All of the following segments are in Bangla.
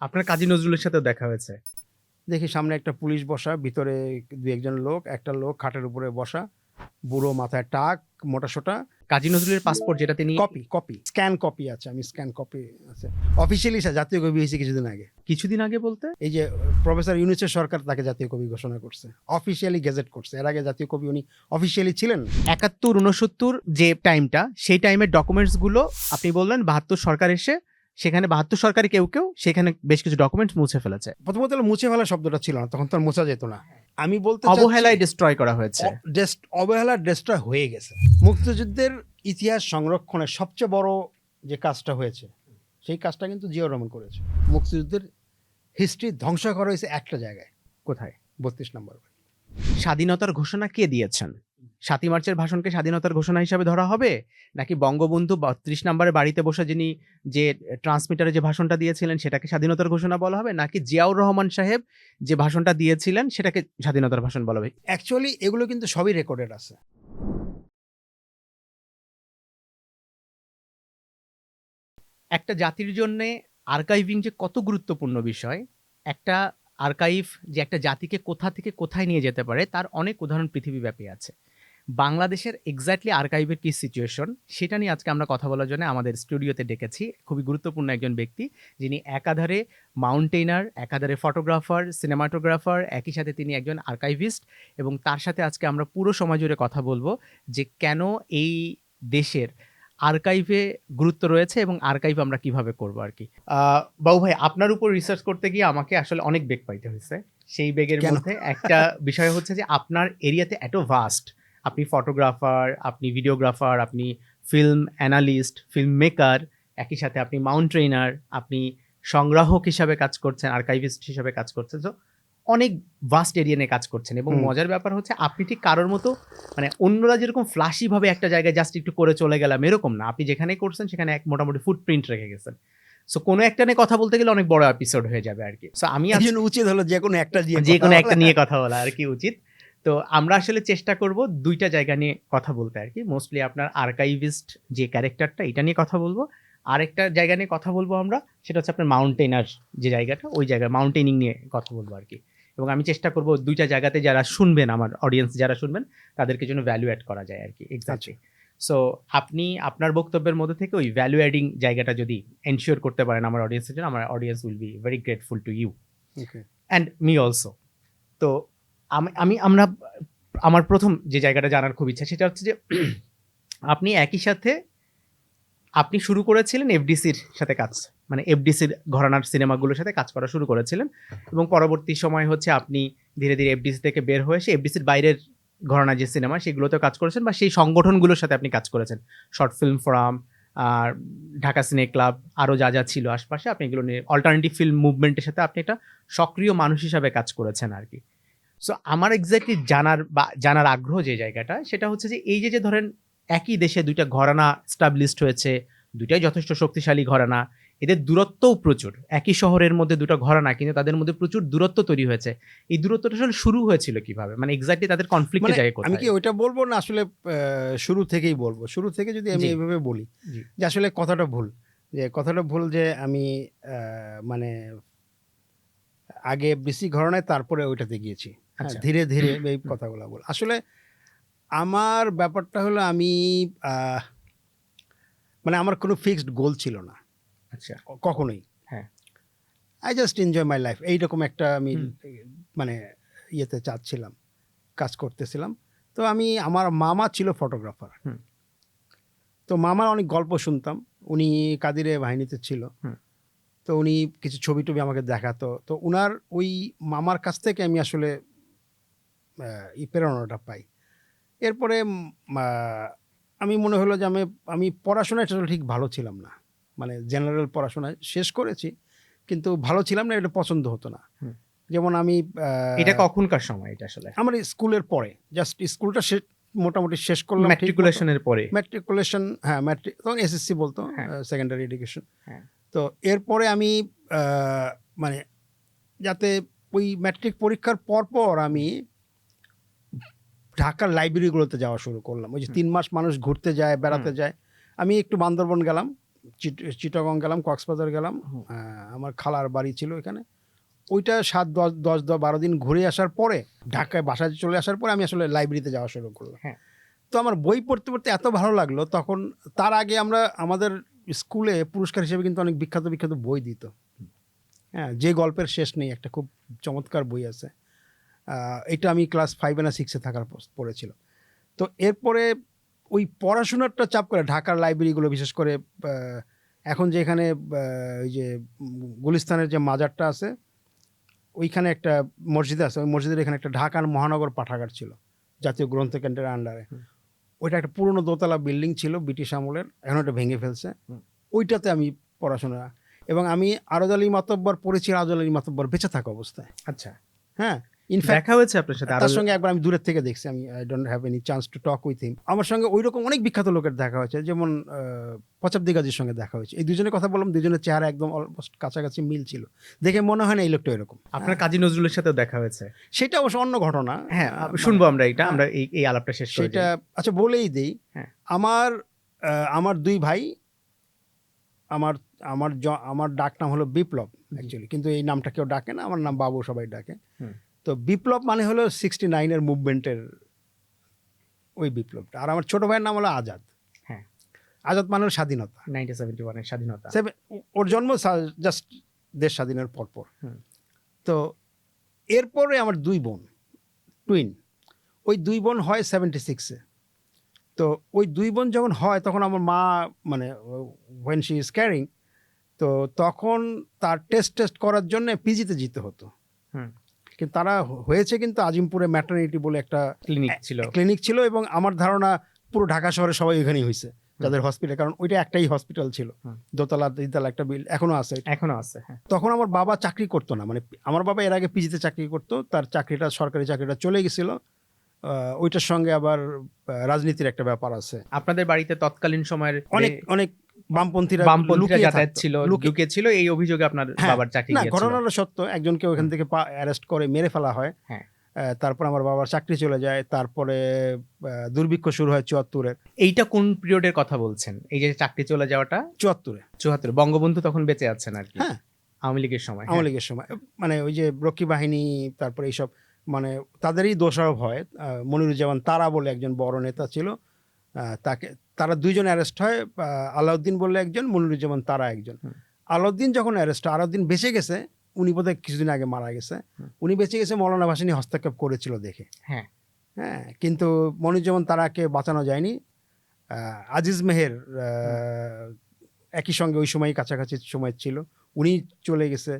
আপনার কাজী নজরুলের সাথেও দেখা হয়েছে। দেখি সামনে একটা পুলিশ বসা, ভিতরে দু একজন লোক, একটা লোক খাটের উপরে বসা, বুড়ো, মাথায় টাক, মোটাসোটা। কাজী নজরুলের পাসপোর্ট যেটা তিনি কপি স্ক্যান কপি আছে, আমি স্ক্যান কপি আছে। অফিসিয়ালি জাতীয় কবি হয়েছে কিছুদিন আগে বলতে এই যে প্রফেসর ইউনূসের সরকার তাকে জাতীয় কবি ঘোষণা করছে, অফিসিয়ালি গেজেট করছে। এর আগে জাতীয় কবি উনি অফিসিয়ালি ছিলেন। 71-69 যে টাইমটা, সেই টাইমের ডকুমেন্টস গুলো আপনি বললেন 72 সরকার এসে সেখানে 72 সরকারি কেউ সেখানে বেশ কিছু ডকুমেন্টস মুছে ফেলেছে। প্রথমত মুছে ফেলা শব্দটা ছিল না, তখন তো আর মোছা যেত না। আমি বলতে অবহেলায় ডিস্ট্রয় করা হয়েছে। অবহেলা ডিস্ট্রয় হয়ে গেছে। মুক্তিযুদ্ধের ইতিহাস সংরক্ষণের সবচেয়ে বড় যে কাজটা হয়েছে, সেই কাজটা কিন্তু জিয়াউর রহমান করেছে। মুক্তিযুদ্ধের হিস্ট্রি ধ্বংস করা হয়েছে একটা জায়গায়। কোথায়? 32 নম্বর। স্বাধীনতার ঘোষণা কে দিয়েছেন? 7ই মার্চের ভাষণকে স্বাধীনতার ঘোষণা হিসাবে ধরা হবে, নাকি বঙ্গবন্ধু 32 নম্বরের বাড়িতে বসে যিনি যে ট্রান্সমিটারে যে ভাষণটা দিয়েছিলেন সেটাকে স্বাধীনতার ঘোষণা বলা হবে, নাকি জিয়াউর রহমান সাহেব যে ভাষণটা দিয়েছিলেন সেটাকে স্বাধীনতার ভাষণ বলা হবে? অ্যাকচুয়ালি এগুলো কিন্তু সবই রেকর্ডেড আছে। একটা জাতির জন্য আর্কাইভিং যে কত গুরুত্বপূর্ণ বিষয়, একটা আর্কাইভ যে একটা জাতিকে কোথা থেকে কোথায় নিয়ে যেতে পারে তার অনেক উদাহরণ পৃথিবীব্যাপী আছে। বাংলাদেশের এক্স্যাক্টলি আর্কাইভের কি সিচুয়েশন সেটা নিয়ে আজকে আমরা কথা বলার জন্য আমাদের স্টুডিওতে ডেকেছি খুবই গুরুত্বপূর্ণ একজন ব্যক্তি, যিনি একাধারে মাউন্টেইনার, একাধারে ফটোগ্রাফার, সিনেমাটোগ্রাফার, একই সাথে তিনি একজন আর্কাইভিস্ট। এবং তার সাথে আজকে আমরা পুরো সময় জুড়ে কথা বলবো যে কেন এই দেশের আর্কাইভে গুরুত্ব রয়েছে এবং আর্কাইভ আমরা কিভাবে করবো আর কি। বাবু ভাই, আপনার উপর রিসার্চ করতে গিয়ে আমাকে আসলে অনেক বেগ পাইতে হয়েছে। সেই বেগের মধ্যে একটা বিষয় হচ্ছে যে আপনার এরিয়াতে এত ভাস্ট, আপনি ফটোগ্রাফার, আপনি ভিডিওগ্রাফার, আপনি ফিল্ম অ্যানালিস্ট, ফিল্ম মেকার, একই সাথে আপনি মাউন্টেইনার, আপনি সংগ্রাহক হিসাবে কাজ করছেন, আর্কাইভিস্ট হিসাবে কাজ করছেন। তো অনেক ভাস্ট এরিয়া নিয়ে কাজ করছেন এবং মজার ব্যাপার হচ্ছে আপনি ঠিক কারোর মতো মানে অন্যরা যেরকম ফ্লাশি ভাবে একটা জায়গায় জাস্ট একটু করে চলে গেলাম এরকম না, আপনি যেখানে করছেন সেখানে এক মোটামুটি ফুটপ্রিন্ট রেখে গেছেন। সো কোনো একটা নিয়ে কথা বলতে গেলে অনেক বড় এপিসোড হয়ে যাবে আর কি। সো আমি উচিত হলো যে কোনো একটা নিয়ে কথা বলা আর কি উচিত। তো আমরা আসলে চেষ্টা করব দুইটা জায়গা নিয়ে কথা বলতে আর কি। মোস্টলি আপনার আর্কাইভিস্ট যে ক্যারেক্টারটা এটা নিয়ে কথা বলবো, আরেকটা জায়গা নিয়ে কথা বলবো আমরা, সেটা হচ্ছে আপনার মাউন্টেইনার যে জায়গাটা, ওই জায়গায় মাউন্টেনিং নিয়ে কথা বলবো আর কি। এবং আমি চেষ্টা করব দুইটা জায়গাতে যারা শুনবেন, আমার অডিয়েন্স যারা শুনবেন তাদেরকে জন্য ভ্যালু অ্যাড করা যায় আর কি। এক্স্যাক্টলি। সো আপনি আপনার বক্তব্যের মধ্যে থেকে ওই ভ্যালু অ্যাডিং জায়গাটা যদি এনশিওর করতে পারেন আমার অডিয়েন্সের জন্য, আমার audience will be very grateful to you and me also. তো আমরা আমার প্রথম যে জায়গাটা জানার খুব ইচ্ছা সেটা হচ্ছে যে আপনি একই সাথে আপনি শুরু করেছিলেন এফডিসির সাথে কাজ, মানে এফডিসির ঘরানার সিনেমাগুলোর সাথে কাজ করা শুরু করেছিলেন এবং পরবর্তী সময় হচ্ছে আপনি ধীরে ধীরে এফডিসি থেকে বের হয়ে এসে এফডিসির বাইরের ঘরানা যে সিনেমা সেগুলোতেও কাজ করেছেন বা সেই সংগঠনগুলোর সাথে আপনি কাজ করেছেন, শর্ট ফিল্ম ফোরাম আর ঢাকা সিনে ক্লাব, আরও যা যা ছিল আশপাশে আপনি এগুলো নিয়ে অল্টারনেটিভ ফিল্ম মুভমেন্টের সাথে আপনি একটা সক্রিয় মানুষ হিসাবে কাজ করেছেন আর কি। সো আমার এক্স্যাক্টলি জানার আগ্রহ যে জায়গাটা সেটা হচ্ছে যে এই যে ধরেন একই দেশে দুইটা ঘরানা স্টাবলিশড হয়েছে, দুইটাই যথেষ্ট শক্তিশালী ঘরানা, এদের দূরত্বও প্রচুর, একই শহরের মধ্যে দুটো ঘরানা কিন্তু তাদের মধ্যে প্রচুর দূরত্ব তৈরি হয়েছে। এই দূরত্বটা আসলে শুরু হয়েছিল কিভাবে, মানে এক্স্যাক্টলি তাদের কনফ্লিক্টের জায়গা কোথায়? আমি কি ওইটা বলবো না আসলে শুরু থেকেই বলবো? শুরু থেকে যদি আমি এইভাবে বলি যে আসলে কথাটা ভুল যে আমি মানে আগে বেশি ঘরানায় তারপরে ওইটাতে গিয়েছি। ধীরে ধীরে এই কথাগুলো বল। আসলে আমার ব্যাপারটা হলো আমি মানে আমার কোনো ফিক্সড গোল ছিল না। আচ্ছা, কখনোই। হ্যাঁ, I just enjoy my life, এইরকম একটা আমি মানে ইয়েতে চাচ্ছিলাম, কাজ করতেছিলাম। তো আমার মামা ছিল ফটোগ্রাফার, তো মামার অনেক গল্প শুনতাম। উনি কাদিরে বাহিনীতে ছিল, তো উনি কিছু ছবি টবি আমাকে দেখাতো। তো উনার ওই মামার কাছ থেকে আমি আসলে প্রেরণাটা পাই। এরপরে আমি মনে হলো যে আমি পড়াশোনায় ঠিক ভালো ছিলাম না, মানে জেনারেল পড়াশোনা শেষ করেছি কিন্তু ভালো ছিলাম না, এটা পছন্দ হতো না। যেমন আমি এটা কখনকার সময়? এটা আসলে আমার স্কুলের পরে, জাস্ট স্কুলটা মোটামুটি শেষ করলাম, ম্যাট্রিকুলেশনের পরে। ম্যাট্রিকুলেশন, হ্যাঁ, তখন এসএসসি বলতো, সেকেন্ডারি এডুকেশন। তো এরপরে আমি মানে যাতে ওই ম্যাট্রিক পরীক্ষার পর আমি ঢাকার লাইব্রেরিগুলোতে যাওয়া শুরু করলাম। ওই যে 3 মাস মানুষ ঘুরতে যায়, বেড়াতে যায়, আমি একটু বান্দরবন গেলাম, চিটাগং গেলাম, কক্সবাজার গেলাম, আমার খালার বাড়ি ছিল এখানে। ওইটা 7-10-12 দিন ঘুরে আসার পরে ঢাকায় বাসায় চলে আসার পরে আমি আসলে লাইব্রেরিতে যাওয়া শুরু করলাম। হ্যাঁ। তো আমার বই পড়তে পড়তে এত ভালো লাগলো, তখন তার আগে আমাদের স্কুলে পুরস্কার হিসেবে কিন্তু অনেক বিখ্যাত বিখ্যাত বই দিত। হ্যাঁ, যে গল্পের শেষ নেই, একটা খুব চমৎকার বই আছে, এটা আমি ক্লাস 5 না 6 থাকার পড়েছিলাম। তো এরপরে ওই পড়াশোনাটা চাপ করে ঢাকার লাইব্রেরিগুলো, বিশেষ করে এখন যে এখানে ওই যে গুলিস্তানের যে মাজারটা আছে, ওইখানে একটা মসজিদ আছে, ওই মসজিদের এখানে একটা ঢাকার মহানগর পাঠাগার ছিল জাতীয় গ্রন্থকেন্দ্রের আন্ডারে। ওইটা একটা পুরনো দোতলা বিল্ডিং ছিল ব্রিটিশ আমলের, এখন ওটা ভেঙে ফেলছে। ওইটাতে আমি পড়াশোনা, এবং আমি আরজ আলী মাতব্বর পড়েছি, আরজ আলী মাতব্বর বেঁচে থাকা অবস্থায়। আচ্ছা, হ্যাঁ, ইনফ্যাক্ট দেখা হয়েছে আপনার সাথে? তার সঙ্গে একবার আমি দূরের থেকে দেখছি, আমি I don't have any chance to talk with him. আমার সঙ্গে ওই রকম অনেক বিখ্যাত লোকের দেখা হয়েছে, যেমন পচাব্দি গাজীর সঙ্গে দেখা হয়েছে। এই দুজনের কথা বললাম, দুজনের চেহারা একদম অলমোস্ট কাছাকাছি মিল ছিল, দেখে মনে হয় না এই লোকটা এরকম। আপনার কাজী নজরুলের সাথেও দেখা হয়েছে? সেটা অবশ্য অন্য ঘটনা। হ্যাঁ, শুনবো আমরা এটা, আমরা এই আলাপটা শেষ করি। সেটা আচ্ছা বলেই দেই। হ্যাঁ। আমার দুই ভাই, আমার ডাক নাম হলো বিপ্লব অ্যাকচুয়ালি, কিন্তু এই নামটা কেউ ডাকে না, আমার নাম বাবু সবাই ডাকে। তো বিপ্লব মানে হলো 69-এর মুভমেন্টের ওই বিপ্লবটা। আর আমার ছোট ভাইয়ের নাম হলো আজাদ। হ্যাঁ, আজাদ মানে হলো স্বাধীনতা, 1971-এর স্বাধীনতা। ওর জন্ম জাস্ট দেশ স্বাধীনের পরপর। তো এরপরে আমার দুই বোন, টুইন, ওই দুই বোন হয় 76-এ। তো ওই দুই বোন যখন হয়, তখন আমার মা, মানে হোয়েন শি ইজ ক্যারিং, তো তখন তার টেস্ট করার জন্য পিজিতে যেতে হতো। কিন্তু তারা হয়েছে কিন্তু আজিমপুরে ম্যাটারনিটি বলে একটা ক্লিনিক ছিল, এবং আমার ধারণা পুরো ঢাকা শহরে সবাই ওইখানেই হয়েছে, যাদের হসপিটাল, কারণ ওইটা একটাই হসপিটাল ছিল, দোতলা তিনতলা একটা বিল এখনো আছে। হ্যাঁ। তখন আমার বাবা চাকরি করতো না, মানে আমার বাবা এর আগে পিজিতে চাকরি করতো, তার চাকরিটা, সরকারি চাকরিটা চলে গেছিল। ওইটার সঙ্গে আবার রাজনীতির একটা ব্যাপার আছে। আপনাদের বাড়িতে তৎকালীন সময়ের অনেক বামপন্থীরা যাতায়াত ছিল, লুকিয়ে ছিল, এই অভিযোগে আপনার বাবার চাকরি গিয়েছিল। ঘটনাটা সত্য, একজনকে ওখান থেকে অ্যারেস্ট করে মেরে ফেলা হয়। হ্যাঁ। তারপর আমার বাবার চাকরি চলে যায়, তারপরে দুর্ভিক্ষ শুরু হয় 74-এর। এইটা কোন পিরিয়ডের কথা বলছেন, এই যে চাকরি চলে যাওয়াটা? 74 বঙ্গবন্ধু তখন বেঁচে আছেন আর কি? হ্যাঁ, আওয়ামী লীগের সময়। আওয়ামী লীগের সময়, মানে ওই যে রক্ষী বাহিনী, তারপরে এইসব, মানে তাদেরই দোষারোপ হয়। মনিরুজ্জামান তারা বলে একজন বড় নেতা ছিল, তারা দুইজন অ্যারেস্ট হয়, আলাউদ্দিন বললে একজন, মনিরুজ্জামান তারা একজন। আলাউদ্দিন যখন অ্যারেস্ট, আলাউদ্দিন বেঁচে গেছে, উনি বোধহয় কিছুদিন আগে মারা গেছে, উনি বেঁচে গেছে মৌলানা ভাসানী হস্তক্ষেপ করেছিল দেখে। হ্যাঁ, কিন্তু মনিরুজ্জামান তারাকে বাঁচানো যায়নি। আজিজ মেহের একই সঙ্গে ওই সময় কাছাকাছি সময় ছিল, উনি চলে গেছে।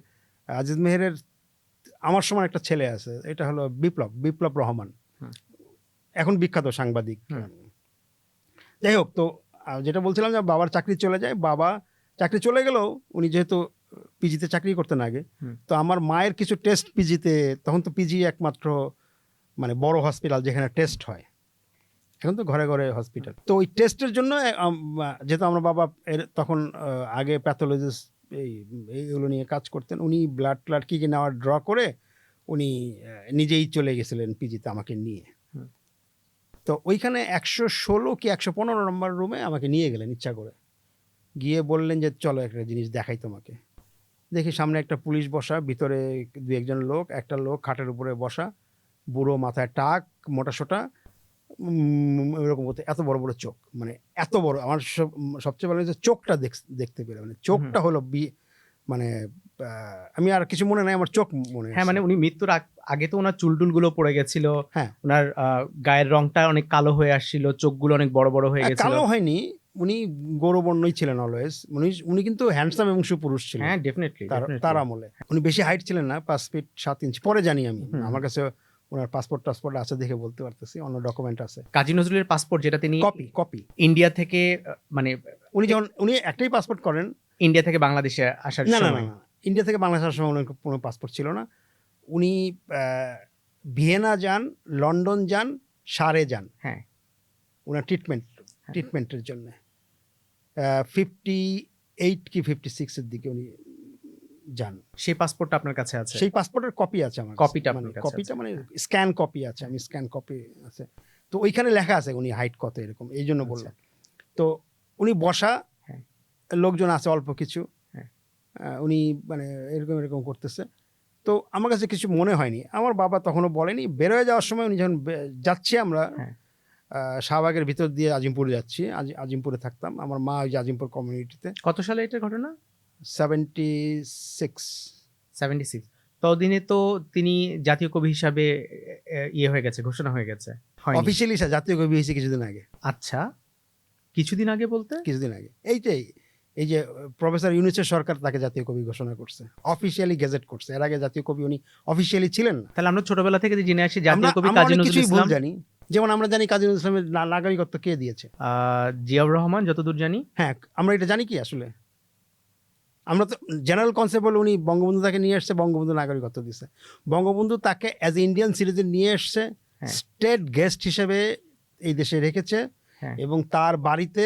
আজিজ মেহেরের আমার সময় একটা ছেলে আছে, এটা হলো বিপ্লব রহমান, এখন বিখ্যাত সাংবাদিক। যাই হোক, তো যেটা বলছিলাম যে বাবার চাকরি চলে যায়, বাবা চাকরি চলে গেলেও উনি যেহেতু পিজিতে চাকরি করতেন আগে, তো আমার মায়ের কিছু টেস্ট পিজিতে, তখন তো পিজি একমাত্র মানে বড় হসপিটাল যেখানে টেস্ট হয়, এখন তো ঘরে ঘরে হসপিটাল। তো ওই টেস্টের জন্য যেহেতু আমার বাবা তখন আগে প্যাথোলজিস্ট এইগুলো নিয়ে কাজ করতেন, উনি ব্লাড কি নেওয়ার ড্র করে উনি নিজেই চলে গেছিলেন পিজিতে আমাকে নিয়ে। তো ওইখানে 116 কি 115 নম্বর রুমে আমাকে নিয়ে গেলেন ইচ্ছা করে, গিয়ে বললেন যে চলো একটা জিনিস দেখাই তোমাকে। দেখি সামনে একটা পুলিশ বসা, ভিতরে দু একজন লোক, একটা লোক খাটের উপরে বসা, বুড়ো, মাথায় টাক, মোটাসোটা, এরকম এত বড় বড় চোখ, মানে এত বড়। আমার সবচেয়ে ভালো হচ্ছে চোখটা দেখতে পেলে, মানে চোখটা হলো মানে আমি আর কিছু মনে নাই, আমার চোখ মনে। হ্যাঁ, মানে উনি মৃত্যুর আগে তো ওনার চুলটুল গুলো পড়ে গেছিল, হ্যাঁ, ওনার গায়ের রংটা অনেক কালো হয়ে আসছিল, চোখগুলো অনেক বড় বড় হয়ে গেছিল। কালো হয়নি, উনি গৌরবর্ণই ছিলেন অলওয়েজ। উনি কিন্তু হ্যান্ডসাম এবং সুপুরুষ ছিলেন। হ্যাঁ, ডেফিনেটলি তার আমলে। উনি বেশি হাইট ছিলেন না, 5 ফিট 7 ইঞ্চি, পরে জানি আমি, আমার কাছে ওনার পাসপোর্ট আছে দেখে বলতে পারতেছি, অন্য ডকুমেন্ট আছে। কাজী নজরুলের পাসপোর্ট, যেটা তিনি কপি ইন্ডিয়া থেকে, মানে উনি একটাই পাসপোর্ট করেন ইন্ডিয়া থেকে বাংলাদেশে আসার সময়। না, ইন্ডিয়া থেকে বাংলাদেশ আসার সময় ওনার কোনো পাসপোর্ট ছিল না। উনি ভিয়েনা যান, লন্ডন যান, সারে যান। হ্যাঁ, ওনার ট্রিটমেন্টের জন্য 58 কি 56-এর দিকে উনি যান। সেই পাসপোর্টটা আপনার কাছে আছে? সেই পাসপোর্টের কপি আছে আমার, কপিটা মানে স্ক্যান কপি আছে, আমি স্ক্যান কপি আছে। তো ওইখানে লেখা আছে উনি হাইট কত, এরকম, এই জন্য বললাম। তো উনি বসা, লোকজন আছে অল্প কিছু, হ্যাঁ। উনি মানে এরকম এরকম করতেছে। তো আমার কাছে কিছু মনে হয়নি। আমার বাবা তখনও বলেনি। বের হয়ে যাওয়ার সময় উনি যখন যাচ্ছি আমরা হ্যাঁ। শাহবাগের ভিতর দিয়ে আজিমপুরে যাচ্ছি, আজিমপুরে থাকতাম। আমার মা ওই যে আজিমপুর কমিউনিটিতে। কত সালে এটার ঘটনা? 76। 76। ততদিনে তো তিনি জাতীয় কবি হিসাবে ইয়ে হয়ে গেছে, ঘোষণা হয়ে গেছে। হয়নি? অফিসিয়ালি জাতীয় কবি হয়েছে কিছুদিন আগে। আচ্ছা, কিছুদিন আগে বলতে? কিছুদিন আগে। এইটাই, এই যে প্রফেসর ইউনূসের সরকার তাকে জাতীয় কবি ঘোষণা করছে, অফিসিয়ালি গেজেট করছে। এর আগে জাতীয় কবি উনি অফিসিয়ালি ছিলেন না। তাহলে আমরা ছোটবেলা থেকে যে জেনে আসি জাতীয় আমরা কবি আমরা কাজী অনেক নজরুল কিছুই ভুল ইসলাম, জানি। যেমন আমরা জানি কাজী নজরুল ইসলামের নাগরিকত্ব কে দিয়েছে। জিয়াউর রহমান যতদূর জানি। হ্যাঁ, আমরা এটা জানি কি আসলে? আমরা তো জেনারেল কনসেপ্ট হলো উনি বঙ্গবন্ধু তাকে নিয়ে এসছে, বঙ্গবন্ধু নাগরিকত্ব দিয়েছে। বঙ্গবন্ধু তাকে অ্যাজ ইন্ডিয়ান সিটিজেন নিয়ে এসছে, হ্যাঁ। স্টেট গেস্ট হিসেবে এই দেশে রেখেছে। হ্যাঁ। এবং তার বাড়িতে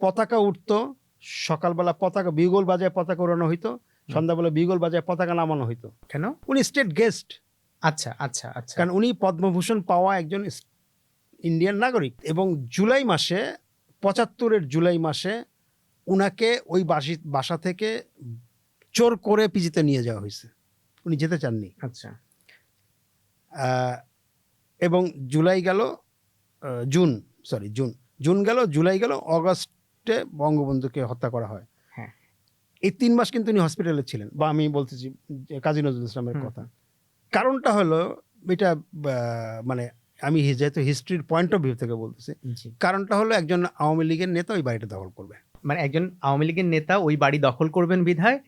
পতাকা উঠতো, সকালবেলা পতাকা বিউগল বাজায় পতাকা উড়ানো হইতো, সন্ধ্যাবেলা বিউগল বাজায় পতাকা নামানো হইতো। কেন? উনি স্টেট গেস্ট, আচ্ছা আচ্ছা আচ্ছা। কারণ উনি পদ্মভূষণ পাওয়া একজন ইন্ডিয়ান নাগরিক। এবং জুলাই মাসে 75-এর জুলাই মাসে উনাকে ওই বাসা থেকে চোর করে পিজিতে নিয়ে যাওয়া হয়েছে। উনি যেতে চাননি। আচ্ছা। এবং জুলাই গেল, জুন গেল, জুলাই গেল, অগস্টে বঙ্গবন্ধুকে হত্যা করা হয়। হ্যাঁ। এই 3 মাস কিন্তু উনি হসপিটালে ছিলেন, বা আমি বলতেছি যে কাজী নজরুল ইসলামের কথা। কারণটা হলো এটা, মানে আমি যেহেতু হিস্ট্রির পয়েন্ট অফ ভিউ থেকে বলতেছি, জি। কারণটা হলো একজন আওয়ামী লীগের নেতা ওই বাড়িটা দখল করবে। মানে একজন আওয়ামী লীগের নেতা ওই বাড়ি দখল করবেন বিধায়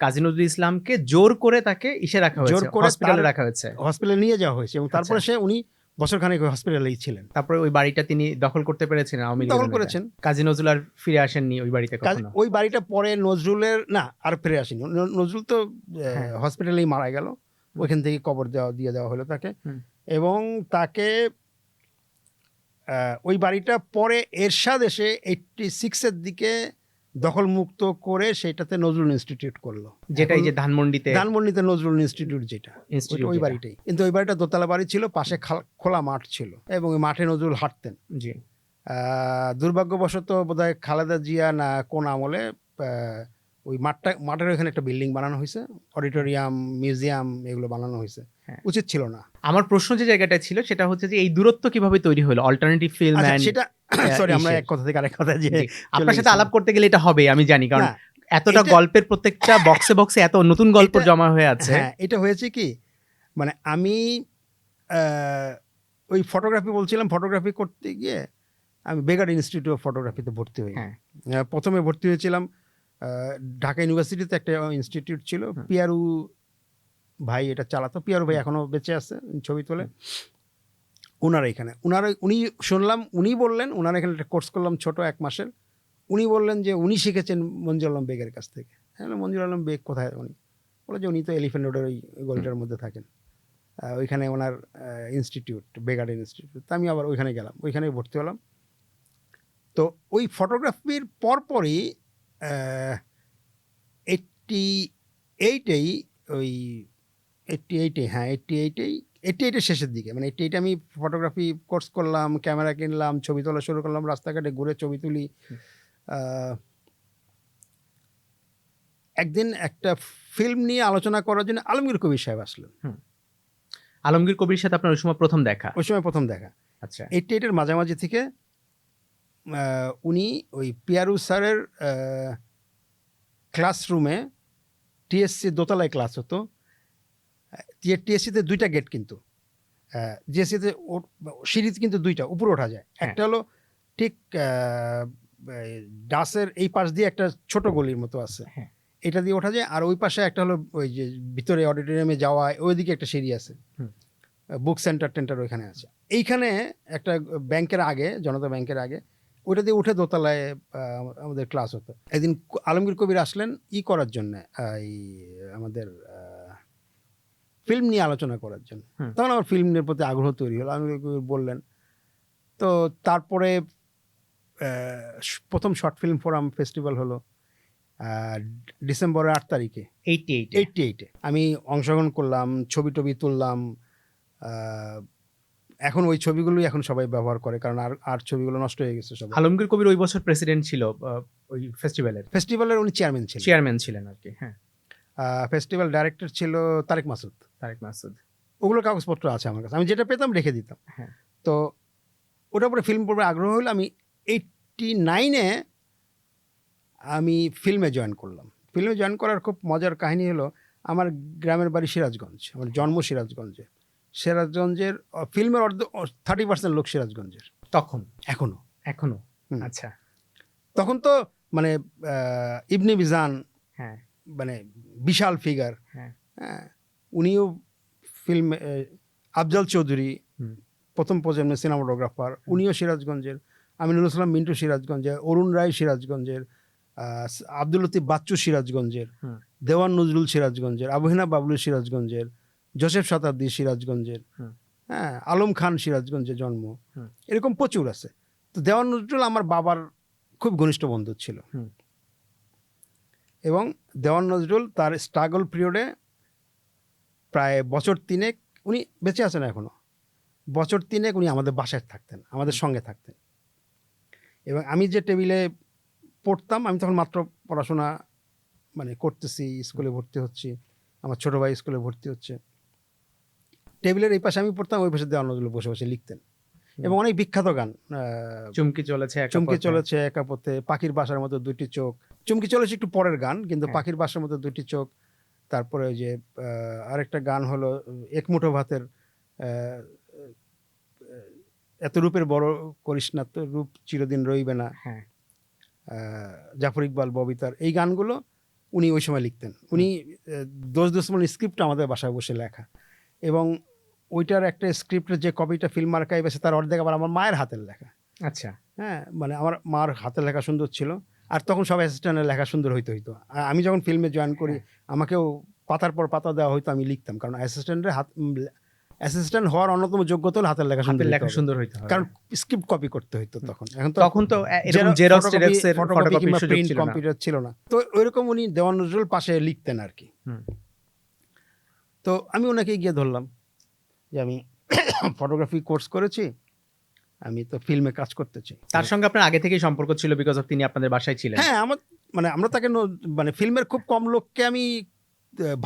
কাজী নজরুল ইসলামকে জোর করে তাকে ইসে রাখা জোর হয়েছে, করে হসপিটালে তার রাখা হয়েছে। হসপিটালে নিয়ে যাওয়া হয়েছে এবং তারপরে উনি বছরখানেক হসপিটালেই ছিলেন। তারপরে ওই বাড়িটা তিনি দখল করতে পেরেছেন, আওয়ামী লীগের দখল নেতা। করেছেন। কাজী নজরুল আর ফিরে আসেননি ওই বাড়িতে কখনো। ওই বাড়িটা পরে নজরুলের আর ফিরে আসেনি। নজরুল তো হ্যাঁ। হসপিটালেই মারা গেল, ওইখান থেকে কবর দিয়ে দেওয়া হলো তাকে। এবং তাকে ওই বাড়িটা পরে এরশাদ এসে 86-এর দিকে দখল মুক্ত করে সেটাতে নজরুল ইনস্টিটিউট করলো, যেটা এই যে ধানমন্ডিতে নজরুল ইনস্টিটিউট, যেটা ওই বাড়িটাই। কিন্তু ওই বাড়িটা দোতলা বাড়ি ছিল, পাশে খোলা মাঠ ছিল এবং ওই মাঠে নজরুল হাঁটতেন। জি। দুর্ভাগ্যবশত বোধহয় খালেদা জিয়া না কোন আমলে ওই মাঠের ওখানে একটা বিল্ডিং বানানো হয়েছে, অডিটোরিয়াম, মিউজিয়াম, এগুলো বানানো হয়েছে। উচিত ছিল না। আমার প্রশ্ন যে জায়গাটা ছিল সেটা হচ্ছে যে এই দূরত্ব কিভাবে তৈরি হলো, অল্টারনেটিভ ফিল্ম এন্ড সেটা সরি, আমরা এক কথা থেকে আরেক কথা যে আপনার সাথে আলাপ করতে গেলে এটা হবে আমি জানি, কারণ এতটা গল্পের প্রত্যেকটা বক্সে বক্সে এত নতুন গল্প জমা হয়ে আছে। হ্যাঁ, এটা হয়েছে কি, মানে আমি ওই ফটোগ্রাফি বলছিলাম, ফটোগ্রাফি করতে গিয়ে আমি বেগার ইনস্টিটিউট অফ ফটোগ্রাফিতে ভর্তি হই। প্রথমে ভর্তি হয়েছিলাম ঢাকা ইউনিভার্সিটিতে, একটা ইনস্টিটিউট ছিল, পিয়ারু ভাই এটা চালাতো। পিয়ারু ভাই এখনো বেঁচে আছে, ছবি তোলে। উনি শুনলাম, উনি বললেন ওনারা এখানে একটা কোর্স করলাম ছোট 1 মাসের। উনি বললেন যে উনি শিখেছেন মঞ্জুর আলম বেগের কাছ থেকে। হ্যাঁ, মঞ্জুর আলম বেগ কোথায়? উনি বলে যে উনি তো এলিফ্যান্ট রোডের ওই গলিটার মধ্যে থাকেন, ওইখানে ওনার ইনস্টিটিউট, বেগার ইনস্টিটিউট। তা আমি আবার ওইখানে গেলাম, ওইখানে ভর্তি হলাম। তো ওই ফটোগ্রাফির পরপরই 88-এই ওই 88-এর শেষের দিকে, মানে 88 আমি ফটোগ্রাফি কোর্স করলাম, ক্যামেরা কিনলাম, ছবি তোলা শুরু করলাম, রাস্তাঘাটে ঘুরে ছবি তুলি। একদিন একটা ফিল্ম নিয়ে আলোচনা করার জন্য আলমগীর কবির সাহেব আসলেন। আলমগীর কবির সাথে আপনার ওই সময় প্রথম দেখা? আচ্ছা। 88-এর মাঝামাঝি থেকে উনি ওই পিয়ারু স্যারের ক্লাসরুমে, টিএসসি দোতলায় ক্লাস হতো। টিএসসিতে 2টা গেট, কিন্তু জিএসসিতে সিঁড়িতে কিন্তু 2টা, উপরে ওঠা যায়। একটা হলো ঠিক ডাসের এই পাশ দিয়ে একটা ছোট গলির মতো আছে, এটা দিয়ে ওঠা যায়। আর ওই পাশে একটা হলো ওই যে ভিতরে অডিটোরিয়ামে যাওয়া, ওইদিকে একটা সিঁড়ি আছে, বুক সেন্টার ওইখানে আছে। এইখানে একটা ব্যাংকের আগে, জনতা ব্যাংকের আগে, ওইটা দিয়ে উঠে দোতলায় আমাদের ক্লাস হতো। একদিন আলমগীর কবির আসলেন করার জন্য, এই আমাদের ফিল্ম নিয়ে আলোচনা করার জন্য। তখন আমার ফিল্মের প্রতি আগ্রহ তৈরি হলো। আলমগীর কবির বললেন। তো তারপরে প্রথম শর্ট ফিল্ম ফোরাম ফেস্টিভ্যাল হলো ডিসেম্বরের 8 তারিখে 88-এ। আমি অংশগ্রহণ করলাম, ছবি টবি তুললাম, এখন ওই ছবিগুলোই এখন সবাই ব্যবহার করে, কারণ আর ছবিগুলো নষ্ট হয়ে গেছে সব। আলমগীর কবির ওই বছর প্রেসিডেন্ট ছিল ওই ফেস্টিভ্যালের, ফেস্টিভ্যালের উনি চেয়ারম্যান ছিলেন। চেয়ারম্যান ছিলেন আর কি। হ্যাঁ, ফেস্টিভ্যাল ডাইরেক্টর ছিল তারেক মাসুদ। তারেক মাসুদ। ওগুলোর কাগজপত্র আছে আমার কাছে, আমি যেটা পেতাম রেখে দিতাম। হ্যাঁ। তো ওটার পরে ফিল্ম পড়বে আগ্রহ হলো। আমি 89-এ আমি ফিল্মে জয়েন করলাম। ফিল্মে জয়েন করার খুব মজার কাহিনী হলো, আমার গ্রামের বাড়ি সিরাজগঞ্জ, আমার জন্ম সিরাজগঞ্জে। সিরাজগঞ্জের ফিল্মের 30% লোক সিরাজগঞ্জের তখন? এখনো। হুম। আচ্ছা। তখন তো মানে ইবনে বিজান হ্যাঁ, মানে বিশাল ফিগার। হ্যাঁ। হ্যাঁ, উনিও ফিল্ম, আফজাল চৌধুরী হুম। প্রথম প্রজন্মের সিনেমাটোগ্রাফার, উনিও সিরাজগঞ্জের। আমিনুল ইসলাম মিন্টু সিরাজগঞ্জের, অরুণ রায় সিরাজগঞ্জের, আব্দুল লতিফ বাচ্চু সিরাজগঞ্জের, হুম। দেওয়ান নজরুল সিরাজগঞ্জের, আবহিনা বাবলু সিরাজগঞ্জের, জোসেফ শতাব্দী সিরাজগঞ্জের, হুম। হ্যাঁ, আলম খান সিরাজগঞ্জে জন্ম। হুম। এরকম প্রচুর আছে। তো দেওয়ান নজরুল আমার বাবার খুব ঘনিষ্ঠ বন্ধু ছিল। হুম। এবং দেওয়ান নজরুল তার স্ট্রাগল পিরিয়ডে প্রায় বছর 3 উনি বেঁচে আছেন এখনো। বছর 3 উনি আমাদের বাসায় থাকতেন, আমাদের সঙ্গে থাকতেন। এবং আমি যে টেবিলে পড়তাম, আমি তখন মাত্র পড়াশোনা মানে করতেছি, স্কুলে ভর্তি হচ্ছি, আমার ছোট ভাই স্কুলে ভর্তি হচ্ছে। টেবিলের এই পাশে আমি পড়তাম, ওই পাশে দেওয়ান নজরুল বসে বসে লিখতেন। এবং অনেক বিখ্যাত গান, চুমকি চলেছে একা চুমকি পথে। চলেছে একা পথে, পাখির বাসার মতো দুটি চোখ। চুমকি চলেছে একটু পরের গান, কিন্তু হ্যাঁ। পাখির বাসার মতো দুটি চোখ। তারপরে ওই যে আরেকটা গান হলো এক মুঠো ভাতের, আহ, এত রূপের বড় করিস না তো, রূপ চিরদিন রইবে না, হ্যাঁ। জাফর ইকবাল, ববিতার এই গানগুলো উনি ওই সময় লিখতেন। উনি দোষ দুশ্মন স্ক্রিপ্ট আমাদের বাসায় বসে লেখা, এবং ওইটার একটা স্ক্রিপ্টের যে কপিটা ফিল্ম আর্কাইভ আছে তার অর্ধেক আবার আমার মায়ের হাতের লেখা। আচ্ছা। হ্যাঁ, মানে আমার মার হাতের লেখা সুন্দর ছিল, আর তখন সব অ্যাসিস্ট্যান্টের লেখা সুন্দর হইতে হইতো। আর আমি যখন ফিল্মে জয়েন করি, আমাকেও পাতার পর পাতা দেওয়া হইতো, আমি লিখতাম, কারণ অ্যাসিস্ট্যান্ট হওয়ার অন্যতম যোগ্যতা হলো হাতের লেখা সুন্দর হাতের হইতে লেখা হবে। সুন্দর হইতে হবে। কারণ স্ক্রিপ্ট কপি করতে হইতো তখন। তখন তো এরকম জেরক্স টেরক্সের ফটোকপি ফটোকপির কিংবা সুযোগ প্রিন্ট ছিল না। কম্পিউটার ছিল না। তো ওইরকম উনি দেওয়ান নজরুল পাশে লিখতেন আর কি। হুম। তো আমি ওনাকে গিয়ে ধরলাম যে আমি ফটোগ্রাফি কোর্স করেছি, আমি তো ফিল্মে কাজ করতে চাই। তার সঙ্গে আপনার আগে থেকেই সম্পর্ক ছিল, বিকজ অফ তিনি আপনাদের বাসায় ছিলেন। হ্যাঁ, আমার মানে আমরা তাকে মানে ফিল্মের খুব কম লোককে আমি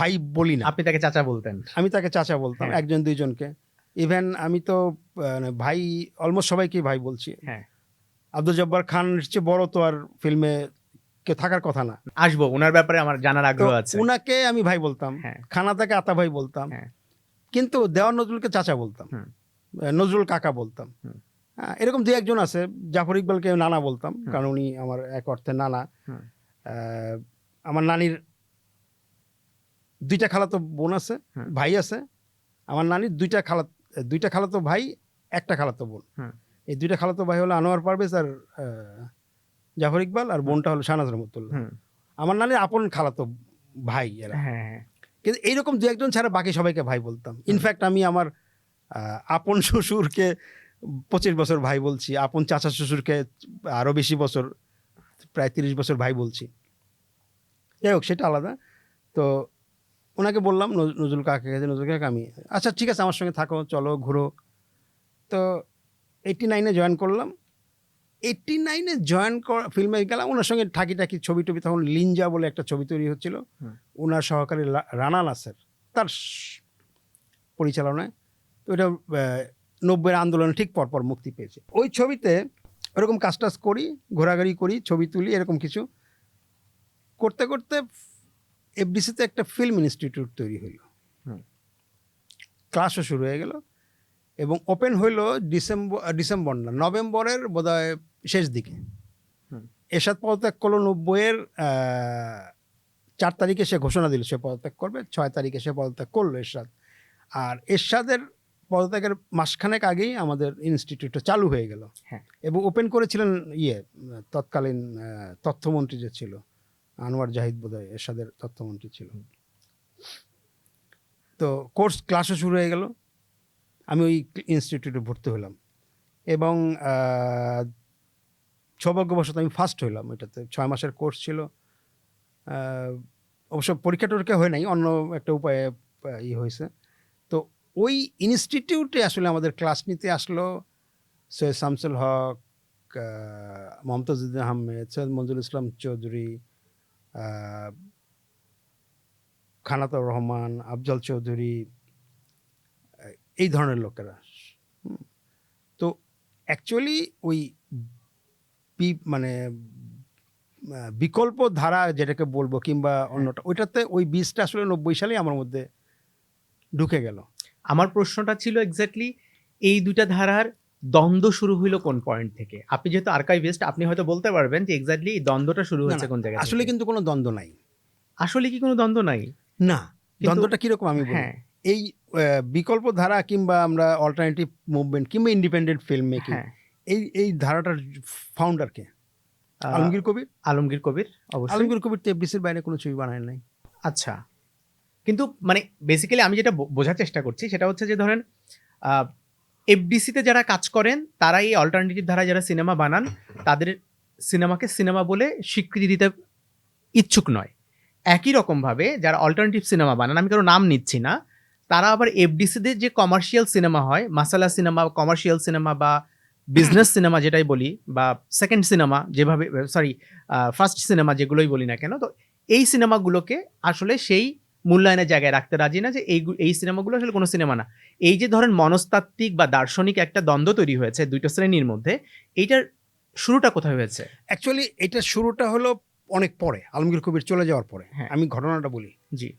ভাই বলি না, আপনি তাকে চাচা বলতেন। আমি তাকে চাচা বলতাম, হ্যাঁ। একজন দুইজনকে। ইভেন আমি তো ভাই অলমোস্ট সবাইকে ভাই বলছি। হ্যাঁ। আব্দুল জব্বার খানের চেয়ে বড় তো আর ফিল্মে কেউ থাকার কথা না। আসবো, ওনার ব্যাপারে আমার জানার তো আগ্রহ আছে। উনাকে আমি ভাই বলতাম, হ্যাঁ। খানাদাকে আতা ভাই বলতাম, হ্যাঁ। কিন্তু দেওয়ান নজরুলকে চাচা বলতাম, হুম। নজরুল কাকা বলতাম। হুম। এরকম দু একজন আছে। জাফর ইকবালকে নানা বলতাম, হুম। কারণ উনি আমার এক অর্থে নানা। হুম। আমার নানির 2টা খালাতো বোন আছে, হুম। ভাই আছে। আমার নানির 2টা খালাতো ভাই, একটা খালাতো বোন। হুম। এই 2টা খালাতো ভাই হলো আনোয়ার পারভেজ আর জাফর ইকবাল, আর বোনটা হলো শাহনাজ রহমতুল্লাহ। হুম। আমার নানির আপন খালাতো ভাই এরা। হ্যাঁ। কিন্তু এইরকম দু একজন ছাড়া বাকি সবাইকে ভাই বলতাম। ইনফ্যাক্ট আমি আমার আপন শ্বশুরকে 25 বছর ভাই বলছি, আপন চাচা শ্বশুরকে আরো বেশি বছর, প্রায় 30 বছর ভাই বলছি। যাই হোক, সেটা আলাদা। তো ওনাকে বললাম, নজরুল কাকা কাছে, নজরুল কাকা আমি, আচ্ছা ঠিক আছে আমার সঙ্গে থাকো, চলো ঘুরো। তো 89-এ জয়েন করলাম। 89-এ জয়েন ফিল্মে গেলাম, ওনার সঙ্গে ঠাকি ছবি টবি। তখন লিঞ্জা বলে একটা ছবি তৈরি হচ্ছিল, ওনার সহকারী রানা নাসের তার পরিচালনায়। তো এটা 90-এর আন্দোলনে ঠিক পরপর মুক্তি পেয়েছে। ওই ছবিতে ওরকম কাজ টাজ করি, ঘোরাঘুরি করি, ছবি তুলি, এরকম কিছু করতে করতে এফডিসিতে একটা ফিল্ম ইনস্টিটিউট তৈরি হইল। ক্লাসও শুরু হয়ে গেল, এবং ওপেন হইল ডিসেম্বর না, নভেম্বরের বোধহয় শেষ দিকে। এরশাদ পদত্যাগ করলো 90-এর 4 তারিখে সে ঘোষণা দিল সে পদত্যাগ করবে। 6 তারিখে সে পদত্যাগ করলো এরশাদ। আর এরশাদের পদত্যাগের মাসখানেক আগেই আমাদের ইনস্টিটিউটটা চালু হয়ে গেল। এবং ওপেন করেছিলেন তৎকালীন তথ্যমন্ত্রী যে ছিল, আনোয়ার জাহিদ বোধহয় এরশাদের তথ্যমন্ত্রী ছিল। তো ক্লাসও শুরু হয়ে গেল, আমি ওই ইনস্টিটিউটে ভর্তি হলাম, এবং সৌভাগ্যবশত আমি ফার্স্ট হইলাম। ওইটাতে 6 মাসের কোর্স ছিল। অবশ্য পরীক্ষা টরীক্ষা হয় নাই, অন্য একটা উপায়ে হয়েছে। তো ওই ইনস্টিটিউটে আসলে আমাদের ক্লাস নিতে আসলো সৈয়দ শামসুল হক, মমতাজউদ্দিন আহমেদ, সৈয়দ মঞ্জুরুল ইসলাম চৌধুরী, খানাতুর রহমান, আফজল চৌধুরী, এই ধরনের লোকেরা। তো অ্যাকচুয়ালি ওই মানে বিকল্প ধারা যেটাকে বলবো কিংবা অন্যটা, ওইটাতে ওই বীজটা আসলে 90 সালে আমার মধ্যে ঢুকে গেল। আমার প্রশ্নটা ছিল এক্স্যাক্টলি এই দুইটা ধারার দ্বন্দ্ব শুরু হইলো কোন পয়েন্ট থেকে? আপনি যেহেতু আর্কাইভিস্ট, আপনি হয়তো বলতে পারবেন যে এক্স্যাক্টলি দ্বন্দ্বটা শুরু হয়েছে কোন জায়গা থেকে। আসলে কিন্তু কোনো দ্বন্দ্ব নাই। আসলে কি কোনো দ্বন্দ্ব নাই? না, দ্বন্দ্বটা কিরকম আমি বলি। হ্যাঁ, এই বিকল্প ধারা কিংবা আমরা অল্টারনেটিভ মুভমেন্ট কিংবা ইন্ডিপেন্ডেন্ট ফিল্ম মেকিং, হ্যাঁ, এই ধারাটার ফাউন্ডারকে আলমগীর কবির। আলমগীর কবির, অবশ্যই। আলমগীর কবির তো এফডিসির বাইরে কোনো ছবি বানায় নাই। আচ্ছা, কিন্তু মানে বেসিক্যালি আমি যেটা বোঝার চেষ্টা করছি সেটা হচ্ছে যে ধরেন এফডিসিতে যারা কাজ করেন তারা এই অল্টারনেটিভ ধারা যারা সিনেমা বানান তাদের সিনেমাকে সিনেমা বলে স্বীকৃতি দিতে ইচ্ছুক নয়। একই রকমভাবে যারা অল্টারনেটিভ সিনেমা বানান, আমি কারো নাম নিচ্ছি না, তারা আবার এফডিসিতে যে কমার্শিয়াল সিনেমা হয়, মাসালা সিনেমা, কমার্শিয়াল সিনেমা বা বিজনেস সিনেমা যেটাই বলি, বা সেকেন্ড সিনেমা যেভাবে, সরি ফার্স্ট সিনেমা যেগুলোই বলি না কেন, তো এই সিনেমাগুলোকে আসলে সেই মূল্যায়নের জায়গায় রাখতে রাজি না যে এই সিনেমাগুলো আসলে কোনো সিনেমা না। এই যে ধরেন মনস্তাত্ত্বিক বা দার্শনিক একটা দ্বন্দ্ব তৈরি হয়েছে দুইটা শ্রেণীর মধ্যে, এইটার শুরুটা কোথায় হয়েছে? অ্যাকচুয়ালি এটা শুরুটা হলো অনেক পরে, আলমগীর কবির চলে যাওয়ার পরে। হ্যাঁ। আমি ঘটনাটা বলি। জি।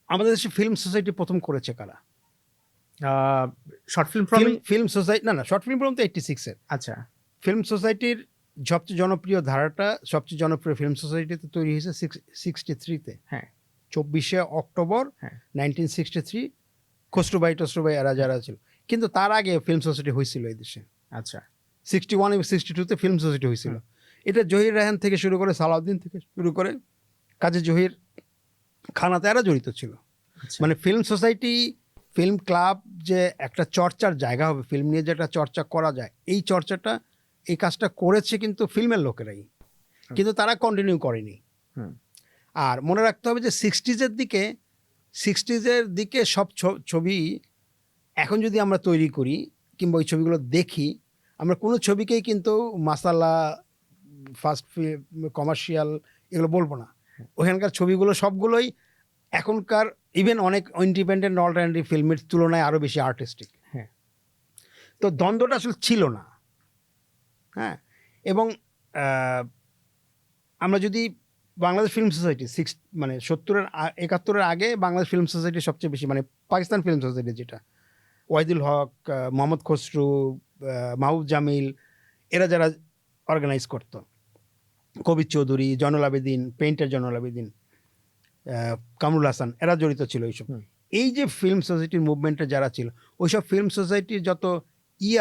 আমাদের দেশে ফিল্ম সোসাইটি প্রথম করেছে কারা? শর্ট ফিল্ম ফিল্ম সোসাইটি, না শর্ট ফিল্ম প্রথম তো 86-এর। আচ্ছা, ফিল্ম সোসাইটির সবচেয়ে জনপ্রিয় ধারাটা, সবচেয়ে জনপ্রিয় ফিল্ম সোসাইটিতে তৈরি হয়েছে 63-তে। হ্যাঁ, 24শে অক্টোবর হ্যাঁ। 1963। খসরুভাই টসরুভাই এরা যারা ছিল, কিন্তু তার আগে ফিল্ম সোসাইটি হয়েছিল এই দেশে। আচ্ছা, 61 এবং 62-তে ফিল্ম সোসাইটি হয়েছিল। এটা জহির রায়হান থেকে শুরু করে, সালাউদ্দিন থেকে শুরু করে, কাজী জহির, খানাতে এরা জড়িত ছিল। আচ্ছা। মানে ফিল্ম সোসাইটি, ফিল্ম ক্লাব যে একটা চর্চার জায়গা হবে, ফিল্ম নিয়ে যে একটা চর্চা করা যায়, এই চর্চাটা, এই কাজটা করেছে কিন্তু ফিল্মের লোকেরাই, কিন্তু তারা কন্টিনিউ করেনি। হুম। আর মনে রাখতে হবে যে 60s-এর দিকে সব ছবি এখন যদি আমরা তৈরি করি কিংবা ওই ছবিগুলো দেখি, আমরা কোনো ছবিকেই কিন্তু মাসালা, ফাস্ট কমার্শিয়াল এগুলো বলবো না। ওখানকার ছবিগুলো সবগুলোই এখনকার ইভেন অনেক ইন্ডিপেন্ডেন্ট অল্টারনেটিভ ফিল্মের তুলনায় আরও বেশি আর্টিস্টিক। হ্যাঁ। তো দ্বন্দ্বটা আসলে ছিল না। হ্যাঁ, এবং আমরা যদি বাংলাদেশ ফিল্ম সোসাইটি 71-এর আগে বাংলাদেশ ফিল্ম সোসাইটি সবচেয়ে বেশি, মানে পাকিস্তান ফিল্ম সোসাইটি যেটা, ওয়াহিদুল হক, মোহাম্মদ খসরু, মাহবুব জামিল, এরা যারা অর্গানাইজ করত, কবির চৌধুরী, জয়নুল আবেদিন, পেইন্টার জয়নুল আবেদিন, কামরুল হাসান, এরা জড়িত ছিল এইসব। এই যে ফিল্ম সোসাইটির মুভমেন্টে যারা ছিল, ওইসব ফিল্ম সোসাইটির যত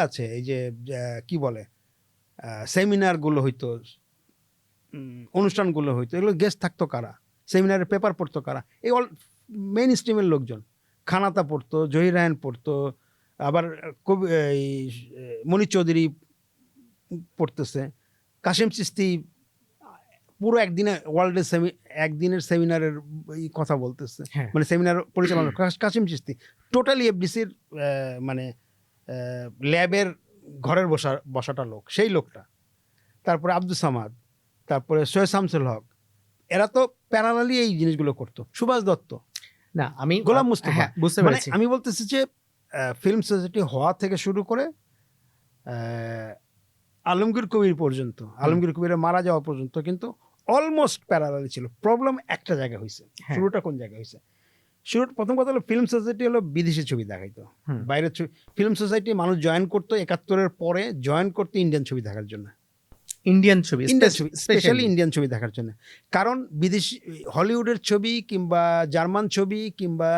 আছে, এই যে কি বলে, সেমিনারগুলো হইতো, অনুষ্ঠানগুলো হইতো, এগুলো গেস্ট থাকতো কারা, সেমিনারের পেপার পড়তো কারা? এই মেইন স্ট্রিমের লোকজন। খানাতা পড়তো, জহির রায়হান পড়তো, আবার মনির চৌধুরী পড়তেছে, কাশেম চিস্তি পুরো একদিনের সেমিনারের কথা বলতেছে, মানে সেমিনার পরিচালনা কাশেম চিস্তি, টোটালি এফডিসির মানে ল্যাবের ঘরের বসাটা লোক, সেই লোকটা। তারপরে আব্দুল সামাদ, তারপরে সৈয়দ শামসুল হক, এরা তো প্যারালালি এই জিনিসগুলো করতো। সুভাষ দত্ত, না আমি গোলাম মুস্তফা, বুঝতে মানে পেরেছি। আমি বলতেছি যে ফিল্ম সোসাইটি হওয়া থেকে শুরু করে আলমগীর কবির পর্যন্ত, আলমগীর কবিরের মারা যাওয়া পর্যন্ত কিন্তু অলমোস্ট প্যারালালি ছিল। প্রবলেম একটা জায়গায় হয়েছে। শুরুটা কোন জায়গায় হয়েছে? প্রথম কথা হলো ফিল্ম সোসাইটি হলো বিদেশি ছবি দেখাইতো, বাইরের ছবি। ফিল্ম সোসাইটি মানুষ জয়েন করতো 71-এর পরে, জয়েন করতো ইন্ডিয়ান ছবি দেখার জন্য, ইন্ডিয়ান ছবি, স্পেশালি ইন্ডিয়ান ছবি দেখার জন্য। কারণ বিদেশি হলিউডের ছবি কিংবা জার্মান ছবি কিংবা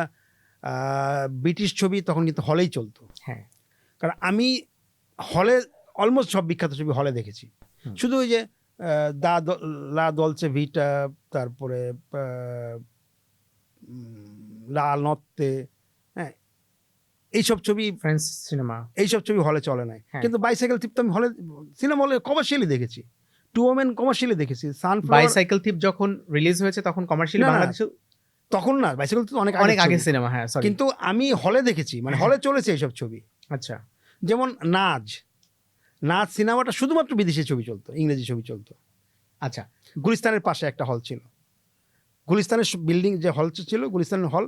ব্রিটিশ ছবি তখন কিন্তু হলেই চলতো। হ্যাঁ, কারণ আমি হলে অলমোস্ট সব বিখ্যাত ছবি হলে দেখেছি। শুধু ওই যে লা দলচে ভিটা, তারপরে লা নত্তে, হ্যাঁ, এইসব ছবি, ফ্রেঞ্চ সিনেমা, এইসব ছবি হলে চলে নাই। কিন্তু বাইসাইকেল থিপ তো আমি হলে, সিনেমা হলে কমার্শিয়ালি দেখেছি, টু ওমেন কমার্শিয়ালি দেখেছি, বাইসাইকেল থিপ যখন রিলিজ হয়েছে তখন কমার্শিয়ালি বাংলাদেশে তখন না, বাইসাইকেল তো অনেক অনেক আগে ছবি। সিনেমা, হ্যাঁ সরি। কিন্তু আমি হলে দেখেছি, মানে হলে চলেছে এইসব ছবি। আচ্ছা যেমন নাজ সিনেমাটা শুধুমাত্র বিদেশি ছবি চলতো, ইংরেজি ছবি চলতো। আচ্ছা গুলিস্তানের পাশে একটা হল ছিল, গুলিস্তানের বিল্ডিং যে হল ছিল, গুলিস্তানের হল,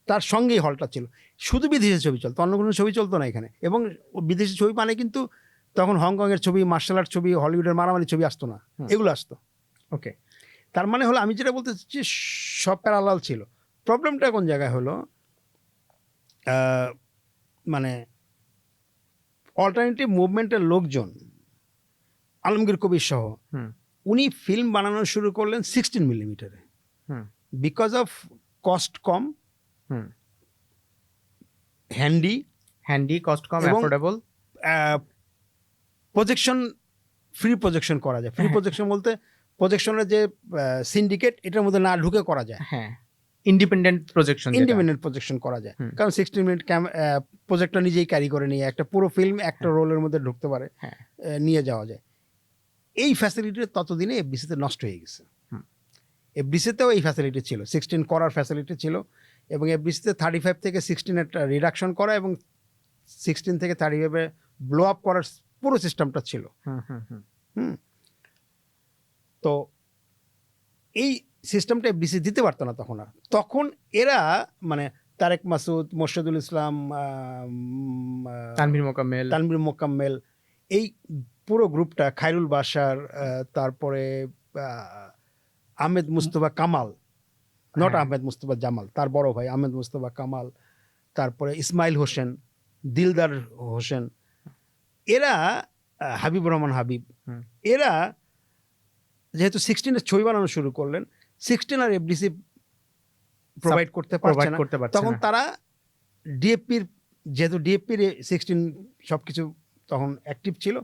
তার সঙ্গেই হলটা ছিল, শুধু বিদেশি ছবি চলতো, অন্য কোনো ছবি চলতো না এখানে। এবং বিদেশি ছবি মানে কিন্তু তখন হংকংয়ের ছবি, মার্শাল আর্ট ছবি, হলিউডের মারামারি ছবি আসতো না, এগুলো আসতো। ওকে, তার মানে হলো, আমি যেটা বলতে চাচ্ছি, সব প্যারালাল ছিল। প্রবলেমটা কোন জায়গায় হলো, মানে অল্টারনেটিভ মুভমেন্টের লোকজন, আলমগীর কবির সহ, উনি ফিল্ম বানানো শুরু করলেন 16 মিলিমিটারে, বিকজ অফ কস্ট কম, হ্যান্ডি, কস্ট কম, এবং অ্যাফোর্ডেবল। প্রজেকশন, ফ্রি প্রজেকশন করা যায়। ফ্রি প্রজেকশন বলতে প্রজেকশনের যে সিন্ডিকেট, এটার মধ্যে না ঢুকে করা যায়। হ্যাঁ, ইন্ডিপেন্ডেন্ট প্রজেকশন, ইন্ডিপেন্ডেন্ট প্রজেকশন করা যায়, কারণ 16 মিনিট প্রজেক্টর নিজেই ক্যারি করে নিয়ে একটা পুরো ফিল্ম একটা রোলের মধ্যে ঢুকতে পারে, নিয়ে যাওয়া যায়। এই ফ্যাসিলিটি ততদিনে এফডিসিতে নষ্ট হয়ে গেছে। এফডিসিতেও এই ফ্যাসিলিটি ছিল, 16 করার ফ্যাসিলিটি ছিল, এবং এফডিসিতে 35 থেকে 16 একটা রিডাকশন করা এবং 16 থেকে 35 ব্লো আপ করার পুরো সিস্টেমটা ছিল। তো এই সিস্টেমটা এফডিসি দিতে পারতো না তখন। আর তখন এরা, মানে তারেক মাসুদ, মোর্শেদুল ইসলাম, তানভীর মোকাম্মেল, এই পুরো গ্রুপটা, খায়রুল বাশার, তারপরে আহমেদ মুস্তফা কামাল, নট আহমেদ মুস্তফা জামাল, তার বড় ভাই আহমেদ মুস্তফা কামাল, তারপরে ইসমাইল হোসেন, দিলদার হোসেন, এরা, হাবিবুর রহমান হাবিব, এরা যেহেতু 16 ছবি বানানো শুরু করলেন, 16 আর এফডিসি প্রোভাইড করতে পারছে না, তখন তারা ডিএফপির, যেহেতু ডিএফপির 16 সবকিছু তখন অ্যাক্টিভ ছিল,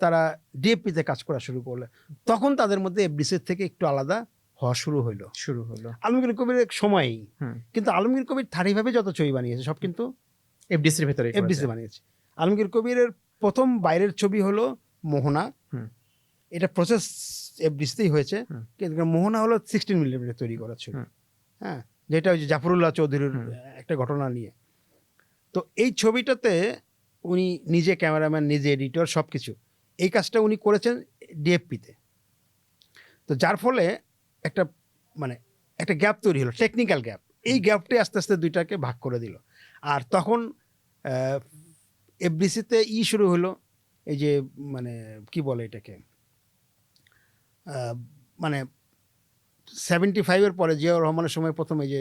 তারা ডিএফপিতে কাজ করা শুরু করলে, তখন তাদের মধ্যে এফডিসির থেকে একটু আলাদা হওয়া শুরু হলো। আলমগীর কবিরের সময়ই, কিন্তু আলমগীর কবির 35 যত ছবি বানিয়েছে সব কিন্তু এফডিসির ভেতরে, এফডিসি বানিয়েছে। আলমগীর কবিরের প্রথম বাইরের ছবি হলো মোহনা, এটা প্রসেস এফডিসিতেই হয়েছে, কিন্তু মোহনা হলো 16 মিলিমিটার তৈরি করা ছবি, হ্যাঁ, যেটা ওই যে জাফরুল্লাহ চৌধুরীর একটা ঘটনা নিয়ে। তো এই ছবিটাতে উনি নিজে ক্যামেরাম্যান, নিজে এডিটর, সব কিছু, এই কাজটা উনি করেছেন ডিএফপিতে। তো যার ফলে একটা, মানে একটা গ্যাপ তৈরি হলো, টেকনিক্যাল গ্যাপ। এই গ্যাপটাই আস্তে আস্তে দুইটাকে ভাগ করে দিল। আর তখন এফডিসিতে শুরু হলো, এই যে মানে কি বলে এটাকে, মানে 75 পরে জিয়াউর রহমানের সময় প্রথম এই যে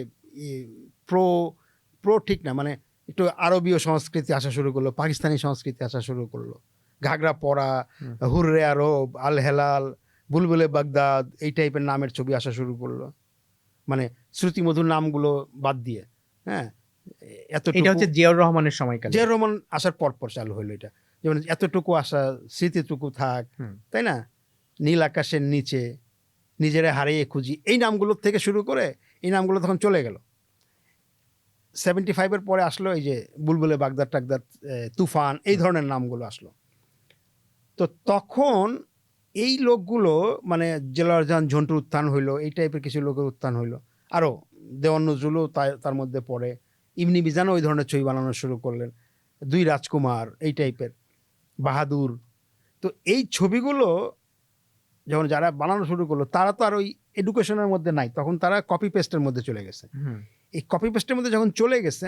প্রো ঠিক না, মানে একটু আরবীয় সংস্কৃতি আসা শুরু করলো, পাকিস্তানি সংস্কৃতি আসা শুরু করলো, ঘাগরা পরা, হুররে আরব, আল হেলাল, বুলবুলে বাগদাদ, এই টাইপের নামের ছবি আসা শুরু করলো, মানে শ্রুতিমধুর নামগুলো বাদ দিয়ে। হ্যাঁ, এটা হচ্ছে জিয়াউর রহমানের সময়কাল, জিয়াউর রহমান আসার পর চালু হলো এটা। যেমন এতটুকু আসা, স্মৃতিটুকু থাক, তাই না, নীল আকাশের নিচে, নিজেরা হারিয়ে খুঁজি, এই নামগুলোর থেকে শুরু করে এই নামগুলো তখন চলে গেল। 75 পরে আসলো এই যে বুলবুলে বাগদাদ টাগদাদ, তুফান, এই ধরনের নামগুলো আসলো। তো তখন এই লোকগুলো, মানে জেলারজান ঝন্টুর উত্থান হইলো, এই টাইপের কিছু লোকের উত্থান হইলো, আরও দেওয়ান নজরুলও তার মধ্যে পড়ে, ইবনি মিজানও ওই ধরনের ছবি বানানো শুরু করলেন, দুই রাজকুমার, এই টাইপের, বাহাদুর। তো এই ছবিগুলো যখন যারা বানানো শুরু করলো, তারা তো আর ওই এডুকেশনের মধ্যে নাই, তখন তারা কপি পেস্টের মধ্যে চলে গেছে। এই কপি পেস্টের মধ্যে যখন চলে গেছে,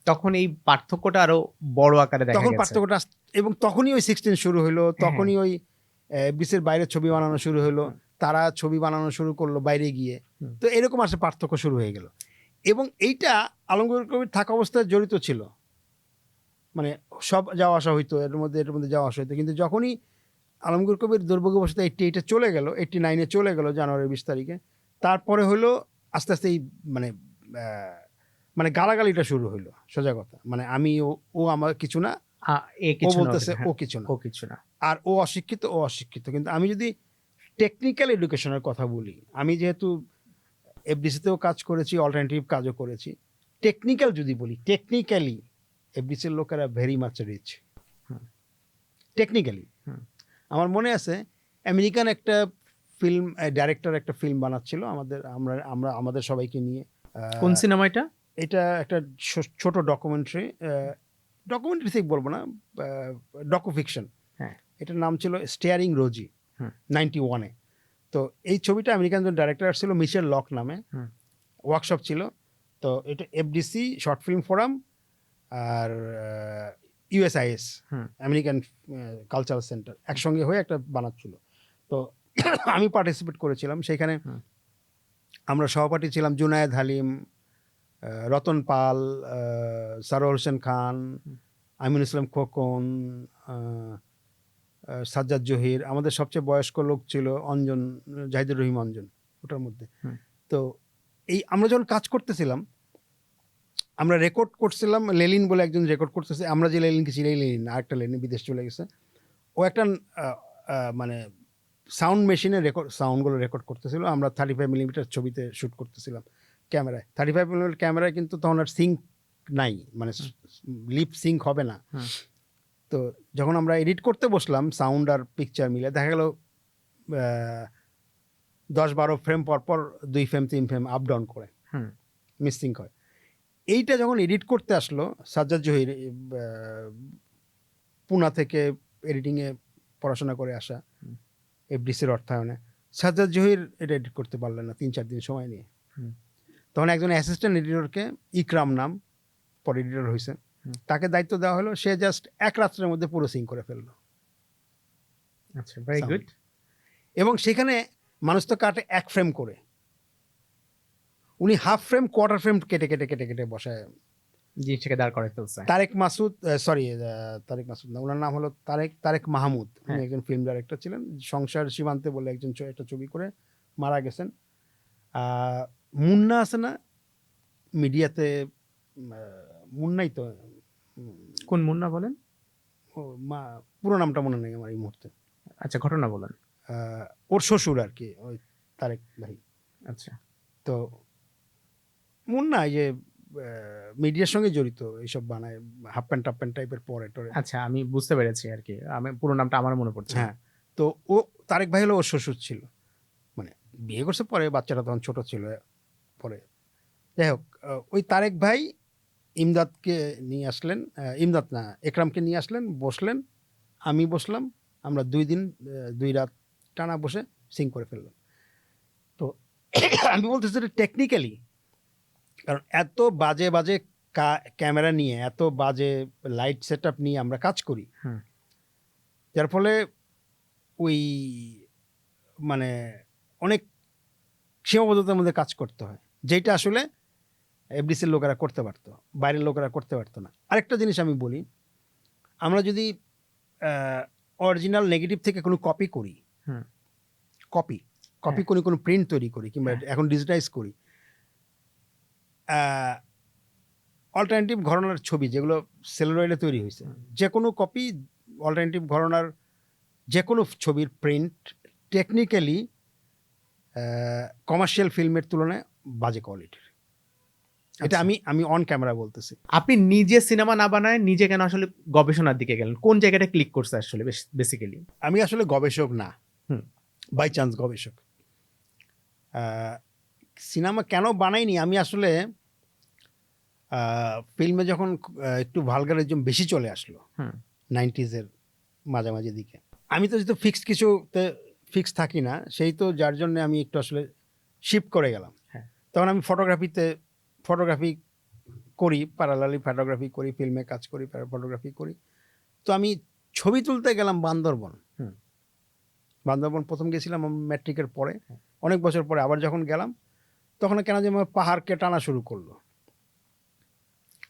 তখন এই পার্থক্যটা আরো বড় আকারে দেখা গেছে। তখন পার্থক্যটা, এবং তখনই ওই 16 শুরু হলো, তখনই ওই বিসের বাইরে ছবি বানানো শুরু হলো, তারা ছবি বানানো শুরু করলো বাইরে গিয়ে। তো এরকম আসলে পার্থক্য শুরু হয়ে গেল। এবং এইটা আলমগীর কবির থাকা অবস্থায় জড়িত ছিল, মানে সব যাওয়া আসা হইতো, এর মধ্যে যাওয়া আসা হইতো। কিন্তু যখনই আলমগীর কবির দুর্ভাগ্যবশত 88 চলে গেল, 89 চলে গেল জানুয়ারির 20 তারিখে, তারপরে হলো আস্তে আস্তে এই মানে গালাগালিটা শুরু হইলো, সোজা কথা। মানে আমি, ও আমার কিছু না, ও বলতেছে ও কিছু না, আর ও অশিক্ষিত। কিন্তু আমি যদি টেকনিক্যাল এডুকেশনের কথা বলি, আমি যেহেতু এফডিসিতেও কাজ করেছি, অল্টারনেটিভ কাজও করেছি, টেকনিক্যাল যদি বলি, টেকনিক্যালি এফডিসির লোকেরা ভেরি মাচ রিচ টেকনিক্যালি। আমার মনে আছে আমেরিকান একটা ফিল্ম ডাইরেক্টর একটা ফিল্ম বানাচ্ছিল আমাদের সবাইকে নিয়ে, কোন সিনেমা এটা? এটা একটা ছোট ডকুমেন্টারি ঠিক বলবো না, ডকু ফিকশন। হ্যাঁ। এটার নাম ছিল স্টিয়ারিং রোজি, হুম। 91-এ। তো এই ছবিটা আমেরিকান একজন ডাইরেক্টর ছিল মিশেল লক নামে, হুম। ওয়ার্কশপ ছিল। তো এটা এফডিসি শর্ট ফিল্ম ফোরাম আর ইউএসআইএস হুম। আমেরিকান কালচারাল সেন্টার একসঙ্গে হয়ে একটা বানাচ্ছিল। তো আমি পার্টিসিপেট করেছিলাম সেখানে। হুম। আমরা সহপাঠী ছিলাম জুনায়েদ হালিম, রতন পাল, সারোয়ার হোসেন খান, আমিনুল ইসলাম খোকন, সাজ্জাদ জহির। আমাদের সবচেয়ে বয়স্ক লোক ছিল অঞ্জন, জাহিদুর রহিম অঞ্জন ওটার মধ্যে। হুম। তো এই আমরা যখন কাজ করতেছিলাম, আমরা রেকর্ড করছিলাম, লেলিন বলে একজন রেকর্ড করতেছে। আমরা যে লেলিনকে চিনি, লেলিন আরেকটা লেলিন বিদেশ চলে গেছে। ও একটা মানে সাউন্ড মেশিনে সাউন্ডগুলো রেকর্ড করতেছিল। আমরা 35mm ছবিতে শ্যুট করতেছিলাম ক্যামেরায়। 35mm ক্যামেরায় কিন্তু তখন আর সিঙ্ক নাই, মানে লিপ সিঙ্ক হবে না। হুম। তো যখন আমরা এডিট করতে বসলাম সাউন্ড আর পিকচার মিলে, দেখা গেল 10-12 ফ্রেম পর 2 ফ্রেম 3 ফ্রেম আপ ডাউন করে হুম। মিসিং হয়। এইটা যখন এডিট করতে আসলো সাজ্জাদ জহির, পুনা থেকে এডিটিংয়ে পড়াশোনা করে আসা, এফডিসির অর্থায়নে, সাজ্জাদ জহির এটা এডিট করতে পারলেন না 3-4 দিন সময় নিয়ে। হুম। তখন একজন অ্যাসিস্ট্যান্ট এডিটরকে, ইকরাম নাম, পর এডিটর হয়েছে, তাকে দায়িত্ব দেওয়া হলো। সে জাস্ট এক রাত্রের মধ্যে পুরো সিং করে ফেললো। আচ্ছা, ভেরি গুড। এবং সেখানে মানুষ তো কাটে 1 ফ্রেম করে, উনি হাফ ফ্রেম কোয়ার্টার ফ্রেম কেটে কেটে কেটে কেটে বসায় জিনিসটাকে দাঁড় করে ফেলছে। তারেক মাসুদ না, ওনার নাম হলো তারেক মাহমুদ। উনি একজন ফিল্ম ডাইরেক্টর ছিলেন। সংসার সীমান্তে বলে একজন একটা ছবি করে মারা গেছেন। মুন্না আছে না মিডিয়াতে, মুন্নাই তো, কোন মুন্না বলেন? পুরো নামটা মনে নেই আমার এই মুহূর্তে। আচ্ছা, ঘটনা বলেন। ওর শ্বশুর আর কি, ওই তারেক ভাই। আচ্ছা। তো মুন্না এই যে মিডিয়ার সঙ্গে জড়িত, এইসব বানায় হাফ প্যান্ট টাপ প্যান্ট টাইপের পরে টরে। আচ্ছা, আমি বুঝতে পেরেছি আর কি। আমি পুরো নামটা আমার মনে পড়ছে না। হ্যাঁ। তো ও তারেক ভাই হলো ওর শ্বশুর ছিল, মানে বিয়ে করছে পরে, বাচ্চাটা তখন ছোট ছিল পরে। যাই হোক, ওই তারেক ভাই ইমদাদকে নিয়ে আসলেন, ইমদাদ না, একরামকে নিয়ে আসলেন, বসলেন, আমি বসলাম। আমরা 2 দিন 2 রাত টানা বসে সিং করে ফেললাম। তো আমি বলতেছি এটা টেকনিক্যালি, কারণ এত বাজে বাজে ক্যামেরা নিয়ে, এত বাজে লাইট সেট আপ নিয়ে আমরা কাজ করি, হুম। যার ফলে ওই মানে অনেক সীমাবদ্ধতার মধ্যে কাজ করতে হয়, যেটা আসলে এফডিসির লোকেরা করতে পারতো, বাইরের লোকেরা করতে পারতো না। আরেকটা জিনিস আমি বলি, আমরা যদি অরিজিনাল নেগেটিভ থেকে কোনো কপি করি, হুম। কপি হ্যাঁ। করে কোনো প্রিন্ট তৈরি করি, কিংবা হ্যাঁ। এখন ডিজিটাইজ করি, অল্টারনেটিভ ঘরানার ছবি যেগুলো সেলুলয়েডে তৈরি হয়েছে, যে কোনো কপি অল্টারনেটিভ ঘরানার যে কোনো ছবির প্রিন্ট টেকনিক্যালি কমার্শিয়াল ফিল্মের তুলনায় বাজে কোয়ালিটির। এটা আচ্ছা। আমি অন ক্যামেরা বলতেছি। আপনি নিজে সিনেমা না বানায় নিজে কেন আসলে গবেষণার দিকে গেলেন? কোন জায়গাটা ক্লিক করছে আসলে বেসিক্যালি? আমি আসলে গবেষক না, হুম। বাই চান্স গবেষক। সিনেমা কেন বানাইনি, আমি আসলে ফিল্মে যখন একটু ভালগারিজম বেশি চলে আসলো, হুম। 90s মাঝামাঝি দিকে, আমি তো যেহেতু ফিক্সড কিছুতে ফিক্স থাকি না, সেই তো যার জন্য আমি একটু আসলে শিফট করে গেলাম। হ্যাঁ। তখন আমি ফটোগ্রাফি করি, প্যারালালি ফটোগ্রাফি করি, ফিল্মে কাজ করি, ফটোগ্রাফি করি। তো আমি ছবি তুলতে গেলাম বান্দরবন। হুম। বান্দরবন প্রথম গেছিলাম ম্যাট্রিকের পরে, অনেক বছর পরে আবার যখন গেলাম, তখন কেন যে আমার পাহাড়কে টানা শুরু করলো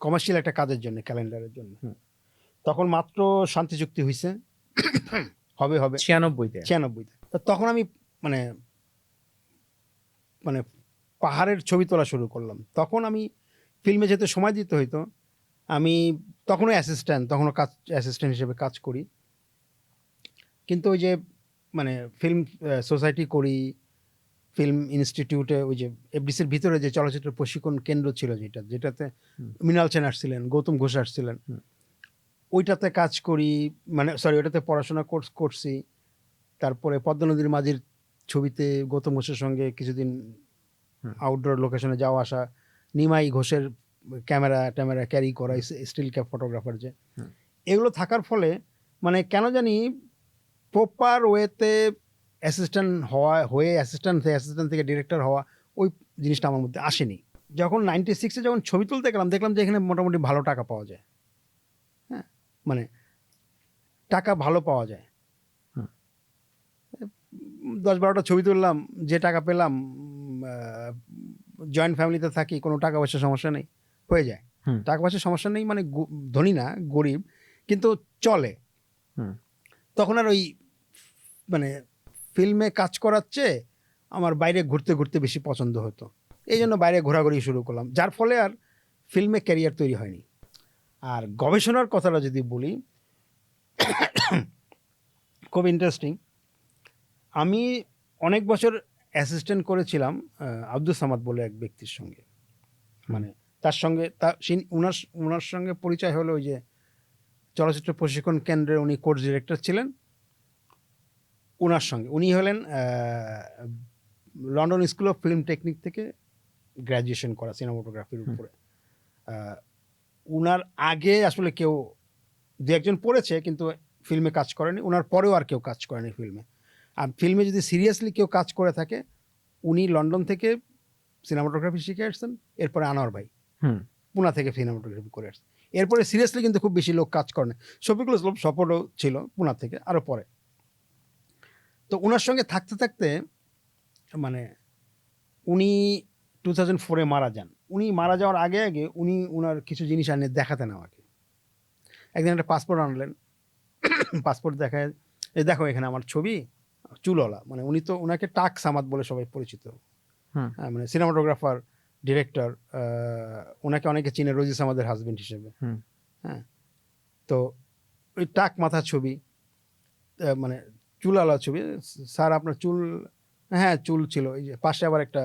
কমার্শিয়াল একটা কাজের জন্য, ক্যালেন্ডারের জন্য। তখন মাত্র শান্তি চুক্তি হয়েছে, হবে 96-তে। 96-তে। তো তখন আমি মানে মানে পাহাড়ের ছবি তোলা শুরু করলাম। তখন আমি ফিল্মে যেতে সময় দিতে হইতো, আমি তখনও অ্যাসিস্ট্যান্ট হিসেবে কাজ করি। কিন্তু ওই যে মানে ফিল্ম সোসাইটি করি, ফিল্ম ইনস্টিটিউটে, ওই যে এফডিসির ভিতরে যে চলচ্চিত্র প্রশিক্ষণ কেন্দ্র ছিল, যেটাতে মৃণাল সেন আসছিলেন, গৌতম ঘোষ আসছিলেন, ওইটাতে কাজ করি, মানে ওইটাতে পড়াশোনা করছি। তারপরে পদ্মা নদীর মাঝির ছবিতে গৌতম ঘোষের সঙ্গে কিছুদিন আউটডোর লোকেশনে যাওয়া আসা, নিমাই ঘোষের ক্যামেরা ট্যামেরা ক্যারি করা, স্টিল ক্যাপ ফটোগ্রাফার যে, হুম। এগুলো থাকার ফলে মানে কেন জানি প্রপার ওয়েতে অ্যাসিস্ট্যান্ট হয়ে অ্যাসিস্ট্যান্ট থেকে ডিরেক্টর হওয়া, ওই জিনিসটা আমার মধ্যে আসেনি। যখন 96-এ যখন ছবি তুলতে গেলাম, দেখলাম যে এখানে মোটামুটি ভালো টাকা পাওয়া যায়। হ্যাঁ, মানে টাকা ভালো পাওয়া যায়। হুম। 10-12টা ছবি তুললাম, যে টাকা পেলাম, জয়েন্ট ফ্যামিলিতে থাকি, কোনো টাকা পয়সার সমস্যা নেই, হয়ে যায়। হুম। টাকা পয়সার সমস্যা নেই মানে ধনী না, গরিব, কিন্তু চলে। হুম। তখন আর ওই মানে ফিল্মে কাজ করার চেয়ে আমার বাইরে ঘুরতে ঘুরতে বেশি পছন্দ হতো। এই জন্য বাইরে ঘোরাঘুরি শুরু করলাম, যার ফলে আর ফিল্মে ক্যারিয়ার তৈরি হয়নি। আর গবেষণার কথাটা যদি বলি, খুব ইন্টারেস্টিং। আমি অনেক বছর অ্যাসিস্ট্যান্ট করেছিলাম আব্দুল সামাদ বলে এক ব্যক্তির সঙ্গে। মানে তার সঙ্গে ওনার সঙ্গে পরিচয় হলো ওই যে চলচ্চিত্র প্রশিক্ষণ কেন্দ্রের উনি কোর্স ডিরেক্টর ছিলেন। ওনার সঙ্গে উনি হলেন London school of film technique থেকে গ্র্যাজুয়েশন করা সিনেমাটোগ্রাফির উপরে। উনার আগে আসলে কেউ দু একজন পড়েছে, কিন্তু ফিল্মে কাজ করেনি। ওনার পরেও আর কেউ কাজ করেনি ফিল্মে। আর ফিল্মে যদি সিরিয়াসলি কেউ কাজ করে থাকে, উনি লন্ডন থেকে সিনেমাটোগ্রাফি শিখে আসছেন, এরপরে আনোয়ার ভাই পুনা থেকে সিনেমাটোগ্রাফি করে আসছেন। এরপরে সিরিয়াসলি কিন্তু খুব বেশি লোক কাজ করে না। শফিকুল ইসলাম সফরও ছিল পুনা থেকে, আরও পরে। তো ওনার সঙ্গে থাকতে থাকতে মানে উনি 2004-এ মারা যান। উনি মারা যাওয়ার আগে আগে উনি ওনার কিছু জিনিস আনিয়ে দেখাতেন আমাকে। একদিন একটা পাসপোর্ট আনলেন, পাসপোর্ট দেখায়, এই দেখো এখানে আমার ছবি, চুলওয়ালা। মানে উনি তো, ওনাকে টাক সামাদ বলে সবাই পরিচিত। হ্যাঁ, মানে সিনেমাটোগ্রাফার, ডিরেক্টর। ওনাকে অনেকে চিনে রোজি সামাদের হাজবেন্ড হিসেবে। হ্যাঁ, তো ওই টাক মাথার ছবি, মানে চুলওয়ালা ছবি। স্যার আপনার চুল? হ্যাঁ চুল ছিল। এই যে পাশে আবার একটা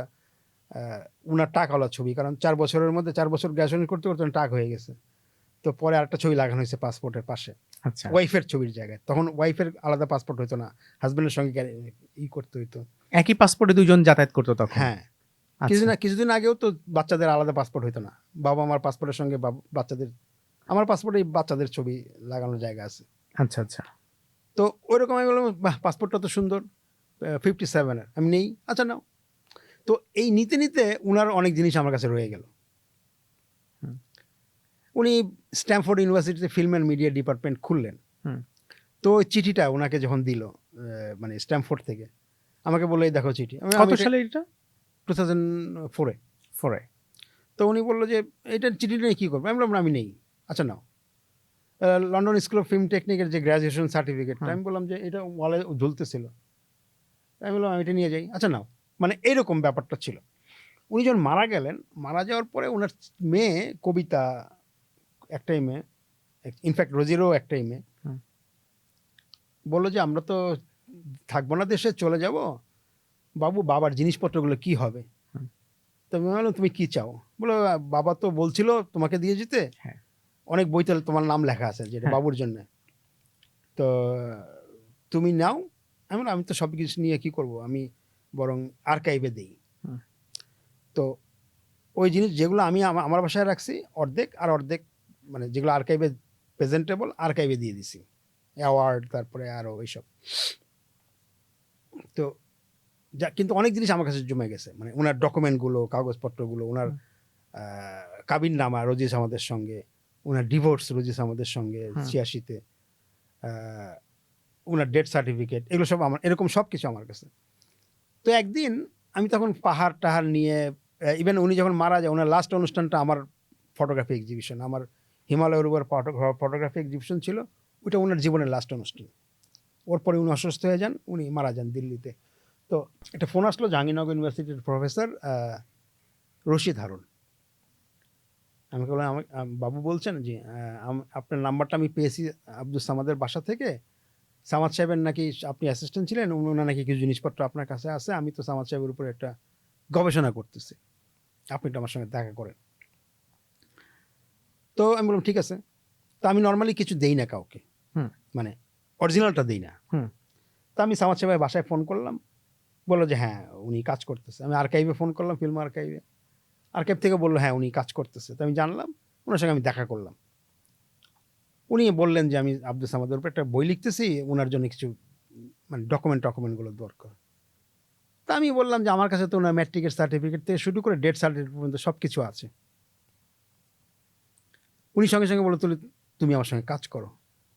উনার টাকওয়ালা ছবি, কারণ 4 বছরের মধ্যে 4 বছর গ্র্যাজুয়েশন করতে করতে টাক হয়ে গেছে। তো পরে আরেকটা ছবি লাগানো হয়েছে পাসপোর্টের পাশে, আচ্ছা। ওয়াইফের ছবির জায়গায়। তখন ওয়াইফের আলাদা পাসপোর্ট হতো না, হাজবেন্ডের সঙ্গে করতে হইতো। একই পাসপোর্টে দুজন যাতায়াত করতো তখন? হ্যাঁ, আচ্ছা। কিছুদিন আগেও তো বাচ্চাদের আলাদা পাসপোর্ট হইতো না। বাবা আমার পাসপোর্টের সঙ্গে বাচ্চাদের, আমার পাসপোর্টে বাচ্চাদের ছবি লাগানোর জায়গা আছে। আচ্ছা, আচ্ছা। তো ওইরকম আমি বললাম, বাহ পাসপোর্টটা তো সুন্দর, 57-এর, আমি নেই। আচ্ছা নাও। তো এই নিতে নিতে উনার অনেক জিনিস আমার কাছে রয়ে গেল। উনি স্ট্যামফোর্ড ইউনিভার্সিটিতে ফিল্ম অ্যান্ড মিডিয়া ডিপার্টমেন্ট খুললেন। তো ওই চিঠিটা ওনাকে যখন দিল, মানে স্ট্যামফোর্ড থেকে, আমাকে বললো এই দেখো চিঠি। কত সালে এটা? 2004-এ। তো উনি বললো যে এইটার চিঠিটা নিয়ে কী করবো? আমি বললাম আমি নেই। আচ্ছা নাও। লন্ডন স্কুল অফ ফিল্ম টেকনিকের যে গ্র্যাজুয়েশন সার্টিফিকেটটা, আমি বললাম যে এটা ওয়ালে ঝুলতেছিল, আমি বললাম আমি এটা নিয়ে যাই। আচ্ছা নাও। মানে এইরকম ব্যাপারটা ছিল। উনি যখন মারা গেলেন, মারা যাওয়ার পরে ওনার মেয়ে কবিতা, একটাই মেয়ে, ইনফ্যাক্ট রোজিরও একটাই মেয়ে, বললো যে আমরা তো থাকবো না দেশে, চলে যাব, বাবু বাবার জিনিসপত্রগুলো কি হবে? তো আমি বললাম তুমি কি চাও? বলো বাবা তো বলছিল তোমাকে দিয়ে যেতে, অনেক বইতে তোমার নাম লেখা আছে যেটা বাবুর জন্য, তো তুমি নাও। আমি তো সব কিছু নিয়ে কি করব, আমি বরং আর্কাইভে দিই। তো ওই জিনিস যেগুলো আমি আমার বাসায় রাখছি অর্ধেক, আর অর্ধেক মানে যেগুলো আর্কাইভে প্রেজেন্টেবল আর্কাইভে দিয়ে দিছি, অ্যাওয়ার্ড তারপরে আরও এইসব। তো যা, কিন্তু অনেক জিনিস আমার কাছে জমে গেছে, মানে ওনার ডকুমেন্টগুলো, কাগজপত্রগুলো, ওনার কাবিন নামা রোজিস আমাদের সঙ্গে, ওনার ডিভোর্স রোজিস আমাদের সঙ্গে 86-তে, ওনার ডেথ সার্টিফিকেট, এগুলো সব আমার, এরকম সব কিছু আমার কাছে। তো একদিন আমি তখন পাহাড় টাহাড় নিয়ে, ইভেন উনি যখন মারা যায়, ওনার লাস্ট অনুষ্ঠানটা আমার ফটোগ্রাফি এক্সিবিশন, আমার হিমালয়ের উপর ফটোগ্রাফি এক্সিবিশন ছিল, ওইটা ওনার জীবনের লাস্ট অনুষ্ঠান। ওর পরে উনি অসুস্থ হয়ে যান, উনি মারা যান দিল্লিতে। তো একটা ফোন আসলো জাহাঙ্গীরনগর ইউনিভার্সিটির প্রফেসর রশিদ হারুন। আমাকে বললাম, বাবু বলছেন জি, আপনার নাম্বারটা আমি পেয়েছি আব্দুল সামাদের বাসা থেকে, সামাদ সাহেবের নাকি আপনি অ্যাসিস্ট্যান্ট ছিলেন, ওনার নাকি কিছু জিনিসপত্র আপনার কাছে আছে, আমি তো সামাদ সাহেবের উপরে একটা গবেষণা করতেছি, আপনি একটু আমার সঙ্গে দেখা করেন। তো আমি বললাম ঠিক আছে। তো আমি নর্মালি কিছু দেই না কাউকে, মানে অরিজিনালটা দিই না। তো আমি সামাদ সাহেবের বাসায় ফোন করলাম, বললো যে হ্যাঁ উনি কাজ করতেছে। আমি আর্কাইভে ফোন করলাম, ফিল্ম আর্কাইভে, আর্কাইভ থেকে বললো হ্যাঁ উনি কাজ করতেছে। তো আমি জানলাম, ওনার সঙ্গে আমি দেখা করলাম। উনি বললেন যে আমি আব্দুস সামাদের উপর একটা বই লিখতেছি, ওনার জন্য কিছু মানে ডকুমেন্টগুলো দরকার। তা আমি বললাম যে আমার কাছে তো ওনার ম্যাট্রিকের সার্টিফিকেট থেকে শুরু করে ডেথ সার্টিফিকেট পর্যন্ত সব কিছু আছে। উনি সঙ্গে সঙ্গে বললো তুমি আমার সঙ্গে কাজ করো।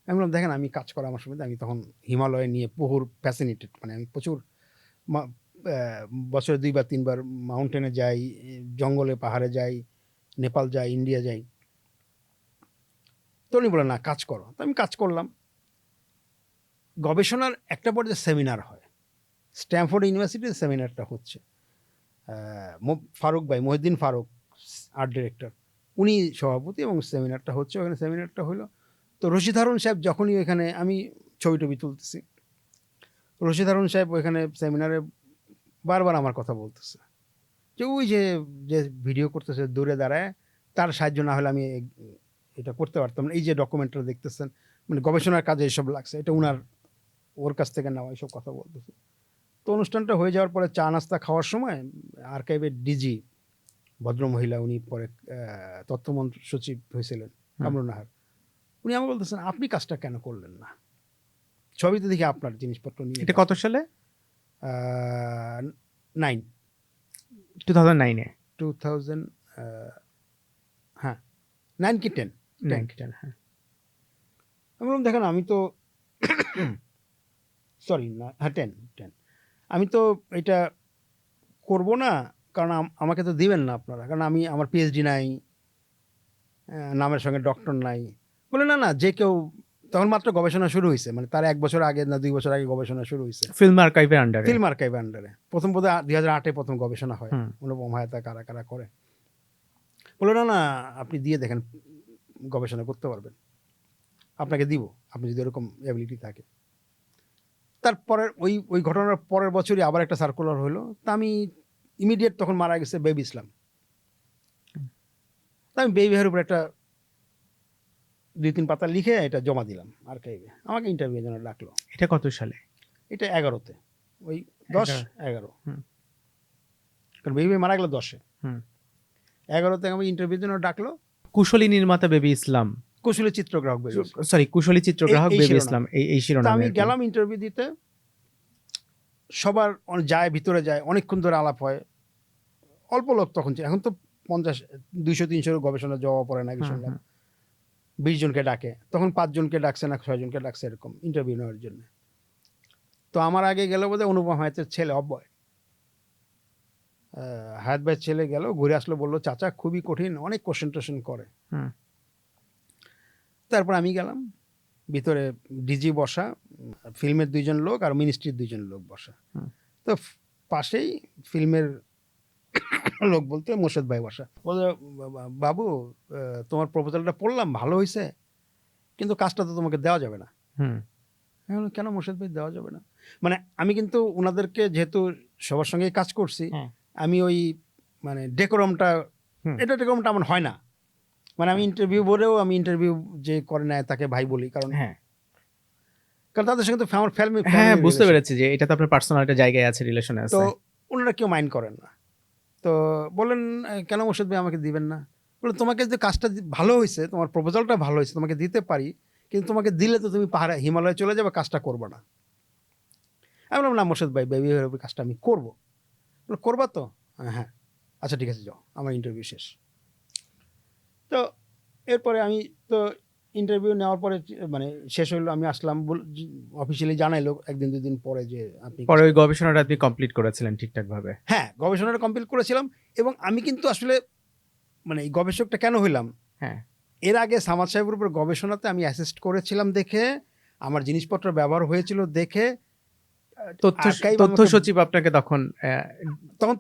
আমি বললাম দেখেন আমি কাজ করা আমার সময়, আমি তখন হিমালয় নিয়ে বহুর ফ্যাসিনেটেড, মানে আমি প্রচুর বছরে 2 বা 3 বার মাউন্টেনে যাই, জঙ্গলে পাহাড়ে যাই, নেপাল যাই, ইন্ডিয়া যাই। তো উনি বললেন না কাজ করো। তো আমি কাজ করলাম। গবেষণার একটা পর্যায়ে সেমিনার হয়, স্ট্যামফোর্ড ইউনিভার্সিটির সেমিনারটা হচ্ছে। ফারুক ভাই, মহিউদ্দিন ফারুক আর্ট ডিরেক্টর, উনি সভাপতি এবং সেমিনারটা হচ্ছে। ওখানে সেমিনারটা হলো, তো রশিদ হারুন সাহেব যখনই ওইখানে, আমি ছবি টবি তুলতেছি, রশিদ হারুন সাহেব ওইখানে সেমিনারে বারবার আমার কথা বলতেছে যে ওই যে যে ভিডিও করতেছে দূরে দাঁড়ায়, তার সাহায্য না হলে আমি এটা করতে পারতাম না। এই যে ডকুমেন্টটা দেখতেছেন, মানে গবেষণার কাজে এসব লাগছে, এটা ওর কাছ থেকে নেওয়া, এইসব কথা বলতেছে। তো অনুষ্ঠানটা হয়ে যাওয়ার পরে চা নাস্তা খাওয়ার সময় আর্কাইভের ডিজি ভদ্রমহিলা, উনি পরে তথ্যমন্ত্রী সচিব হয়েছিলেন, কামরুন নাহার, উনি আমাকে বলতেছেন আপনি কাজটা কেন করলেন না? ছবিতে দেখি আপনার জিনিসপত্র নিয়ে। এটা কত সালে? 9 2009-এ। 2000, হ্যাঁ 9 কি 10? 10 হ্যাঁ। আমি বললাম দেখেন আমি তো সরি না, হ্যাঁ 10। আমি তো এটা করব না, কারণ আমাকে তো দিবেন না আপনারা, কারণ আমার পিএইচডি নাই, নামের সঙ্গে ডক্টর নাই। বলে না না, যে কেউ, তখন মাত্র গবেষণা শুরু হয়েছে, মানে তার 1 বছর আগে না 2 বছর আগে গবেষণা শুরু হয়েছে ফিল্ম আর্কাইভের আন্ডারে। ফিল্ম আর্কাইভের আন্ডারে। প্রথম বোধহয় 2008-এ প্রথম গবেষণা হয়, অনুপম হায়াতা কারা কারা করে। বলে না না, আপনি দিয়ে দেখেন, গবেষণা করতে পারবেন, আপনাকে দিব, আপনি যদি এরকম অ্যাবিলিটি থাকে। তারপরের ওই ঘটনার পরের বছরই আবার একটা সার্কুলার হলো। তা আমি ইমিডিয়েট, তখন মারা গেছে বেবি ইসলাম, তা আমি বেবি বিহারের উপর একটা 2-3 পাতা লিখে এটা জমা দিলাম আর্কাইভে। আমাকে ইন্টারভিউর জন্য ডাকলো। এটা কত সালে? এটা 11-তে, ওই 10-11, কারণ বেবি মারা গেল 10-এ। 11-তে আমাকে ইন্টারভিউর জন্য ডাকলো। কুশলী নির্মাতা বেবি ইসলাম, কুশলী চিত্রগ্রাহক বেবি ইসলাম, সরি কুশলী চিত্রগ্রাহক এই বেবি শিরোনাম। ইসলাম, এই তা শিরোনামে আমি আর কি। গেলাম ইন্টারভিউ দিতে। সবার যায়, ভিতরে যায়, অনেকক্ষণ ধরে আলাপ হয়। অল্প লোক তখন ছিল, এখন তো 50, 200-300 গবেষণা জমা পড়ে নাকি শুনলাম। 20 জনকে ডাকে, তখন 5 জনকে ডাকছে না 6 জনকে ডাকছে এরকম ইন্টারভিউ নেওয়ার জন্য। তো আমার আগে গেল বোধহয় অনুপম হায়াতের ছেলে অব্যয়, হায়াত ভাইয়ের ছেলে গেল, ঘুরে আসলো, বললো চাচা খুবই কঠিন, অনেক কোশ্চেন টোশ্চেন করে। তারপর আমি গেলাম ভিতরে, ডিজি বসা, ফিল্মের 2 জন লোক আর মিনিস্ট্রির 2 জন লোক বসা। তো পাশেই ফিল্মের লোক বলতে মোর্শেদ ভাই বসা। বলে বাবু তোমার প্রপোজালটা পড়লাম, ভালো হয়েছে, কিন্তু কাজটা তো তোমাকে দেওয়া যাবে না। কেন মোর্শেদ ভাই দেওয়া যাবে না? মানে আমি কিন্তু ওনাদেরকে যেহেতু সবার সঙ্গেই কাজ করছি, আমি ওই মানে ডেকোরামটা আমার হয় না। মানে আমি ইন্টারভিউ বোর্ডেও, আমি ইন্টারভিউ যে করে নেয় তাকে ভাই বলি, কারণ তাদের সঙ্গে তো ফ্যামিলি, হ্যাঁ বুঝতে পেরেছি যে এটা তো আপনার পার্সোনাল একটা জায়গায় আছে, রিলেশনে আছে। তো ওনারা কেউ মাইন্ড করেন না। তো বললেন কেন মোর্শেদ ভাই আমাকে দিবেন না? বললেন তোমাকে যে কাজটা ভালো হয়েছে, তোমার প্রপোজালটা ভালো হয়েছে, তোমাকে দিতে পারি, কিন্তু তোমাকে দিলে তো তুমি পাহাড়ে হিমালয়ে চলে যাবে, কাজটা করবো না। আমি বললাম না মোর্শেদ ভাই, বেবি কাজটা আমি করবো। করবা তো? হ্যাঁ, আচ্ছা ঠিক আছে, যাও, আমার ইন্টারভিউ শেষ। তো এরপরে আমি তো ইন্টারভিউ নেওয়ার পরে মানে শেষ হইলো, আমি আসলাম, অফিসিয়ালি জানাইলো 1-2 দিন পরে যে আপনি পরে ওই গবেষণাটা আপনি কমপ্লিট করেছিলেন ঠিকঠাক ভাবে? হ্যাঁ, গবেষণাটা কমপ্লিট করেছিলাম। এবং আমি কিন্তু আসলে মানে এই গবেষকটা কেন হইলাম, এর আগে সামাদ সাহেবের উপর গবেষণাতে আমি অ্যাসিস্ট করেছিলাম দেখে, আমার জিনিসপত্র ব্যবহার হয়েছিল দেখে, তথ্য সচিব আপনাকে তখন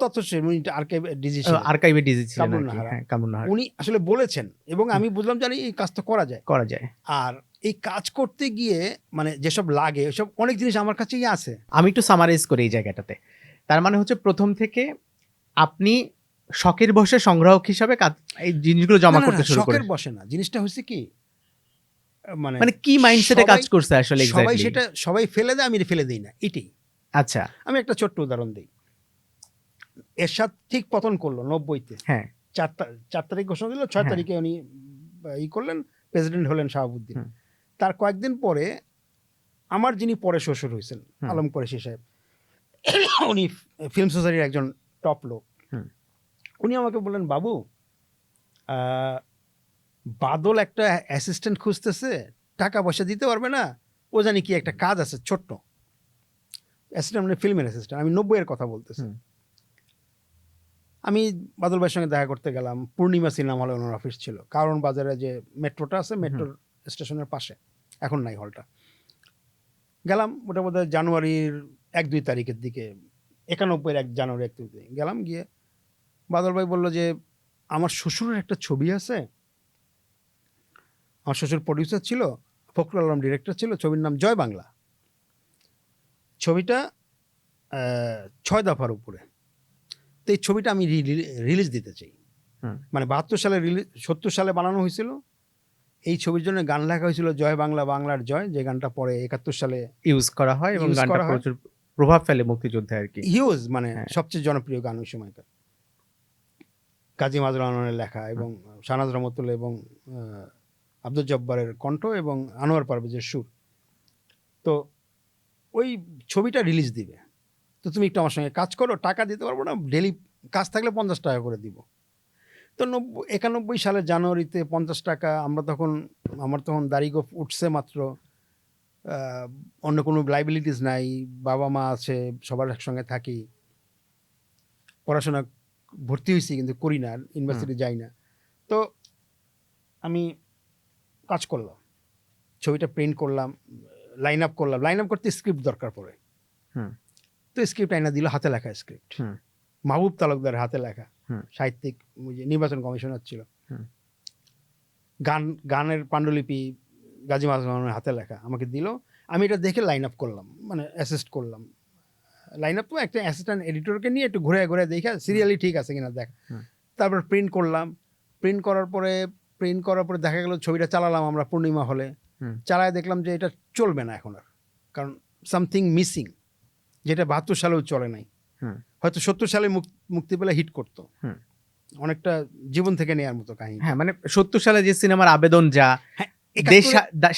তথ্য সচিব, আর্কাইভে ডিজি ছিলেন, উনি আসলে বলেছেন, এবং আমি বুঝলাম জানি এই কাজ তো করা যায়। আর এই কাজ করতে গিয়ে মানে যেসব লাগে ওইসব অনেক জিনিস আমার কাছেই আছে। আমি একটু সামারাইজ করি এই জায়গাটাতে। তার মানে হচ্ছে প্রথম থেকে আপনি শখের বসে সংগ্রাহক হিসাবে এই জিনিসগুলো জমা করতে শুরু করেন? শখের বসে না, জিনিসটা হচ্ছে কি, মানে কি মাইন্ডসেটে কাজ করছে আসলে এক্স্যাক্টলি? সবাই ফেলে দেয়, আমি ফেলে দেই না, এটাই। আচ্ছা, আমি একটা ছোট্ট উদাহরণ দিই। এরশাদ ঠিক পতন করলো 90-তে, 4 তারিখ ঘোষণা দিল, 6 তারিখে উনি করলেন, প্রেসিডেন্ট হলেন শাহাবুদ্দিন। তার কয়েকদিন পরে আমার যিনি পরে শ্বশুর হয়েছেন আলম কোরেশি সাহেব, উনি ফিল্ম সোসাইটির একজন টপ লোক, উনি আমাকে বললেন, বাবু বাদল একটা অ্যাসিস্ট্যান্ট খুঁজতেছে, টাকা পয়সা দিতে পারবে না, ও জানি কি একটা কাজ আছে ছোট্ট অ্যাসিস্ট্যান্ট, মানে ফিল্মের অ্যাসিস্ট্যান্ট। আমি 90-এর কথা বলতেছি। আমি বাদল ভাইয়ের সঙ্গে দেখা করতে গেলাম, পূর্ণিমা সিনেমা হলে ওনার অফিস ছিল, কারণ বাজারে যে মেট্রোটা আছে, মেট্রোর স্টেশনের পাশে, এখন নাই হলটা। গেলাম, ওটা বোধহয় জানুয়ারির 1-2 তারিখের দিকে, 91-এর 1 জানুয়ারি 1 তারিখে গেলাম। গিয়ে বাদল ভাই বললো যে আমার শ্বশুরের একটা ছবি আছে, আমার শ্বশুর প্রডিউসার ছিল, ফখরুল আলম ডিরেক্টর ছিল, ছবির নাম জয় বাংলা। ছবিটা 6 দফার উপরে। তো এই ছবিটা আমি রিলিজ দিতে চাই, মানে 72 সালে 70 সালে বানানো হয়েছিল। এই ছবির জন্য গান লেখা হয়েছিল জয় বাংলা, বাংলার জয়, যে গানটা পরে 71 সালে ইউজ করা হয় এবং গানটা প্রচুর প্রভাব ফেলে মুক্তিযুদ্ধে আর কি, হিউজ, মানে সবচেয়ে জনপ্রিয় গান ওই সময়কার। কাজী মাজুল আনোয়ারের লেখা এবং শাহনাজ রহমতুল্লাহ এবং আব্দুল জব্বারের কণ্ঠ এবং আনোয়ার পারভেজের সুর। তো ওই ছবিটা রিলিজ দিবে, তো তুমি একটু আমার সঙ্গে কাজ করো, টাকা দিতে পারবো না, ডেলি কাজ থাকলে 50 টাকা করে দিব। তো 91 সালের জানুয়ারিতে 50 টাকা, আমার তখন দাড়ি গোঁফ উঠছে মাত্র, অন্য কোনো লাইবিলিটিস নাই, বাবা মা আছে, সবার একসঙ্গে থাকি, পড়াশোনা ভর্তি হয়েছি কিন্তু করি না, ইউনিভার্সিটি যাই না। তো আমি কাজ করলাম, ছবিটা প্রিন্ট করলাম, লাইন আপ করলাম। লাইন আপ করতে স্ক্রিপ্ট দরকার পড়ে, তো স্ক্রিপ্ট আইনা দিল, হাতে লেখা স্ক্রিপ্ট, মাহবুব তালুকদারের হাতে লেখা, সাহিত্যিক, নির্বাচন কমিশনার ছিল। গানের পাণ্ডুলিপি গাজী মাজুল আনোয়ারের হাতে লেখা আমাকে দিল। আমি এটা দেখে লাইন আপ করলাম, মানে অ্যাসিস্ট করলাম। লাইন আপ তো একটা অ্যাসিস্ট্যান্ট এডিটরকে নিয়ে একটু ঘুরে ঘুরে দেখে সিরিয়ালি ঠিক আছে কিনা দেখ। তারপর প্রিন্ট করলাম। প্রিন্ট করার পরে দেখা গেল ছবিটা চালালাম আমরা পূর্ণিমা হলে। চালায় দেখলাম যে এটা চলবে না এখন আর, কারণ সামথিং মিসিং, যেটা 72 সালেও চলে নাই, হয়তো 70 সালে মুক্তি পেলে হিট করতো। অনেকটা জীবন থেকে নেওয়ার মতো কাহিনী। হ্যাঁ, মানে 70 সালে যে সিনেমার আবেদন, যা দেশ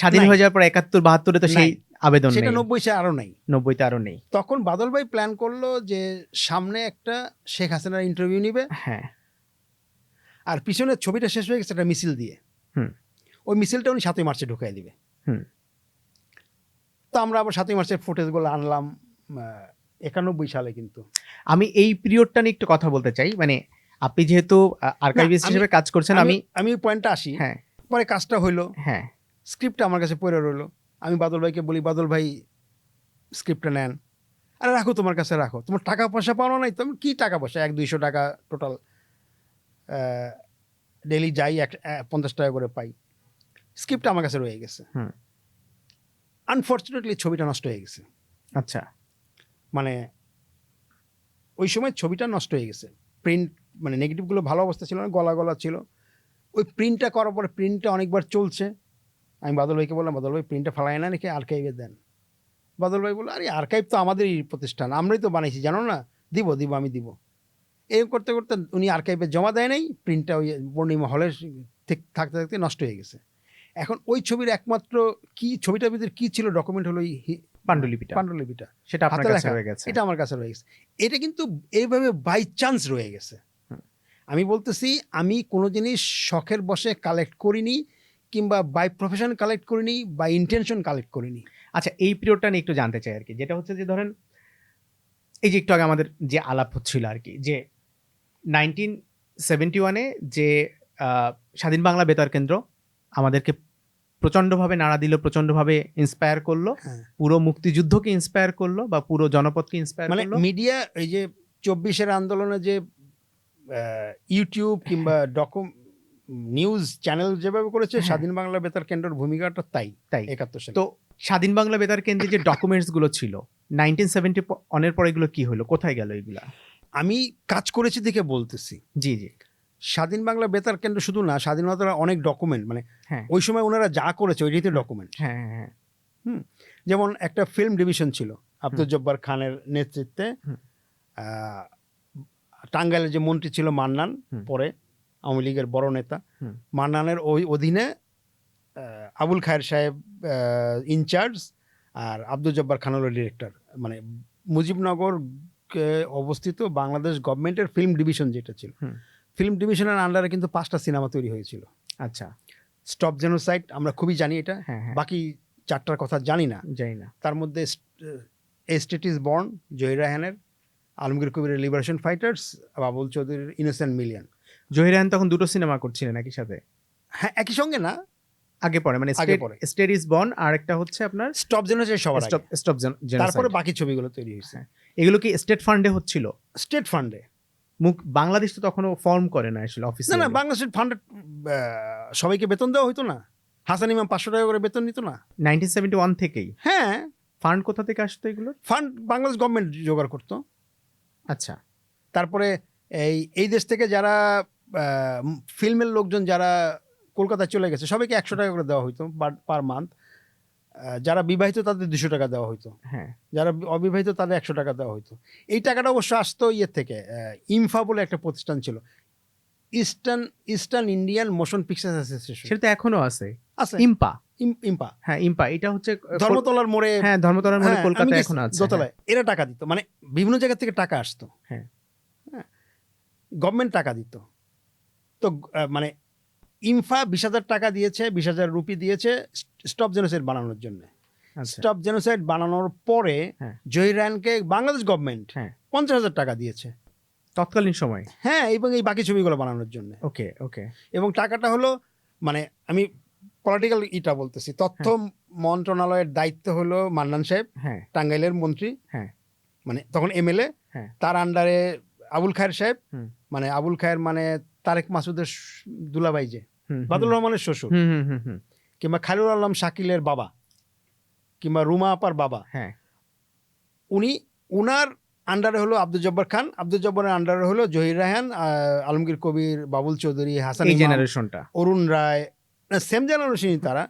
স্বাধীন হয়ে যাওয়ার পর 71-72-এ তো সেই আবেদন নেই, সেটা 90 আরো নাই, 90-তে আরো নেই। তখন বাদল ভাই প্ল্যান করলো যে সামনে একটা শেখ হাসিনার ইন্টারভিউ নিবে, হ্যাঁ, আর পিছনে ছবিটা শেষ হয়ে গেছে একটা মিছিল দিয়ে, ওই মিছিলটা উনি 7ই মার্চে ঢুকাই দিবে। তো আমরা আবার 7ই মার্চের ফুটেজগুলো আনলাম 91 সালে। কিন্তু আমি এই পিরিয়ডটা নিয়ে একটু কথা বলতে চাই, মানে আপনি যেহেতু আর্কাইভিস্ট হিসেবে কাজ করছেন, আমি পয়েন্টটা আসি। হ্যাঁ, পরে কাজটা হইলো, হ্যাঁ, স্ক্রিপ্টটা আমার কাছে পড়ে রইলো। আমি বাদল ভাইকে বলি, বাদল ভাই স্ক্রিপ্টটা নেন। আরে রাখো, তোমার কাছে রাখো, তোমার টাকা পয়সা পাওয়া নাই, তুমি কি টাকা পয়সা, 100-200 টাকা টোটাল, ডেলি যাই 50 টাকা করে পাই। স্ক্রিপ্টটা আমার কাছে রয়ে গেছে। আনফর্চুনেটলি ছবিটা নষ্ট হয়ে গেছে। আচ্ছা, মানে ওই সময় ছবিটা নষ্ট হয়ে গেছে। প্রিন্ট, মানে নেগেটিভগুলো ভালো অবস্থা ছিল না, গলা গলা ছিল। ওই প্রিন্টটা করার পরে প্রিন্টটা অনেকবার চলছে। আমি বাদল ভাইকে বললাম, বাদল ভাই প্রিন্টটা ফালাই না রেখে আর্কাইভে দেন। বাদল ভাই বললো, আরে আর্কাইভ তো আমাদেরই প্রতিষ্ঠান, আমরাই তো বানাইছি, জানো না, দিব আমি দিব। এই করতে করতে উনি আর্কাইভে জমা দেয় নাই, প্রিন্টটা ওই পূর্ণিমা হলে থাকতে থাকতে নষ্ট হয়ে গেছে। এখন ওই ছবির একমাত্র কি, ছবিটার ভিতরে কি ছিল ডকুমেন্ট হলো এই পাণ্ডুলিপিটা, সেটা আপনার কাছে রয়ে গেছে। এটা আমার কাছে রয়ে গেছে। এটা কিন্তু এইভাবে বাই চান্স রয়ে গেছে। আমি বলতেছি, আমি কোনো জিনিস শখের বসে কালেক্ট করিনি, কিংবা বাই প্রফেশন কালেক্ট করিনি, বাই ইন্টেনশন কালেক্ট করিনি। আচ্ছা, এই পিরিয়ডটা নিয়ে একটু জানতে চাই আর কি, যেটা হচ্ছে যে ধরেন এই যে একটু আগে আমাদের যে আলাপ হচ্ছিল আর কি, যে 1971-এ যে স্বাধীন বাংলা বেতার কেন্দ্র আমাদেরকে প্রচন্ডভাবে নাড়া দিল, প্রচন্ডভাবে ইন্সপায়ার করলো, পুরো মুক্তিযুদ্ধকে ইন্সপায়ার করলো বা পুরো জনপদকে ইন্সপায়ার করলো। মানে মিডিয়া, এই যে 24-এর আন্দোলনে যে ইউটিউব কিংবা নিউজ চ্যানেল যেভাবে করেছে, স্বাধীন বাংলা বেতার কেন্দ্রের ভূমিকাটা তাই 71 সালে। তো স্বাধীন বাংলা বেতার কেন্দ্রে যে ডকুমেন্টস গুলো ছিল 1971 পরে, এগুলো কি হলো, কোথায় গেল এগুলা? আমি কাজ করেছি দেখে বলতেছি। জি, স্বাধীন বাংলা বেতার কেন্দ্র শুধু না, স্বাধীনতার অনেক ডকুমেন্ট, মানে ওই সময় ওনারা যা করেছে ওই রীতি ডকুমেন্ট। হ্যাঁ, যেমন একটা ফিল্ম ডিভিশন ছিল আব্দুল জব্বার খানের নেতৃত্বে। টাঙ্গাইলের যে মন্ত্রী ছিল মান্নান, পরে আওয়ামী লীগের বড় নেতা। হুম। মান্নানের ওই অধীনে আবুল খায়ের সাহেব ইনচার্জ আর আব্দুল জব্বার খান হলো ডিরেক্টর। মানে মুজিবনগর অবস্থিত বাংলাদেশ গভর্নমেন্টের ফিল্ম ডিভিশন যেটা ছিল, হুম। ফিল্ম ডিভিশনের আন্ডারে কিন্তু 5টা সিনেমা তৈরি হয়েছিল। আচ্ছা, স্টপ জেনোসাইড আমরা খুবই জানি এটা, হ্যাঁ হ্যাঁ, বাকি 4টার কথা জানি না। জানি না। তার মধ্যে a state is born Zahir রায়হানের, আলমগীর কবিরের লিবারেশন ফাইটার্স, বাবুল চৌধুরীর ইনোসেন্ট মিলিয়ন। জহির রায়হান তখন দুটো সিনেমা করছিলেন একই সাথে? হ্যাঁ, একই সঙ্গে না, আগে পরে, মানে আগে পরে। স্টেট ইজ বর্ন আর একটা হচ্ছে আপনার স্টপ জেনোসাইড সবার আগে, স্টপ তারপরে বাকি ছবিগুলো তৈরি হয়েছে হ্যাঁ। এগুলো কি স্টেট ফান্ডে হচ্ছিল? স্টেট ফান্ডে। বাংলাদেশ তো তখনও ফর্ম করে না আসলে না অফিসিয়ালি। না, বাংলাদেশের ফান্ডে সবাইকে বেতন দেওয়া হতো না। হাসান ইমাম 500 টাকা করে বেতন নিত না। 1971 থেকেই হ্যাঁ, ফান্ড কোথা থেকে আসতো এগুলো? ফান্ড বাংলাদেশ গভর্নমেন্ট জোগাড় করতো। আচ্ছা, তারপরে এই দেশ থেকে যারা ফিল্মের লোকজন যারা কলকাতায় চলে গেছে সবাইকে 100 টাকা করে দেওয়া হতো পার মান্থ। যারা বিবাহিত তাদের 200 টাকা দেওয়া হতো, হ্যাঁ। যারা অবিবাহিত তাদের 100 টাকা দেওয়া হতো। এই টাকাটা অবশ্য আসতো ইয়ে থেকে, ইমফা বলে একটা প্রতিষ্ঠান ছিল, eastern Indian motion pictures association. সেটা তো এখনো আছে, আছে ইম্পা। ইমপা, হ্যাঁ ইম্পা, এটা হচ্ছে ধর্মতলার মোড়ে। হ্যাঁ, ধর্মতলার মোড়ে হ্যাঁ, কলকাতায় আমি এখন আছে। দোতলায়। এরা টাকা দিত, মানে বিভিন্ন জায়গা থেকে টাকা আসতো। হ্যাঁ। গভর্নমেন্ট টাকা দিত। তো মানে ইমফা 20,000 টাকা দিয়েছে, 20,000 রুপি দিয়েছে স্টপ জেনোসাইড বানানোর জন্য। আচ্ছা, স্টপ জেনোসাইড বানানোর পরে হ্যাঁ। জহির রায়হানকে বাংলাদেশ গভর্নমেন্ট হ্যাঁ, 50,000 টাকা দিয়েছে। তৎকালীন সময়। হ্যাঁ, এবং এই বাকি ছবিগুলো বানানোর জন্য। ওকে ওকে। এবং টাকাটা হলো, মানে আমি পলিটিক্যাল ইটা বলতেছি, তথ্য মন্ত্রণালয়ের দায়িত্ব হলো মান্নান সাহেব, হ্যাঁ টাঙ্গাইলের মন্ত্রী, হ্যাঁ মানে তখন এমএলএ। হ্যাঁ। তার আন্ডারে আবুল খায়ের সাহেব, হুম। মানে আবুল খায়ের মানে তারেক মাসুদের দুলাভাই যে, হুম, বাদুর রহমানের শ্বশুর, হুম হুম হুম হুম, কিংবা খালিল আলম শাকিলের বাবা, কিংবা রুমা আপার বাবা, হ্যাঁ। উনার আন্ডারে হলো আব্দুল জব্বার খান, আব্দুল জব্বারের আন্ডারে হলো জহির রায়হান, আলমগীর কবির, বাবুল চৌধুরী, হাসান এই ইমাম, জেনারেশনটা। অরুণ রায়, সেম জেনারেশনই তারা,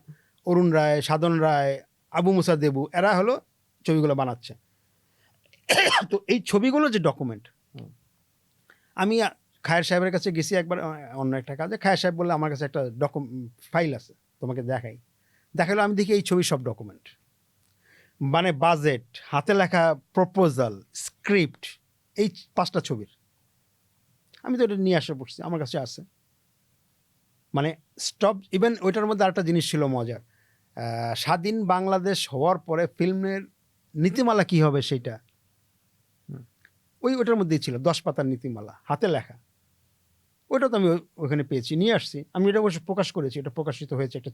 অরুণ রায়, সাধন রায়, আবু মুসা দেবু, এরা হলো ছবিগুলো বানাচ্ছে। তো এই ছবিগুলো যে ডকুমেন্ট, আমি খায়ের সাহেবের কাছে গেছি একবার অন্য একটা কাজে। খায়ের সাহেব বললে আমার কাছে একটা ফাইল আছে, তোমাকে দেখালো। আমি দেখি এই ছবির সব ডকুমেন্ট, মানে বাজেট, হাতে লেখা প্রপোজাল, স্ক্রিপ্ট, এই 5টা ছবির। আমি তো এটা নিয়ে আসা পড়ছি, আমার কাছে আছে। মানে স্টপ, ইভেন ওইটার মধ্যে আরেকটা জিনিস ছিল মজার, স্বাধীন বাংলাদেশ হওয়ার পরে ফিল্মের নীতিমালা কি হবে সেটা ওইটার মধ্যেই ছিল, 10 পাতার নীতিমালা, হাতে লেখা। ওইটা তো আমি ওখানে পেয়েছি, নিয়ে আসছি। আমি এটা অবশ্য প্রকাশ করেছি, এটা প্রকাশিত হয়েছে একটা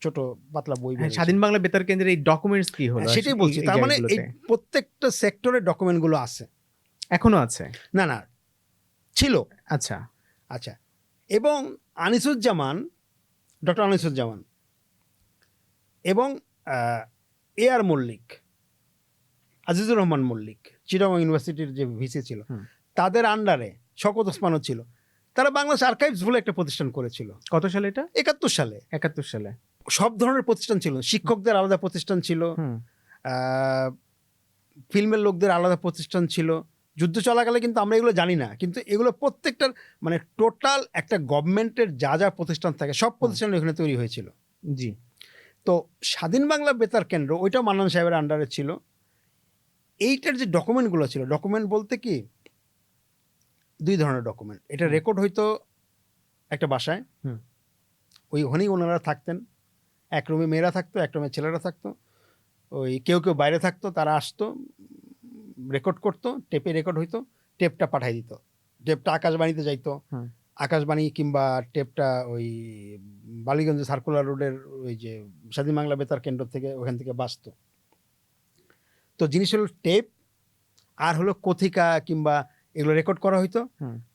ছোট পাতলা বই। হ্যাঁ, স্বাধীন বাংলা বেতার কেন্দ্রের এই ডকুমেন্টস কি হলো? সেটাই বলছি, তার মানে এই প্রত্যেকটা সেক্টরের ডকুমেন্টগুলো আছে, এখনো আছে? না না, ছিল। আচ্ছা আচ্ছা, এবং আনিসুজ্জামান, ডক্টর আনিসুজ্জামান এবং আর মল্লিক, আজিজুর রহমান মল্লিক, চিটাগং ইউনিভার্সিটির যে ভিসি ছিল, তাদের আন্ডারে শওকত ওসমানও ছিল। তারা বাংলাদেশ আর্কাইভস বলে একটা প্রতিষ্ঠান করেছিল। কত সালে এটা? 71 সালে। 71 সালে। সব ধরনের প্রতিষ্ঠান ছিল, শিক্ষকদের আলাদা প্রতিষ্ঠান ছিল, ফিল্মের লোকদের আলাদা প্রতিষ্ঠান ছিল। যুদ্ধ চলাকালে কিন্তু আমরা এগুলো জানি না, কিন্তু এগুলো প্রত্যেকটার মানে টোটাল একটা গভর্নমেন্টের যা যা প্রতিষ্ঠান থাকে সব প্রতিষ্ঠান এখানে তৈরি হয়েছিল। জি। তো স্বাধীন বাংলা বেতার কেন্দ্র ওইটা মান্নান সাহেবের আন্ডারে ছিল। এইটার যে ডকুমেন্টগুলো ছিল, ডকুমেন্ট বলতে কি 2 ধরনের ডকুমেন্ট। এটা রেকর্ড হইতো একটা বাসায়, ওখানেই ওনারা থাকতেন। এক রুমে মেয়েরা থাকতো, এক রুমে ছেলেরা থাকতো। ওই কেউ বাইরে থাকতো, তারা আসতো, রেকর্ড করতো, টেপে রেকর্ড হইতো, টেপটা পাঠাই দিত। টেপটা আকাশবাণীতে যাইতো, আকাশবাণী কিংবা টেপটা ওই বালিগঞ্জ সার্কুলার রোডের ওই যে স্বাধীন বাংলা বেতার কেন্দ্র থেকে, ওখান থেকে বাঁচত। তো জিনিস হলো টেপ, আর হলো কথিকা কিংবা এগুলো রেকর্ড করা হইতো।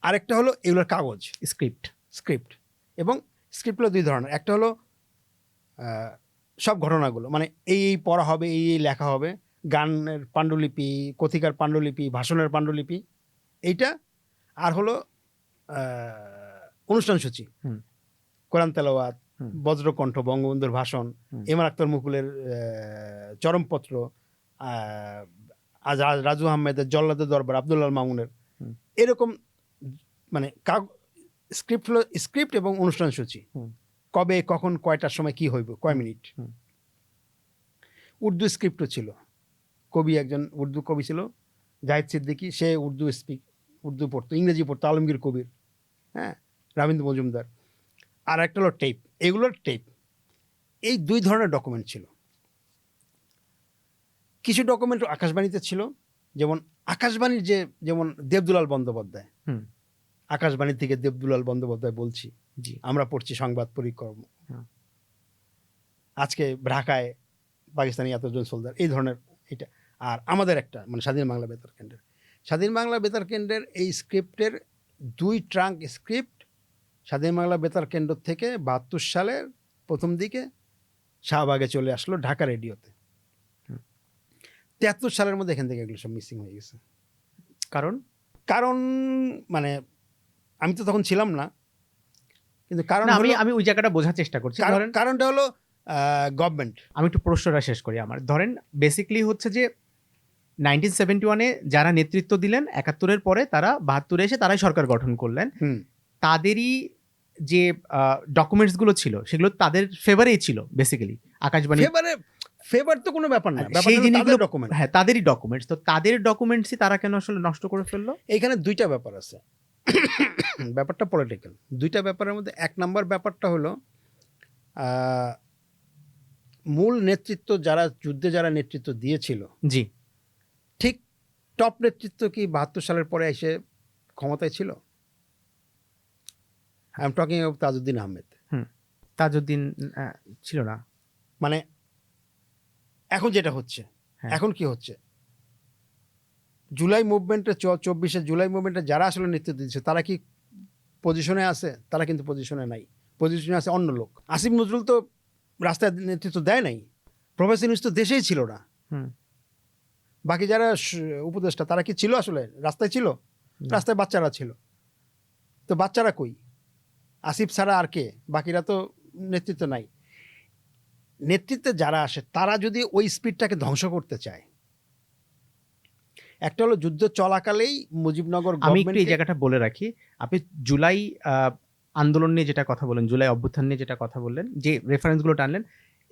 আরেকটা হলো এগুলোর কাগজ, স্ক্রিপ্ট। এবং স্ক্রিপ্ট হলো 2 ধরনের। একটা হলো সব ঘটনাগুলো, মানে এই পড়া হবে, এই লেখা হবে, গানের পাণ্ডুলিপি, কথিকার পাণ্ডুলিপি, ভাষণের পাণ্ডুলিপি, এইটা। আর হলো অনুষ্ঠান সূচি, কোরআন তেলাওয়াত, বজ্রকণ্ঠ, বঙ্গবন্ধুর ভাষণ, এম আর আখতার মুকুলের চরমপত্র, রাজু আহমেদের জল্লাদের দরবার, আব্দুল্লাহ মামুনের, এরকম মানে স্ক্রিপ্ট হলো স্ক্রিপ্ট এবং অনুষ্ঠান সূচি, হুম। কবে কখন কয়টার সময় কি হইব, কয় মিনিট। হুম। উর্দু স্ক্রিপ্টও ছিল, কবি একজন উর্দু কবি ছিল জাহিদ সিদ্দিকী, সে উর্দু পড়তো, ইংরেজি পড়তো আলমগীর কবির, হ্যাঁ, রবীন্দ্র মজুমদার। আর একটা হলো টেপ, এগুলোর টেপ। এই দুই ধরনের ডকুমেন্ট ছিল। কিছু ডকুমেন্ট আকাশবাণীতে ছিল, যেমন আকাশবাণীর যেমন দেবদুলাল বন্দ্যোপাধ্যায়, হুম। আকাশবাণী থেকে দেবদুলাল বন্দ্যোপাধ্যায় বলছি, জি। আমরা পড়ছি সংবাদ পরিক্রম, হ্যাঁ। আজকে ঢাকায় পাকিস্তানি এতজন সোলজার, এই ধরনের এটা। আর আমাদের একটা মানে স্বাধীন বাংলা বেতার কেন্দ্রের, স্বাধীন বাংলা বেতার কেন্দ্রের এই স্ক্রিপ্টের 2 ট্রাঙ্ক স্ক্রিপ্ট স্বাধীন বাংলা বেতার কেন্দ্র থেকে 72 সালের প্রথম দিকে শাহবাগে চলে আসলো ঢাকা রেডিওতে। 73 সালের মধ্যে এখান থেকে এগুলো সব মিসিং হয়ে গেছে। কারণ মানে আমি তো তখন ছিলাম না, কিন্তু কারণ না, হলো, আমি ওই জায়গাটা বোঝার চেষ্টা করছি। ধরেন কারণটা হলো গভর্নমেন্ট। আমি একটু প্রশ্নটা শেষ করি আমার। ধরেন বেসিক্যালি হচ্ছে যে 1971 যারা নেতৃত্ব দিলেন 71-এর পরে, তারা 72-এ এসে তারাই সরকার গঠন করলেন। তাদেরই যে ডকুমেন্টস গুলো ছিল সেগুলো তাদের ফেভারেই ছিল বেসিক্যালি। আকাশবাণী ফেভার তো কোনো ব্যাপার না, ব্যাপার সেই হলো জিনিসগুলো তাদের ডকুমেন্ট। হ্যাঁ, তাদেরই ডকুমেন্টস। তো তাদের ডকুমেন্টসই তারা কেন আসলে নষ্ট করে ফেললো? এইখানে দুইটা ব্যাপার আছে। ব্যাপারটা পলিটিক্যাল। দুইটা ব্যাপারের মধ্যে 1 নম্বর ব্যাপারটা হলো মূল নেতৃত্ব যারা যুদ্ধে যারা নেতৃত্ব দিয়েছিল, জি, ঠিক টপ নেতৃত্ব কি 72 সালের পরে এসে ক্ষমতায় ছিল? I am talking of Tajuddin Ahmed. Tajuddin ছিল না। মানে এখন যেটা হচ্ছে, হ্যাঁ। এখন কি হচ্ছে, জুলাই মুভমেন্টে 24শে জুলাই মুভমেন্টে যারা আসলে নেতৃত্ব দিচ্ছে তারা কি পজিশনে আছে? তারা কিন্তু পজিশনে নাই, পজিশনে আছে অন্য লোক। আসিফ নজরুল তো রাস্তায় নেতৃত্ব দেয় নাই, প্রফেসর ইউনূস তো দেশেই ছিল না। বাকি যারা উপদেষ্টা তারা কি ছিল আসলে? রাস্তায় ছিল? রাস্তায় বাচ্চারা ছিল। তো বাচ্চারা কই? আসিফ ছাড়া আর কে? বাকিরা তো নেতৃত্ব নাই। নেতৃত্বে যারা আসে তারা যদি ওই স্পিডটাকে ধ্বংস করতে চায়, একটা হলো যুদ্ধ চলাকালেই মুজিবনগর আমি একটু এই গভর্নমেন্ট। জায়গাটা বলে রাখি, আপনি জুলাই আন্দোলন নিয়ে যেটা কথা বলেন, জুলাই অভ্যুত্থান নিয়ে যেটা কথা বললেন, যে রেফারেন্সগুলো টানলেন,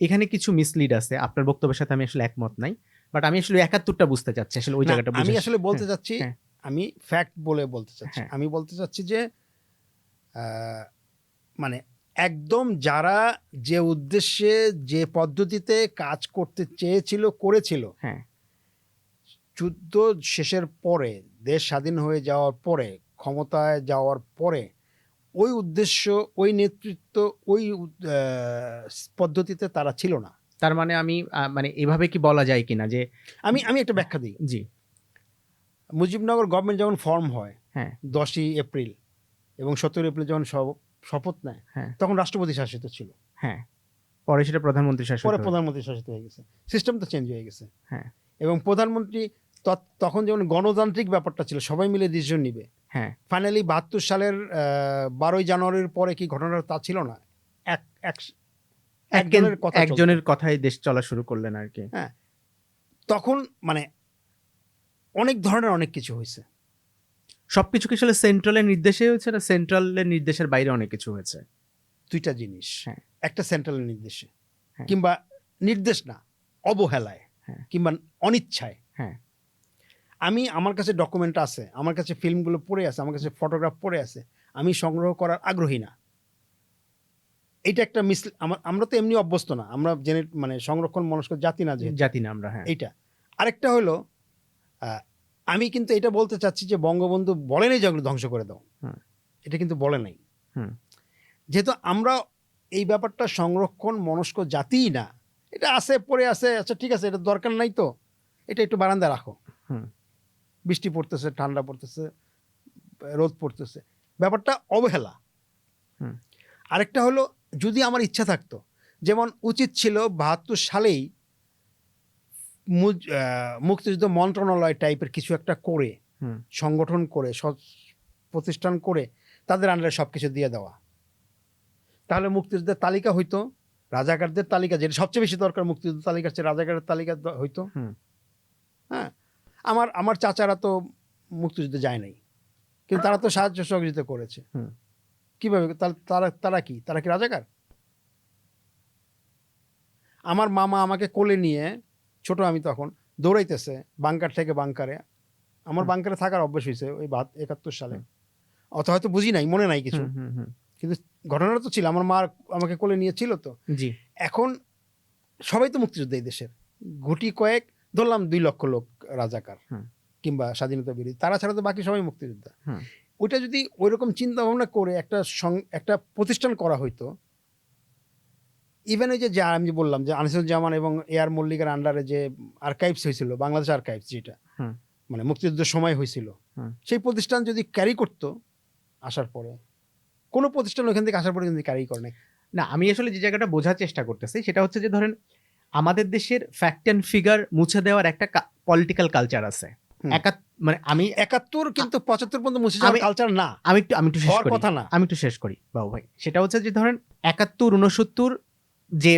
এখানে কিছু মিসলিড আছে। আপনার বক্তব্যের সাথে আমি আসলে একমত নাই, বাট আমি আসলে 71টা বুঝতে চাচ্ছি আসলে ওই জায়গাটা। আমি আসলে বলতে হ্যাঁ, চাচ্ছি, হ্যাঁ, আমি ফ্যাক্ট বলতে চাচ্ছি। হ্যাঁ। আমি বলতে চাচ্ছি যে মানে একদম যারা যে উদ্দেশ্যে যে পদ্ধতিতে কাজ করতে চেয়েছিল করেছিল, হ্যাঁ, যুদ্ধ শেষের পরে, দেশ স্বাধীন হয়ে যাওয়ার পরে, ক্ষমতায় যাওয়ার পরে, ওই উদ্দেশ্য, ওই নেতৃত্ব, ওই পদ্ধতিতে তারা ছিল না। তার মানে আমি মানে এভাবে কি বলা যায় কিনা যে আমি একটা ব্যাখ্যা দিই। জি, মুজিবনগর গভর্নমেন্ট যখন ফর্ম হয় হ্যাঁ, 10ই এপ্রিল এবং 17 এপ্রিল যখন শপথ নেয়, হ্যাঁ, তখন রাষ্ট্রপতি শাসিত ছিল। হ্যাঁ, পরে সেটা প্রধানমন্ত্রী শাসিত পরে হয়। প্রধানমন্ত্রী শাসিত হয়ে গেছে, সিস্টেম তো চেঞ্জ হয়ে গেছে। হ্যাঁ, এবং প্রধানমন্ত্রী তখন যেমন গণতান্ত্রিক ব্যাপারটা ছিল, সবাই মিলে ডিসিশন নিবে। হ্যাঁ, ফাইনালি 72 সালের 12ই জানুয়ারির পরে কি ঘটনাটা তা ছিল না, একজনের কথাই দেশ চলা শুরু করলেন আর কি। হ্যাঁ, তখন মানে অনেক ধরনের অনেক কিছু হয়েছে। সবকিছু কি আসলে সেন্ট্রালের নির্দেশে হয়েছে, না সেন্ট্রালের নির্দেশের বাইরে অনেক কিছু হয়েছে? দুইটা জিনিস, হ্যাঁ, একটা সেন্ট্রালের নির্দেশে, হ্যাঁ, কিংবা নির্দেশ না, অবহেলায়, হ্যাঁ, কিংবা অনিচ্ছায়। হ্যাঁ, আমার কাছে ডকুমেন্ট আছে, আমার কাছে ফিল্মগুলো পড়ে আছে, আমার কাছে ফটোগ্রাফ পড়ে আছে, আমি সংগ্রহ করার আগ্রহী না। এটা একটা আমরা তো এমনি অভ্যস্ত না, আমরা জেনে মানে সংরক্ষণ মনস্ক জাতি না, যে জাতি না আমরা। হ্যাঁ, এইটা। আরেকটা হলো আমি কিন্তু এটা বলতে চাচ্ছি যে বঙ্গবন্ধু বলেনি যেগুলো ধ্বংস করে দাও, এটা কিন্তু বলে নাই। যেহেতু আমরা এই ব্যাপারটা সংরক্ষণ মনস্ক জাতিই না, এটা আছে পড়ে আছে, আচ্ছা ঠিক আছে, এটা দরকার নাই, তো এটা একটু বারান্দায় রাখো। বৃষ্টি পড়তেছে, ঠান্ডা পড়তেছে, রোদ পড়তেছে, ব্যাপারটা অবহেলা। আরেকটা হলো যদি আমার ইচ্ছা থাকতো, যেমন উচিত ছিল 72 সালেই মুক্তিযুদ্ধ মন্ত্রণালয় টাইপের কিছু একটা করে, সংগঠন করে, প্রতিষ্ঠান করে, তাদের আন্ডারে সব কিছু দিয়ে দেওয়া। তাহলে মুক্তিযুদ্ধের তালিকা হইতো, রাজাকারদের তালিকা, যেটা সবচেয়ে বেশি দরকার, মুক্তিযুদ্ধ তালিকার চেয়ে রাজাকারের তালিকা হইতো। হ্যাঁ, আমার চাচারা তো মুক্তিযুদ্ধে যায় নাই, কিন্তু তারা তো সাহায্য সহযোগিতা করেছে। কিভাবে? তারা কি রাজাকার? আমার মামা আমাকে কোলে নিয়ে, ছোট আমি তখন, দৌড়াইতেছে বাংকার থেকে বাংকারে। আমার বাংকারে থাকার অভ্যাস হয়েছে ওই 71 সালে। অত হয়তো বুঝি নাই, মনে নাই কিছু, কিন্তু ঘটনাটা তো ছিল। আমার মা আমাকে কোলে নিয়েছিল তো। জি। এখন সবাই তো মুক্তিযোদ্ধা এই দেশের, গুটি কয়েক ধরলাম 2 লক্ষ লোক রাজাকার কিংবা স্বাধীনতা বিরোধী, তারা ছাড়া তো বাকি সবাই মুক্তিযোদ্ধা। ওইটা যদি ওইরকম চিন্তা ভাবনা করে একটা প্রতিষ্ঠান করা হইতো, ইভেন এই যে আমি বললাম যে আনিসুজ্জামান এবং এআর মল্লিকের আন্ডারে যে আর্কাইভস হয়েছিল, বাংলাদেশ আর্কাইভস, যেটা মানে মুক্তিযুদ্ধের সময় হয়েছিল, সেই প্রতিষ্ঠান যদি ক্যারি করতো আসার পরে, কোনো প্রতিষ্ঠান ওইখান থেকে আসার পরে কিন্তু ক্যারি করে নাই। না, আমি আসলে যে জায়গাটা বোঝার চেষ্টা করতেছি সেটা হচ্ছে যে ধরেন আমাদের দেশের ফ্যাক্ট অ্যান্ড ফিগার মুছে দেওয়ার একটা পলিটিক্যাল কালচার আছে। মানে আমি 71 কিন্তু 75 পর্যন্ত মুছে যাওয়ার কালচার না। আমি একটু শেষ করি, কথা না, আমি একটু শেষ করি বাবু ভাই। সেটা হচ্ছে যে ধরেন 71 69 যে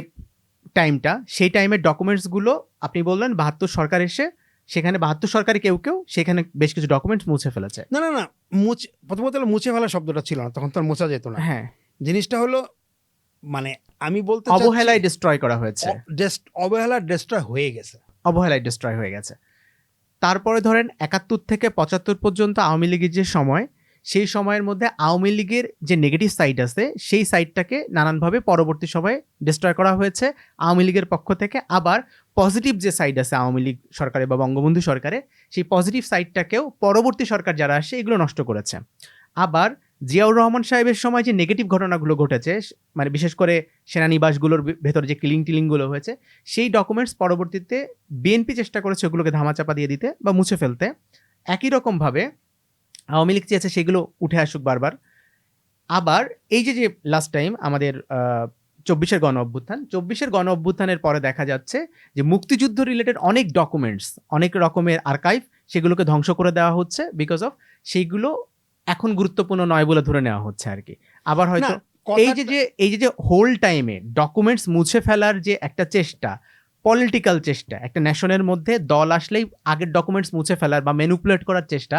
টাইমটা, সেই টাইমের ডকুমেন্টসগুলো আপনি বললেন 72 সরকার এসে, সেখানে 72 সরকারে কেউ সেখানে বেশ কিছু ডকুমেন্টস মুছে ফেলেছে। না, প্রথমত মুছে ফেলা শব্দটা ছিল না তখন, তো মোছা যেত না। হ্যাঁ, জিনিসটা হলো মানে আমি বলতে অবহেলায় ডিস্ট্রয় করা হয়েছে, অবহেলায় ডিস্ট্রয় হয়ে গেছে, অবহেলায় ডিস্ট্রয় হয়ে গেছে। তারপরে ধরেন 71 থেকে 75 পর্যন্ত আওয়ামী লীগের যে সময়, সেই সময়ের মধ্যে আওয়ামী লীগের যে নেগেটিভ সাইড আছে সেই সাইডটাকে নানানভাবে পরবর্তী সময়ে ডিস্ট্রয় করা হয়েছে আওয়ামী লীগের পক্ষ থেকে। আবার পজিটিভ যে সাইড আছে আওয়ামী লীগ সরকারে বা বঙ্গবন্ধু সরকারে, সেই পজিটিভ সাইডটাকেও পরবর্তী সরকার যারা আসে এগুলো নষ্ট করেছে। আবার জিয়াউর রহমান সাহেবের সময় যে নেগেটিভ ঘটনাগুলো ঘটেছে, মানে বিশেষ করে সেনানিবাসগুলোর ভেতরে যে কিলিংগুলো হয়েছে, সেই ডকুমেন্টস পরবর্তীতে বিএনপি চেষ্টা করেছে ওগুলোকে ধামাচাপা দিয়ে দিতে বা মুছে ফেলতে। একই রকমভাবে আওয়ামী লীগ চেয়েছে সেগুলো উঠে আসুক বারবার। আবার এই যে লাস্ট টাইম আমাদের 24-এর গণ অভ্যুত্থানের পরে দেখা যাচ্ছে যে মুক্তিযুদ্ধ রিলেটেড অনেক ডকুমেন্টস, অনেক রকমের আর্কাইভ, সেগুলোকে ধ্বংস করে দেওয়া হচ্ছে বিকজ অফ সেইগুলো এখন গুরুত্বপূর্ণ নয় বলে ধরে নেওয়া হচ্ছে আর কি। আবার হয়তো এই যে হোল টাইমে ডকুমেন্টস মুছে ফেলার যে একটা চেষ্টা, পলিটিক্যাল চেষ্টা, একটা ন্যাশনের মধ্যে দল আসলেই আগের ডকুমেন্টস মুছে ফেলার বা ম্যানিপুলেট করার চেষ্টা,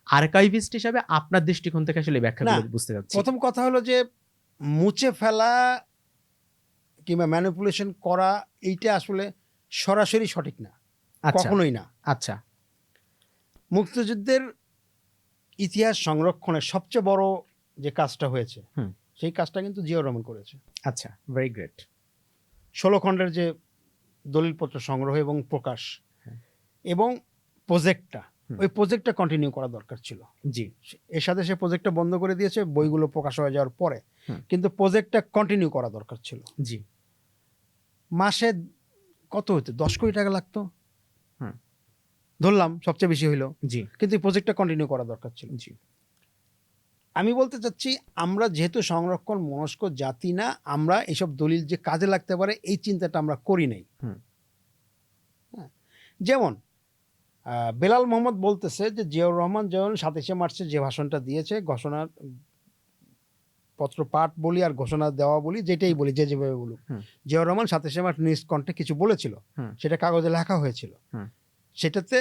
আর্কাইভিস্ট হিসাবে আপনার দৃষ্টিকোণ থেকে আসলে ব্যাখ্যা করে বুঝতে যাচ্ছি। প্রথম কথা হলো যে মুছে ফেলা কিংবা ম্যানিপুলেশন করা, এইটা আসলে সরাসরি সঠিক না, কখনোই না। আচ্ছা, মুক্তিযুদ্ধের ইতিহাস সংরক্ষণের সবচেয়ে বড় যে কাজটা হয়েছে, সেই কাজটা কিন্তু জিয়াউর রহমান করেছে। আচ্ছা, ভেরি গ্রেট। 16 খণ্ডের যে দলিলপত্র সংগ্রহ এবং প্রকাশ এবং প্রজেক্টটা, ওই প্রজেক্টটা কন্টিনিউ করা দরকার ছিল। জি, এর সাথে সে প্রজেক্টটা বন্ধ করে দিয়েছে বইগুলো প্রকাশ হয়ে যাওয়ার পরে, কিন্তু প্রজেক্টটা কন্টিনিউ করা দরকার ছিল। জি, মাসে কত হতো? 10 কোটি টাকা লাগতো ধরলাম, সবচেয়ে বেশি হইলো। জি, কিন্তু এই প্রজেক্টটা কন্টিনিউ করা দরকার ছিল। জি, আমি বলতে চাচ্ছি, আমরা যেহেতু সংরক্ষণ মনস্ক জাতি না, আমরা এইসব দলিল যে কাজে লাগতে পারে এই চিন্তাটা আমরা করি নাই। যেমন বেলাল মোহাম্মদ বলতেছে যে জিয়াউর রহমান যেমন 27শে মার্চে যে ভাষণটা দিয়েছে, ঘোষণার পত্র পাঠ বলি আর ঘোষণা দেওয়া বলি, যেটাই বলি, যেভাবে বলুক, জিয়াউর রহমান 27শে মার্চ নিউজ কণ্ঠে কিছু বলেছিল, সেটা কাগজে লেখা হয়েছিল। সেটাতে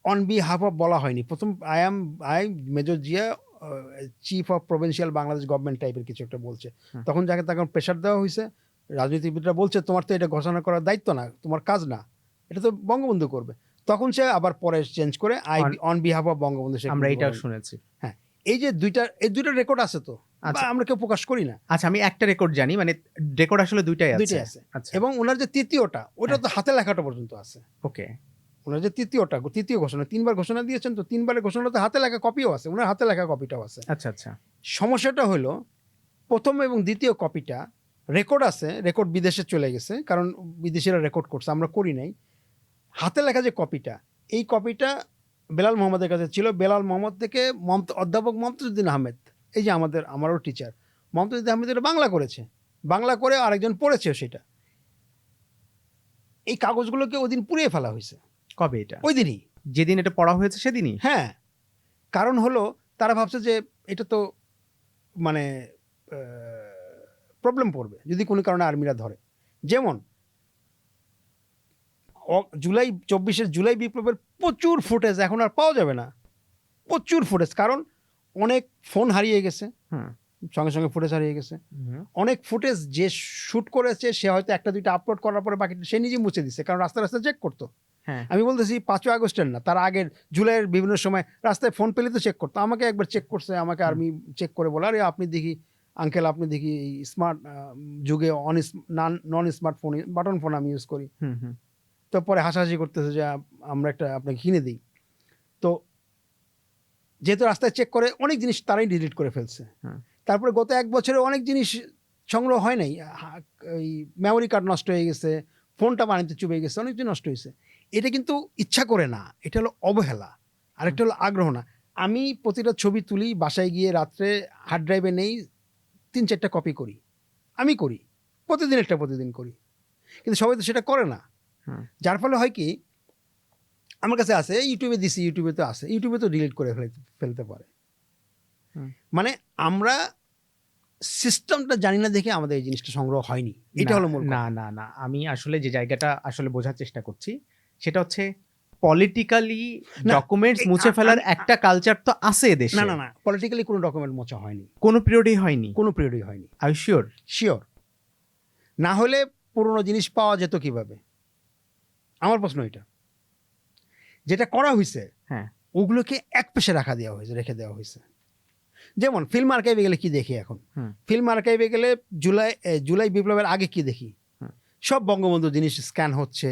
অন বিহাফ অফ বলা হয়নি। প্রথম I major Zia, chief of provincial Bangladesh government টাইপের কিছু একটা বলছে। তখন যাকে তাকে প্রেশার দেওয়া হয়েছে, রাজনীতিবিদরা বলছে তোমার তো এটা ঘোষণা করার দায়িত্ব না, তোমার কাজ না, এটা তো বঙ্গবন্ধু করবে। তখন সে আবার পরে চেঞ্জ করে অন বিহাফ অফ বঙ্গবন্ধু। আমরা এটাও শুনেছি। হ্যাঁ, এই যে দুইটা রেকর্ড আছে তো, আমরা কেউ প্রকাশ করি না। আচ্ছা, আমি একটা রেকর্ড জানি, মানে রেকর্ড আসলে দুইটাই আছে। আচ্ছা, এবং ওনার যে তৃতীয়টা, ওটা তো হাতে লেখাটা পর্যন্ত আছে। ওকে, ওনার যে তৃতীয় ঘোষণা, 3বার ঘোষণা দিয়েছেন তো, 3বারের ঘোষণাতে হাতে লেখা কপিও আছে, ওনার হাতে লেখা কপিটাও আছে। আচ্ছা আচ্ছা। সমস্যাটা হলো প্রথম এবং দ্বিতীয় কপিটা রেকর্ড আছে, রেকর্ড বিদেশে চলে গেছে, কারণ বিদেশিরা রেকর্ড করছে, আমরা করি নাই। হাতে লেখা যে কপিটা, এই কপিটা বেলাল মোহাম্মদের কাছে ছিল। বেলাল মোহাম্মদ থেকে অধ্যাপক মমতাজউদ্দিন আহমেদ, এই যে আমারও টিচার মমতাজউদ্দিন আহমেদ, এটা বাংলা করেছে, বাংলা করে আরেকজন পড়েছে সেটা। এই কাগজগুলোকে ওই দিন পুড়িয়ে ফেলা হয়েছে। কবে এটা? ওই দিনই, যেদিন এটা পড়া হয়েছে সেদিনই। হ্যাঁ, কারণ হলো তারা ভাবছে যে এটা তো মানে প্রবলেম পড়বে যদি কোনো কারণে আর্মিরা ধরে। যেমন জুলাই 24-এর জুলাই বিপ্লবের প্রচুর ফুটেজ এখন আর পাওয়া যাবে না, প্রচুর ফুটেজ। কারণ অনেক ফোন হারিয়ে গেছে, হুম, সঙ্গে সঙ্গে ফুটেজ হারিয়ে গেছে। হুম, অনেক ফুটেজ যে শ্যুট করেছে সে হয়তো একটা দুইটা আপলোড করার পরে বাকিটা সে নিজে মুছে দিছে, কারণ রাস্তা রাস্তা চেক করতো। হ্যাঁ, আমি বলতেছি 5ই আগস্টের না, তার আগের জুলাইয়ের বিভিন্ন সময় রাস্তায় ফোন পেলে তো চেক করতো। আমাকে একবার চেক করছে, আমাকে আর্মি চেক করে বলে, আরে আপনি দেখি আঙ্কেল, আপনি দেখি স্মার্ট যুগে নন স্মার্টফোন বাটন ফোন আমি ইউজ করি। হুম, হুম, তো পরে হাসাহাসি করতেছে যে আমরা একটা আপনাকে কিনে দিই। তো যেহেতু রাস্তায় চেক করে অনেক জিনিস তারাই ডিলিট করে ফেলছে। হুম। তারপরে গত 1 বছরে অনেক জিনিস সংগ্রহ হয় নাই, এই মেমোরি কার্ড নষ্ট হয়ে গেছে, ফোনটা পানিতে চুবে গেছে, অনেক জিনিস নষ্ট হয়েছে। এটা কিন্তু ইচ্ছা করে না, এটা হলো অবহেলা, আরেকটা হলো আগ্রহ না। আমি প্রতিটা ছবি তুলি, বাসায় গিয়ে রাত্রে হার্ড ড্রাইভে নেই, 3-4টা কপি করি, আমি করি প্রতিদিন করি, কিন্তু সবাই তো সেটা করে না। হুম। যার ফলে হয় কি, আমার কাছে আছে, ইউটিউবে দিছি, ইউটিউবে তো আছে, ইউটিউবে তো ডিলিট করে ফেলতে পারে। হুম। মানে আমরা সিস্টেমটা জানি না দেখে আমাদের এই জিনিসটা সংগ্রহ হয়নি, এটা হলো মূল না, কথা। না, না। আমি আসলে যে জায়গাটা আসলে বোঝার চেষ্টা করছি, সেটা হচ্ছে পলিটিক্যালি না, ডকুমেন্টস এই মুছে ফেলার আমি একটা কালচার তো আছে না, এদেশে। না, না, পলিটিক্যালি কোনো ডকুমেন্ট মোছা হয়নি, কোনো পিরিয়ডেই হয়নি। কোনো পিরিয়ডই হয়নি। Are you sure? শিওর। না হলে পুরনো জিনিস পাওয়া যেত কিভাবে? আমার প্রশ্ন এটা। যেটা করা হইছে, হ্যাঁ, ওগুলোকে একপাশে রেখে দেওয়া হয়েছে। যেমন ফিল্ম আর্কাইভে গেলে কি দেখি এখন? হুম, ফিল্ম আর্কাইভে গেলে জুলাই বিপ্লবের আগে কি দেখি? হুম, সব বঙ্গবন্ধু জিনিস স্ক্যান হচ্ছে,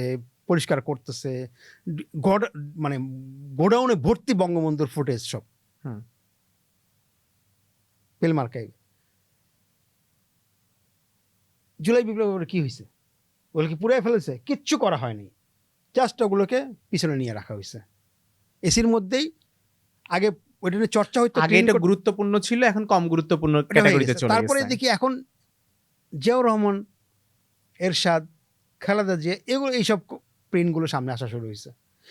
পরিষ্কার করতেছে, মানে গোডাউনে ভর্তি বঙ্গবন্ধুর ফুটেজ সব হুম। Film archive. জুলাই বিপ্লবের কি হয়েছে? ওগুলোকে পুড়িয়ে ফেলেছে? কিচ্ছু করা হয়নি, জাস্ট ওগুলোকে পিছনে নিয়ে রাখা হয়েছে এসির মধ্যেই। আগে ওইটা নিয়ে চর্চা হইতো, আগে এটা গুরুত্বপূর্ণ ছিল, এখন কম গুরুত্বপূর্ণ ওটা হয়ে ক্যাটাগরিতে গেছে। চলে তারপরে গেছে। দেখি এখন জিয়াউর রহমান, এরশাদ, খালেদা জিয়া, এগুলো এইসব প্রিন্টগুলো সামনে আসা শুরু হয়েছে।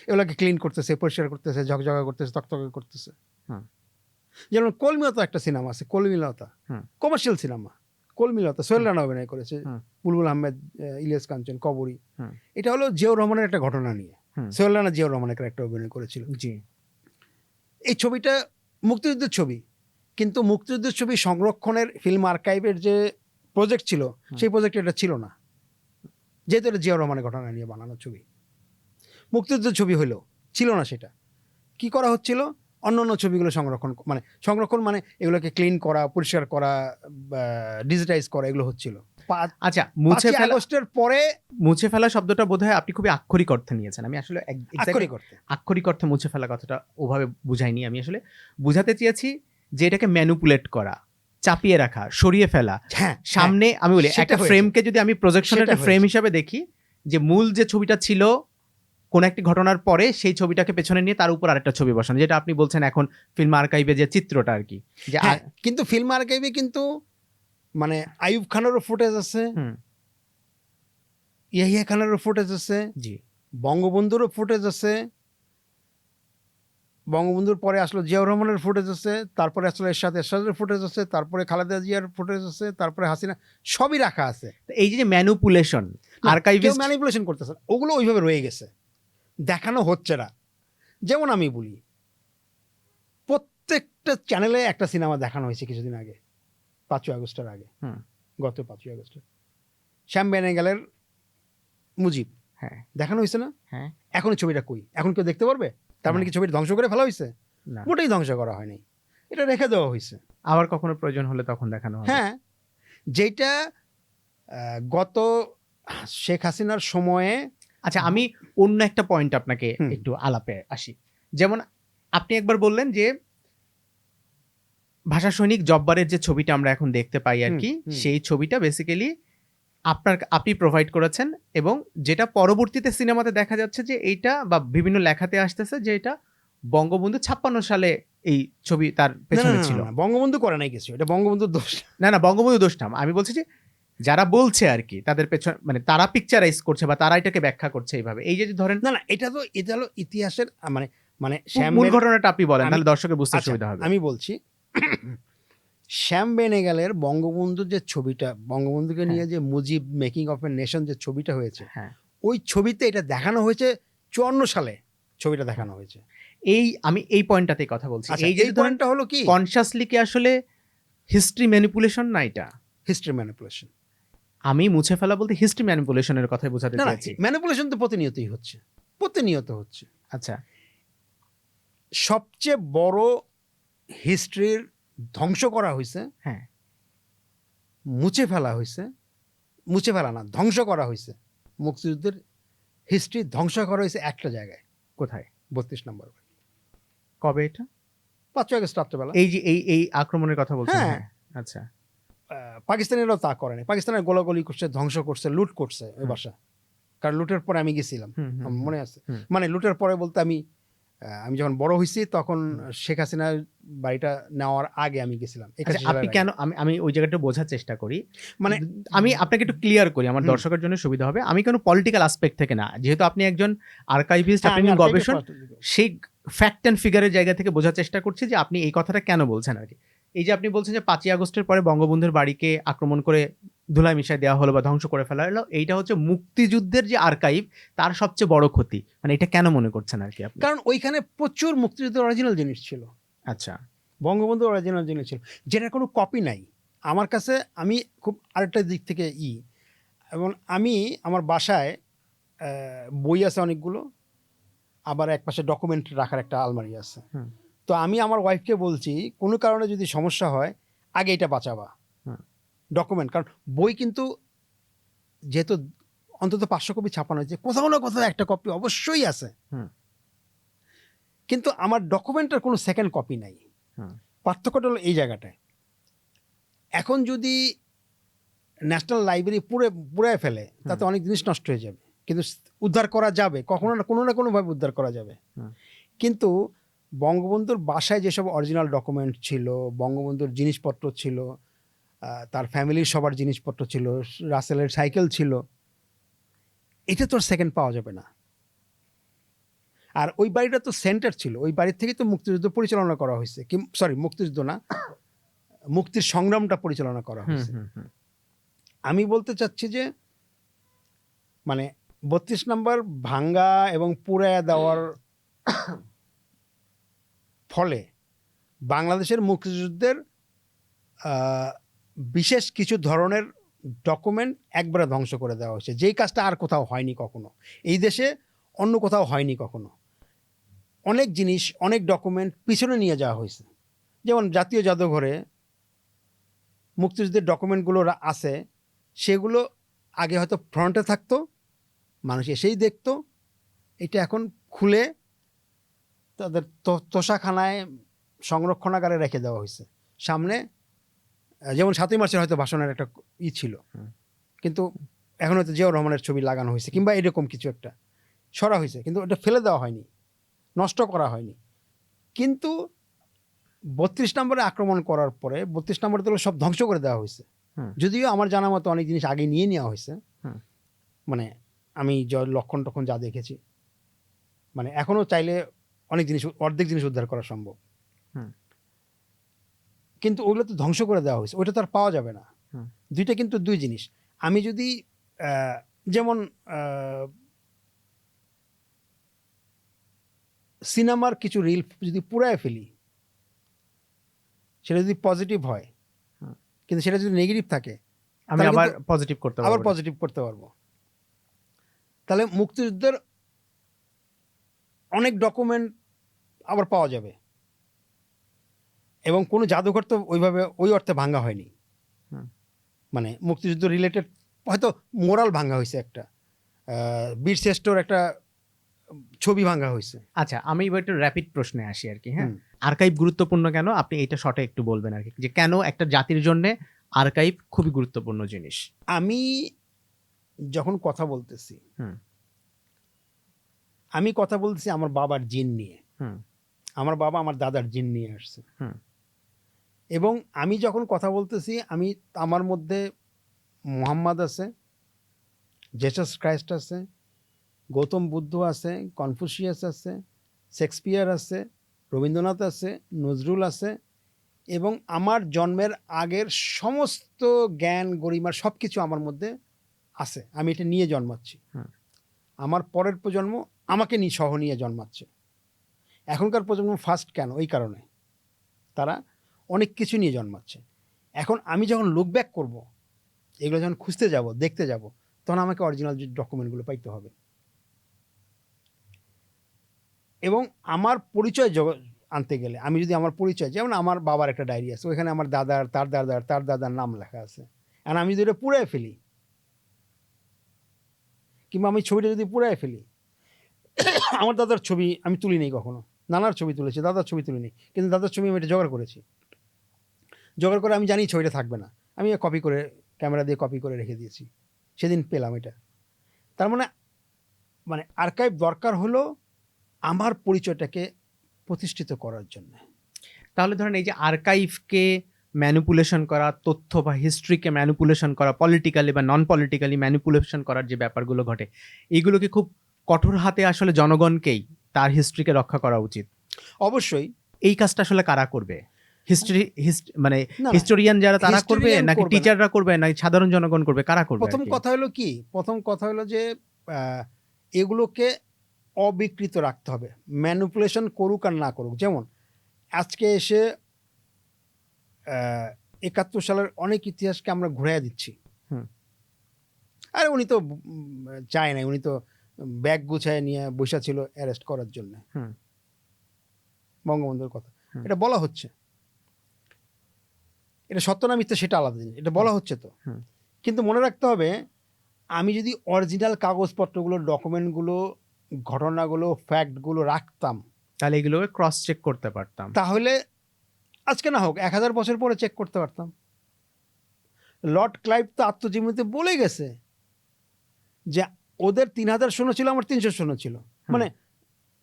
এগুলোকে ক্লিন করতেছে, পরিষ্কার করতেছে, ঝকঝকা করতেছে, তকতকে করতেছে। হুম, যেমন কলমিলতা একটা সিনেমা আছে, কলমিলতা, হুম, কমার্শিয়াল সিনেমা, কলমিলতা, সোহেল রানা অভিনয় করেছে, হুম, বুলবুল আহমেদ, ইলিয়াস কাঞ্চন, কবরী। হুম, এটা হলো জিয়াউর রহমানের একটা ঘটনা নিয়ে, হুম। সোহেল রানা জিয়াউর রহমানের একটা অভিনয় করেছিল। জি। এই ছবিটা মুক্তিযুদ্ধের ছবি, কিন্তু মুক্তিযুদ্ধের ছবি সংরক্ষণের ফিল্ম আর্কাইভের যে প্রজেক্ট ছিল, সেই প্রজেক্ট এটা ছিল না, যেহেতু এটা জিয়াউর রহমানের ঘটনা নিয়ে বানানো ছবি। মুক্তিযুদ্ধের ছবি হইলো, ছিল না সেটা। কি করা হচ্ছিল? অন্যান্য ছবিগুলো সংরক্ষণ মানে এগুলোকে ক্লিন করা, পরিষ্কার করা, ডিজিটাইজ করা, এগুলো হচ্ছিল। আচ্ছা, মুছে 5ই ফেলা, আগস্টের পরে মুছে ফেলা শব্দটা বোধহয় আপনি খুবই আক্ষরিক অর্থে নিয়েছেন। আমি আসলে আক্ষরিক অর্থে। আক্ষরিক অর্থে মুছে ফেলা কথাটা ওভাবে বুঝাইনি। আমি আসলে বুঝাতে চেয়েছি যে এটাকে ম্যানিপুলেট করা, চাপিয়ে রাখা, সরিয়ে ফেলা। হ্যাঁ, সামনে আমি বলি সেটা একটা হয়েছে। ফ্রেমকে যদি আমি প্রজেকশনের সেটা একটা ফ্রেম হয়েছে। হিসাবে দেখি, যে মূল যে ছবিটা ছিল কোন একটি ঘটনার পরে সেই ছবিটাকে পেছনে নিয়ে তার উপর আরেকটা ছবি বসানো, যেটা আপনি বলছেন এখন ফিল্ম আর্কাইভে যে চিত্রটা আর কি, যে হ্যাঁ, কিন্তু ফিল্ম আর্কাইভে কিন্তু মানে আইয়ুব খানেরও ফুটেজ আছে, হুম, ইয়াহিয়া খানেরও ফুটেজ আছে, জি, বঙ্গবন্ধুরও ফুটেজ আছে, বঙ্গবন্ধুর পরে আসলো জিয়াউর রহমানের ফুটেজ আছে, তারপরে আসলো এরশাদের ফুটেজ আছে, তারপরে খালেদা জিয়ার ফুটেজ আছে, তারপরে হাসিনা, সবই রাখা আছে। তো এই যে ম্যানিপুলেশন কেউ আর্কাইভিস্ট, ম্যানিপুলেশন করতেছে না, ওগুলো ওইভাবে রয়ে গেছে, দেখানো হচ্ছে না। যেমন আমি বলি, প্রত্যেকটা চ্যানেলে একটা সিনেমা দেখানো হয়েছে কিছুদিন আগে, 5ই আগস্টের আগে, হুম, গত 5ই আগস্টে শ্যাম বেনেগালের মুজিব হ্যাঁ, দেখানো হয়েছে না? হ্যাঁ, এখন এই ছবিটা কই? এখন কেউ দেখতে পারবে? তার মানে না। কি ছবিটা ধ্বংস করে ফেলা হয়েছে? না, মোটেই ধ্বংস করা হয়নি, এটা রেখে দেওয়া হয়েছে। আবার কখনো প্রয়োজন হলে তখন দেখানো হবে। হ্যাঁ, যেটা গত শেখ হাসিনার সময়ে। আচ্ছা, আমি অন্য একটা পয়েন্ট আপনাকে হুম। একটু আলাপে আসি। যেমন আপনি একবার বললেন যে ভাষা সৈনিক জব্বারের যে ছবিটা আমরা এখন দেখতে পাই আর হুম, কি, হুম। সেই ছবিটা বেসিক্যালি আপনি প্রোভাইড করেছেন, এবং যেটা পরবর্তীতে সিনেমাতে দেখা যাচ্ছে যে এইটা, বা বিভিন্ন লেখাতে আসতেছে যে এটা বঙ্গবন্ধু 56 সালে এই ছবি তার না, না, পেছনে না, ছিল। না, বঙ্গবন্ধু করে নাই কিছু, এটা বঙ্গবন্ধুর দোষ। না, না, বঙ্গবন্ধু দোষ না। আমি বলছি যে যারা বলছে আর কি, তাদের পেছনে মানে তারা পিকচারাইজ করছে বা তারা এটাকে ব্যাখ্যা করছে এইভাবে। এই যে ধরেন না, না, এটা হলো ইতিহাসের মানে মানে মূল ঘটনাটা আপনি বলেন, আমি- তাহলে দর্শকের বুঝতে আচ্ছা, সুবিধা হবে। আমি বলছি, শ্যাম বেনেগালের বঙ্গবন্ধুর যে ছবিটা, বঙ্গবন্ধুকে হ্যাঁ। নিয়ে যে Mujib making of a nation যে ছবিটা হয়েছে, হ্যাঁ, ওই ছবিতে এটা দেখানো হয়েছে 54 সালে, ছবিটা দেখানো হয়েছে। আমি এই পয়েন্টটাতেই কথা বলছি। আচ্ছা, এই যে এই ধরেন পয়েন্টটা হলো কি কনসিয়াসলি কি আসলে হিস্ট্রি ম্যানিপুলেশন না এটা? History manipulation. আমি মুছে ফেলা বলতে হিস্ট্রি ম্যানিপুলেশনের কথাই বোঝাতে না না, চেয়েছি। ম্যানিপুলেশন তো প্রতিনিয়তই হচ্ছে, প্রতিনিয়ত হচ্ছে। আচ্ছা, সবচেয়ে বড় হিস্ট্রির ধ্বংস করা হয়েছে, হ্যাঁ, মুছে ফেলা হয়েছে, মুছে ফেলা না, ধ্বংস করা হয়েছে। মুক্তিযুদ্ধের হিস্ট্রি ধ্বংস করা হয়েছে একটা জায়গায়, কোথায়? 32 নম্বর, কবে এটা? 5 আগস্ট রাত্রেবেলা। এই যে এই আক্রমণের কথা বলছেন, হ্যাঁ। হ্যাঁ। আচ্ছা, পাকিস্তানিরাও তা করেনি, পাকিস্তানের গোলাগুলি করছে, ধ্বংস করছে, লুট করছে ওই হুম। বাসা। কারণ লুটের পরে আমি গেছিলাম, হুম, হুম, আমার মনে আছে। হুম। মানে লুটের পরে বলতে আমি যখন বড় হয়েছি তখন শেখ হাসিনার বাড়িটা নেওয়ার আগে আমি গেছিলাম। আচ্ছা, আপনি কেন, আমি ওই জায়গাটা বোঝার চেষ্টা করি। মানে আমি আপনাকে একটু ক্লিয়ার করি, আমার হুম। দর্শকের জন্য সুবিধা হবে। আমি কোনো পলিটিক্যাল অ্যাসপেক্ট থেকে না, যেহেতু আপনি একজন আর্কাইভিস্ট, হ্যাঁ, আপনি আমি একজন আর্কাইভে গবেষক, পড়াশোনা করি। সেই ফ্যাক্ট অ্যান্ড ফিগারের জায়গা থেকে বোঝার চেষ্টা করছি যে আপনি এই কথাটা কেন বলছেন আর কি। এই যে আপনি বলছেন যে 5ই আগস্টের পরে বঙ্গবন্ধুর বাড়িকে আক্রমণ করে ধুলায় মিশায় দেওয়া হলো বা ধ্বংস করে ফেলা হলো, এইটা হচ্ছে মুক্তিযুদ্ধের যে আর্কাইভ তার সবচেয়ে বড় ক্ষতি। মানে এটা কেন মনে করছেন আর কি আপনি? কারণ ওইখানে প্রচুর মুক্তিযুদ্ধের অরিজিনাল জিনিস ছিল, আচ্ছা, বঙ্গবন্ধুর অরিজিনাল জিনিস ছিল, যেটার কোনো কপি নাই আমার কাছে। আমি খুব আরেকটা দিক থেকে এবং আমি আমার বাসায় বই আছে অনেকগুলো, আবার একপাশে ডকুমেন্ট রাখার একটা আলমারি আছে। হুম। তো আমি আমার ওয়াইফকে বলছি, কোনো কারণে যদি সমস্যা হয় আগে এটা বাঁচাবা, হুম। ডকুমেন্ট। কারণ বই কিন্তু যেহেতু অন্তত 500 কপি ছাপানো হয়েছে, কোথাও না কোথাও একটা কপি অবশ্যই আছে। হুম। কিন্তু আমার ডকুমেন্টের কোনো সেকেন্ড কপি নাই। হুম। পার্থক্যটা হলো এই জায়গাটায়। এখন যদি ন্যাশনাল লাইব্রেরি পুড়ে ফেলে তাতে অনেক জিনিস নষ্ট হয়ে যাবে, কিন্তু উদ্ধার করা যাবে, কখনো না কোনোভাবে উদ্ধার করা যাবে। হুম। কিন্তু বঙ্গবন্ধুর বাসায় যেসব অরিজিনাল ডকুমেন্ট ছিল, বঙ্গবন্ধুর জিনিসপত্র ছিল, তার ফ্যামিলির সবার জিনিসপত্র ছিল, রাসেলের সাইকেল ছিল, এটা তো সেকেন্ড পাওয়া যাবে না। আর ওই বাড়িটা তো সেন্টার ছিল, ওই বাড়ির থেকেই তো মুক্তিযুদ্ধ পরিচালনা করা হয়েছে, মুক্তিযুদ্ধ না, মুক্তির সংগ্রামটা পরিচালনা করা হয়েছে। আমি বলতে চাচ্ছি যে মানে 32 নম্বর ভাঙ্গা এবং পুড়ায়া দেওয়ার ফলে বাংলাদেশের মুক্তিযুদ্ধের বিশেষ কিছু ধরনের ডকুমেন্ট একবারে ধ্বংস করে দেওয়া হয়েছে, যেই কাজটা আর কোথাও হয়নি কখনো, এই দেশে অন্য কোথাও হয়নি কখনো। অনেক জিনিস, অনেক ডকুমেন্ট পিছনে নিয়ে যাওয়া হয়েছে। যেমন জাতীয় জাদুঘরে মুক্তিযুদ্ধের ডকুমেন্টগুলো আছে, সেগুলো আগে হয়তো ফ্রন্টে থাকতো, মানুষ এসেই দেখতো। এটা এখন খুলে তাদের তোষাখানায় সংরক্ষণাগারে রেখে দেওয়া হয়েছে সামনে। যেমন 7ই মার্চের হয়তো ভাষণের একটা ছিল, কিন্তু এখন হয়তো জিয়াউর রহমানের ছবি লাগানো হয়েছে কিংবা এরকম কিছু একটা সরা হয়েছে, কিন্তু ওটা ফেলে দেওয়া হয়নি, নষ্ট করা হয়নি। কিন্তু 32 নম্বরে আক্রমণ করার পরে 32 নম্বরে তো সব ধ্বংস করে দেওয়া হয়েছে। যদিও আমার জানা মতো অনেক জিনিস আগে নিয়ে নেওয়া হয়েছে, মানে আমি লক্ষণ টক্ষণ যা দেখেছি, মানে এখনো চাইলে অনেক জিনিস, অর্ধেক জিনিস উদ্ধার করা সম্ভব, কিন্তু ওগুলো তো ধ্বংস করে দেওয়া হয়েছে, ওইটা তো আর পাওয়া যাবে না। দুইটা কিন্তু দুই জিনিস। আমি যদি যেমন সিনেমার কিছু রিল যদি পুড়ায় ফেলি, সেটা যদি পজিটিভ হয়, কিন্তু সেটা যদি নেগেটিভ থাকে আমি আবার পজিটিভ করতে পারবো। তাহলে মুক্তিযুদ্ধের অনেক ডকুমেন্ট আবার পাওয়া যাবে, এবং কোনো জাদুঘর তো ওইভাবে ওই অর্থে ভাঙ্গা হয়নি। মানে মুক্তিযুদ্ধ রিলেটেড হয়তো মোরাল ভাঙ্গা হয়েছে, একটা বীর শ্রেষ্ঠর একটা ছবি ভাঙ্গা হয়েছে। আচ্ছা, আমি এবার একটু র্যাপিড প্রশ্নে আসি আর কি। হ্যাঁ, আর্কাইভ গুরুত্বপূর্ণ কেন, আপনি এটা শর্টে একটু বলবেন আর কি, যে কেন একটা জাতির জন্য আর্কাইভ খুবই গুরুত্বপূর্ণ জিনিস। আমি যখন কথা বলতেছি, আমি কথা বলতেছি আমার বাবার জিন নিয়ে। আমার বাবা আমার দাদার জিন নিয়ে আসছে, এবং আমি যখন কথা বলতেছি, আমার মধ্যে মুহাম্মদ আছে, জেসাস ক্রাইস্ট আছে, গৌতম বুদ্ধ আছে, কনফুসিয়াস আছে, শেক্সপিয়ার আছে, রবীন্দ্রনাথ আছে, নজরুল আছে, এবং আমার জন্মের আগের সমস্ত জ্ঞান গরিমার সব কিছু আমার মধ্যে আছে। আমি এটা নিয়ে জন্মাচ্ছি, আমার পরের প্রজন্ম আমাকে সহ নিয়ে জন্মাচ্ছে, এখনকার প্রজন্ম ফাস্ট কেন? ওই কারণে তারা অনেক কিছু নিয়ে জন্মাচ্ছে। এখন আমি যখন লুক ব্যাক করবো, এগুলো যখন খুঁজতে যাব, দেখতে যাব, তখন আমাকে অরিজিনাল ডকুমেন্টগুলো পাইতে হবে। এবং আমার পরিচয় আনতে গেলে আমি যদি আমার পরিচয়, যেমন আমার বাবার একটা ডায়েরি আছে, ওইখানে আমার দাদার, তার দাদার, তার দাদার নাম লেখা আছে, আর আমি যদি এটা পুরাই ফেলি, কিংবা আমি ছবিটা যদি পুরাই ফেলি, আমার দাদার ছবি আমি তুলি নেই কখনো, নানার ছবি তুলেছি, দাদার ছবি তুলিনি, কিন্তু দাদার ছবি আমি এটা জোগাড় করেছি। জোগাড় করে আমি জানি ছবিটা থাকবে না, আমি কপি করে, ক্যামেরা দিয়ে কপি করে রেখে দিয়েছি, সেদিন পেলাম এটা। তার মানে আর্কাইভ দরকার হলো আমার পরিচয়টাকে প্রতিষ্ঠিত করার জন্য। তাহলে ধরেন এই যে আর্কাইভকে ম্যানিপুলেশন করা, তথ্য বা হিস্ট্রিকে ম্যানিপুলেশন করা, পলিটিক্যালি বা নন পলিটিক্যালি ম্যানিপুলেশন করার যে ব্যাপারগুলো ঘটে, এইগুলোকে খুব কঠোর হাতে আসলে জনগণকেই তার হিস্ট্রিকে রক্ষা করা উচিত। অবশ্যই এই কাজটা আসলে কারা করবে? মানে না, হিস্টোরিয়ান যারা তারা করবে, historian নাকি করবে না। টিচাররা করবে, নাকি সাধারণ জনগণ করবে, কারা করবে? প্রথম কথা হলো কি, প্রথম কথা হলো যে এগুলোকে অবিকৃত রাখতে হবে, ম্যানিপুলেশন করুক আর না করুক। যেমন আজকে এসে ৭১ সালের অনেক ইতিহাসকে আমরা ঘুরাইয়া দিচ্ছি। আরে উনি তো চায় নাই, উনি তো ব্যাগ গুছায় নিয়ে বসা ছিল অ্যারেস্ট করার জন্য, বঙ্গবন্ধুর কথা এটা বলা হচ্ছে। এটা সত্য না মিথ্যা সেটা আলাদা জিনিস, এটা বলা হচ্ছে তো। কিন্তু মনে রাখতে হবে, আমি যদি অরিজিনাল কাগজপত্রগুলো, ডকুমেন্টগুলো, ঘটনাগুলো, ফ্যাক্টগুলো রাখতাম, তাহলে এগুলোকে ক্রস চেক করতে পারতাম। তাহলে আজকে না হোক ১০০০ বছর পরে চেক করতে পারতাম। লর্ড ক্লাইভ তো আত্মজীবনীতে বলে গেছে যে ওদের ৩,০০০ সৈন্য ছিল, আমার ৩০০ সৈন্য ছিল, মানে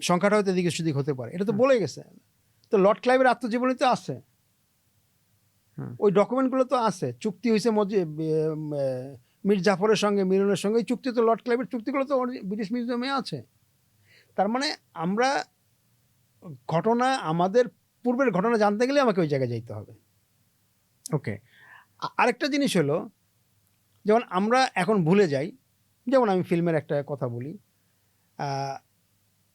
সংখ্যাটা হয়তো এদিকে সেদিক হতে পারে, এটা তো বলে গেছে। তো লর্ড ক্লাইভের আত্মজীবনীতে আছে, ওই ডকুমেন্টগুলো তো আছে, চুক্তি হয়েছে মীর জাফরের সঙ্গে, মিলনের সঙ্গে, এই চুক্তি তো লর্ড ক্লাইভের চুক্তিগুলো তো ব্রিটিশ মিউজিয়ামে আছে। তার মানে আমরা ঘটনা, আমাদের পূর্বের ঘটনা জানতে গেলে আমাকে ওই জায়গায় যাইতে হবে। ওকে। আরেকটা জিনিস হলো, যেমন আমরা এখন ভুলে যাই, যেমন আমি ফিল্মের একটা কথা বলি,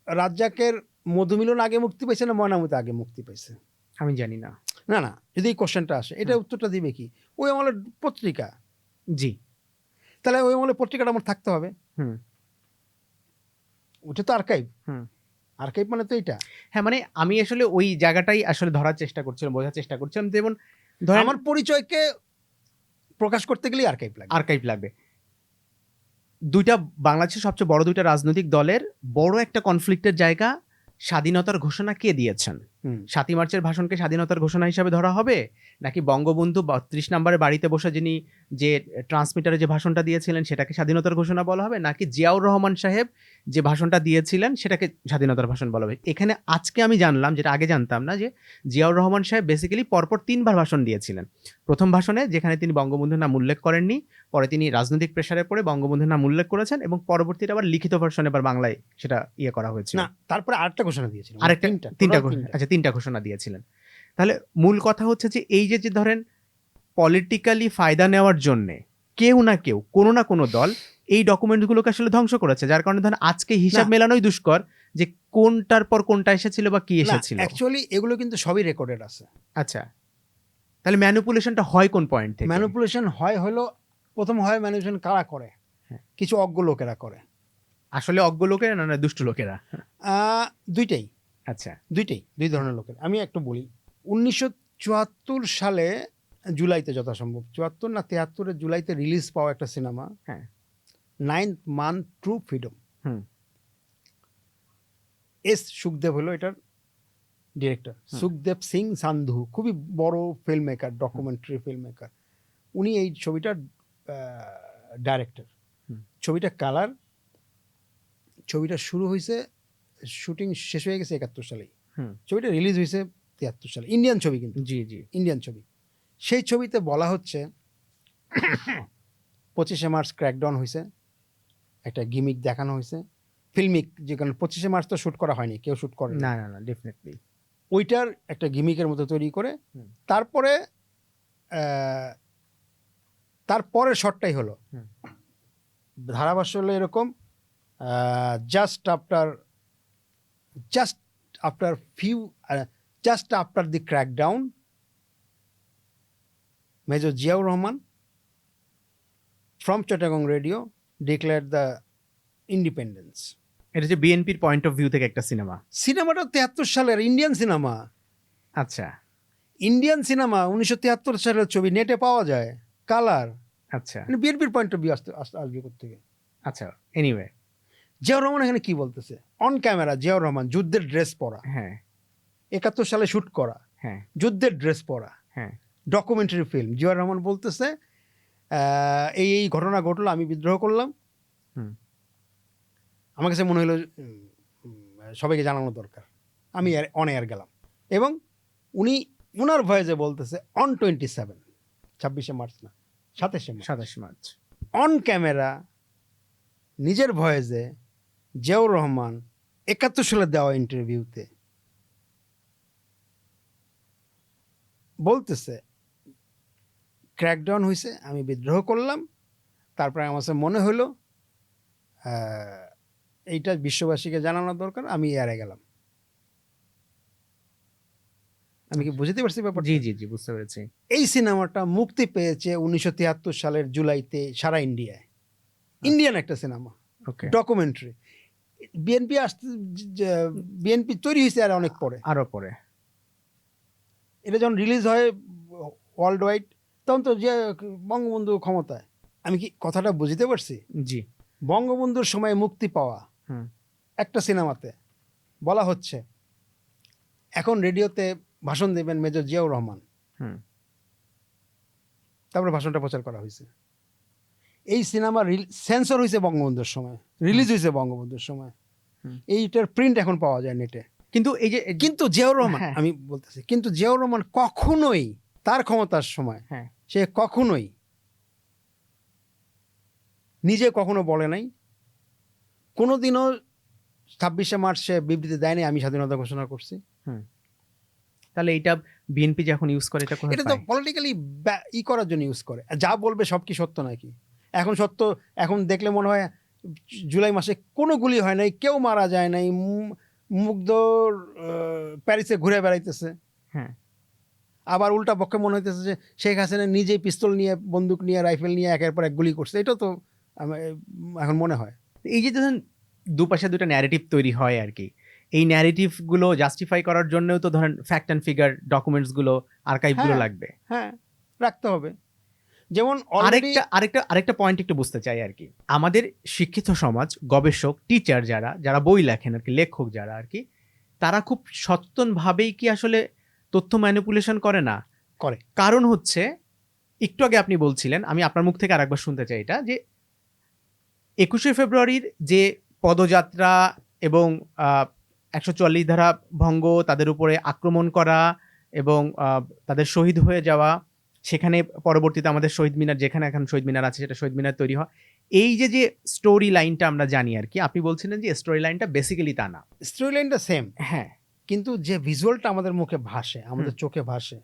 রাজ্জাকের মধুমিলন আগে মুক্তি পেয়েছে না ময়নামতি আগে মুক্তি পেয়েছে? আমি জানি না। না না, যদি এই কোশ্চেনটা আসে, এটা উত্তরটা দিবে কি? ওই আমলের পত্রিকা। জি। তাহলে ওই আমলের পত্রিকাটা আমার থাকতে হবে। ওটা তো আর্কাইভ। আর্কাইভ মানে তো এটা। হ্যাঁ, মানে আমি আসলে ওই জায়গাটাই আসলে ধরার চেষ্টা করছিলাম, বোঝার চেষ্টা করছিলাম। যেমন ধরেন আমার পরিচয়কে প্রকাশ করতে গেলেই আর্কাইভ লাগবে। আর্কাইভ লাগবে। দুইটা বাংলাদেশের সবচেয়ে বড় দুইটা রাজনৈতিক দলের বড় একটা কনফ্লিক্টের জায়গা, স্বাধীনতার ঘোষণা কে দিয়েছেন? ৭ই মার্চের ভাষণকে স্বাধীনতার ঘোষণা হিসাবে ধরা হবে, নাকি বঙ্গবন্ধু ৩২ নম্বরের বাড়িতে বসে যিনি যে ট্রান্সমিটারে যে ভাষণটা দিয়েছিলেন সেটাকে স্বাধীনতার ঘোষণা বলা হবে, নাকি জিয়াউর রহমান সাহেব যে ভাষণটা দিয়েছিলেন সেটাকে স্বাধীনতার ভাষণ বলা হবে? এখানে আজকে আমি জানলাম, যেটা আগে জানতাম না, যে জিয়াউর রহমান সাহেব বেসিক্যালি পরপর ৩বার ভাষণ দিয়েছিলেন। প্রথম ভাষণে যেখানে তিনি বঙ্গবন্ধুর নাম উল্লেখ করেননি, পরে তিনি রাজনৈতিক প্রেসারে পড়ে বঙ্গবন্ধুর নাম উল্লেখ করেছেন, এবং পরবর্তীতে আবার লিখিত ভার্সনে এবার বাংলায় সেটা করা হয়েছিল। না, তারপরে আরেকটা ঘোষণা দিয়েছিলেন, আরেকটা তিনটা ঘোষণা দিয়েছিলেন। তাহলে মূল কথা হচ্ছে যে এই যে ধরেন পলিটিক্যালি ফায়দা নেওয়ার জন্য কেউ না কেউ, কোনো না কোনো দল এই ডকুমেন্টগুলোকে আসলে ধ্বংস করেছে, যার কারণে ধরেন আজকে হিসাব মেলানোই দুষ্কর যে কোনটার পর কোনটা এসেছিল বা কি এসেছিল। অ্যাকচুয়ালি এগুলো কিন্তু সবই রেকর্ডেড আছে। আচ্ছা, তাহলে ম্যানিপুলেশনটা হয় কোন পয়েন্ট থেকে? ম্যানিপুলেশন হলো প্রথম হয় ম্যানিপুলেশন কারা করে? কিছু অজ্ঞ লোকেরা করে। আসলে অজ্ঞ লোকেরা না দুষ্ট লোকেরা? দুইটাই। আচ্ছা, দুই ধরনের লোকের। আমি একটু বলি। 1974 সালে জুলাইতে, যথাসম্ভব 74 না 73 জুলাইতে রিলিজ পাওয়া একটা cinema, 9th Month true freedom. S Sukhdev হলো এটার ডিরেক্টর, সুখদেব সিং সান্ধু, খুবই বড় film maker, documentary film maker. উনি এই ছবিটার ডাইরেক্টর। ছবিটা কালার, ছবিটা শুরু হয়েছে, শুটিং শেষ হয়ে গেছে 71 সালেই, ছবিটা রিলিজ হয়েছে 73 সালে। ইন্ডিয়ান ছবি, কিন্তু জি জি ইন্ডিয়ান ছবি। সেই ছবিতে বলা হচ্ছে 25শে মার্চ ক্র্যাকডাউন হয়েছে, একটা গিমিক দেখানো হয়েছে, ফিল্মিক, যেখানে 25শে মার্চ তো শ্যুট করা হয়নি, কেউ শ্যুট করে না, ডেফিনেটলি ওইটার একটা গিমিকের মতো তৈরি করে, তারপরে তারপরের শটটাই হলো ধারাভাষ্য হলো এরকম, just after few, just after the crackdown, Major Ziaur Rahman from Chittagong Radio declared the independence. এটা যে বিএনপির পয়েন্ট অফ ভিউ থেকে একটা সিনেমা। সিনেমাটা 73 সালের ইন্ডিয়ান সিনেমা। আচ্ছা ইন্ডিয়ান সিনেমা 1973 সালের ছবি, নেটে পাওয়া যায়, কালার। আচ্ছা বিএনপির পয়েন্ট অফ ভিউ আসবে কোথেকে? আচ্ছা এনিওয়ে, জিয়াউর রহমান এখানে কি বলতেছে? অন ক্যামেরা জিয়াউর রহমান যুদ্ধের ড্রেস পরা, হ্যাঁ 71 সালে শুট করা, হ্যাঁ যুদ্ধের ড্রেস পরা, হ্যাঁ ডকুমেন্টারি ফিল্ম। জিয়াউর রহমান বলতেছে এই এই ঘটনা ঘটলো, আমি বিদ্রোহ করলাম, হুম। আমার কাছে মনে হলো সবাইকে জানানো দরকার, আমি অন এয়ার গেলাম। এবং উনি ওনার ভয়েসে বলতেছে অন 27, 26শে মার্চ না, 27 মার্চ অন ক্যামেরা নিজের ভয়েসে জিয়াউর রহমান 71 সালে দেওয়া ইন্টারভিউতে বলতেছে ক্র্যাকডাউন হয়েছে, আমি বিদ্রোহ করলাম, তারপরে আমার কাছে মনে হলো এইটা বিশ্ববাসীকে জানানো দরকার, আমি এয়ারে গেলাম। আমি কি বুঝতে পারছি ব্যাপারটা? জি জি জি বুঝতে পেরেছি। এই সিনেমাটা মুক্তি পেয়েছে 1973 সালের জুলাইতে সারা ইন্ডিয়ায়। ইন্ডিয়ান একটা সিনেমা, ওকে ডকুমেন্টারি। বিএনপি তৈরি হয়েছে আর অনেক পরে। আরো পরে এটা যখন রিলিজ হয় ওয়ার্ল্ড ওয়াইড, তখন তো যে বঙ্গবন্ধু ক্ষমতায়। আমি কি কথাটা বুঝতে পারছি? জি বঙ্গবন্ধুর সময় মুক্তি পাওয়া হুম একটা সিনেমাতে বলা হচ্ছে এখন রেডিওতে ভাষণ দেবেন মেজর জিয়াউর রহমান, হুম তারপরে ভাষণটা প্রচার করা হয়েছে। এই সিনেমা সেন্সর হয়েছে বঙ্গবন্ধুর সময়, রিলিজ হয়েছে বঙ্গবন্ধুর সময়। এইটার প্রিন্ট এখন পাওয়া যায় নেটে। কিন্তু এই যে কিন্তু জিয়াউর রহমান, হ্যাঁ। আমি বলতেছি, কিন্তু জিয়াউর রহমান কখনোই তার ক্ষমতার সময় হ্যাঁ সে কখনোই নিজে কখনো বলে নাই, কোনোদিনও 26শে মার্চ সে বিবৃতি দেয়নি আমি স্বাধীনতা ঘোষণা করছি। তাহলে এইটা বিএনপি যখন ইউজ করে এটা কোথায় এটা তো পায়? পলিটিক্যালি ই করার জন্য ইউজ করে। যা বলবে সব কি সত্য নাকি? এখন সত্য, এখন দেখলে মনে হয় জুলাই মাসে কোনো গুলি হয় নাই, কেউ মারা যায় নাই, মুগ্ধ প্যারিসে ঘুরে বেড়াইতেছে। হ্যাঁ আবার উল্টা পক্ষে মনে হইতেছে যে শেখ হাসিনা নিজেই পিস্তল নিয়ে, বন্দুক নিয়ে, রাইফেল নিয়ে একের পর এক গুলি করছে। এটা তো এখন মনে হয়। এই যে ধরেন দুপাশে দুটো ন্যারেটিভ তৈরি হয় আর কি, এই ন্যারেটিভ গুলো জাস্টিফাই করার জন্যও তো ধরেন ফ্যাক্ট অ্যান্ড ফিগার ডকুমেন্টস গুলো, আর্কাইভ গুলো হ্যাঁ, লাগবে। হ্যাঁ রাখতে হবে। যেমন অলরেডি আরেকটা পয়েন্ট একটু বুঝতে চাই আর কি, আমাদের শিক্ষিত সমাজ, গবেষক, টিচার যারা বই লেখেন আর কি, লেখক যারা আর কি, তারা খুব সচেতন ভাবেই কি আসলে তথ্য ম্যানিপুলেশন করে না? করে। কারণ হচ্ছে একটু আগে আপনি বলছিলেন, আমি আপনার মুখ থেকে আরেকবার শুনতে চাই এটা, যে 21শে ফেব্রুয়ারির যে পদযাত্রা এবং 144 ধারা ভঙ্গ, তাদের উপরে আক্রমণ করা এবং তাদের শহীদ হয়ে যাওয়া, সেখানে পরবর্তীতে আমাদের শহীদ মিনার, যেখানে এখন শহীদ মিনার আছে সেটা শহীদ মিনার তৈরি হয়, এই যে স্টোরি লাইনটা আমরা জানি আর কি, আপনি বলছিলেন যে স্টোরি লাইনটা বেসিক্যালি তা না। স্টোরি লাইনটা সেম, হ্যাঁ, কিন্তু যে ভিজুয়ালটা আমাদের মুখে ভাসে, আমাদের চোখে ভাসে,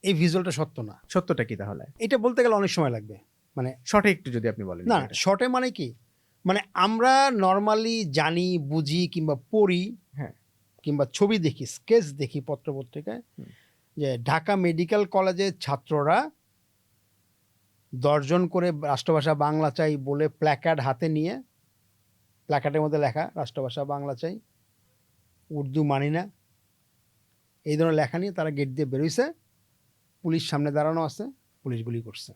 এই ভিজুয়ালটা সত্য না। সত্যটা কি তাহলে? এটা বলতে গেলে অনেক সময় লাগবে। মানে শর্টে একটু যদি আপনি বলেন। না, শর্টে মানে কি, মানে আমরা নর্মালি জানি, বুঝি কিংবা পড়ি, হ্যাঁ, কিংবা ছবি দেখি, স্কেচ দেখি পত্রপত্রিকায়, যে ঢাকা মেডিকেল কলেজের ছাত্ররা 10 জন করে রাষ্ট্রভাষা বাংলা চাই বলে প্ল্যাকার্ড হাতে নিয়ে, প্ল্যাকার্ডের মধ্যে লেখা রাষ্ট্রভাষা বাংলা চাই, উর্দু মানি না, এই ধরনের লেখা নিয়ে তারা গেট দিয়ে বেরোইছে, পুলিশ সামনে দাঁড়ানো আছে, পুলিশ গুলি করছে,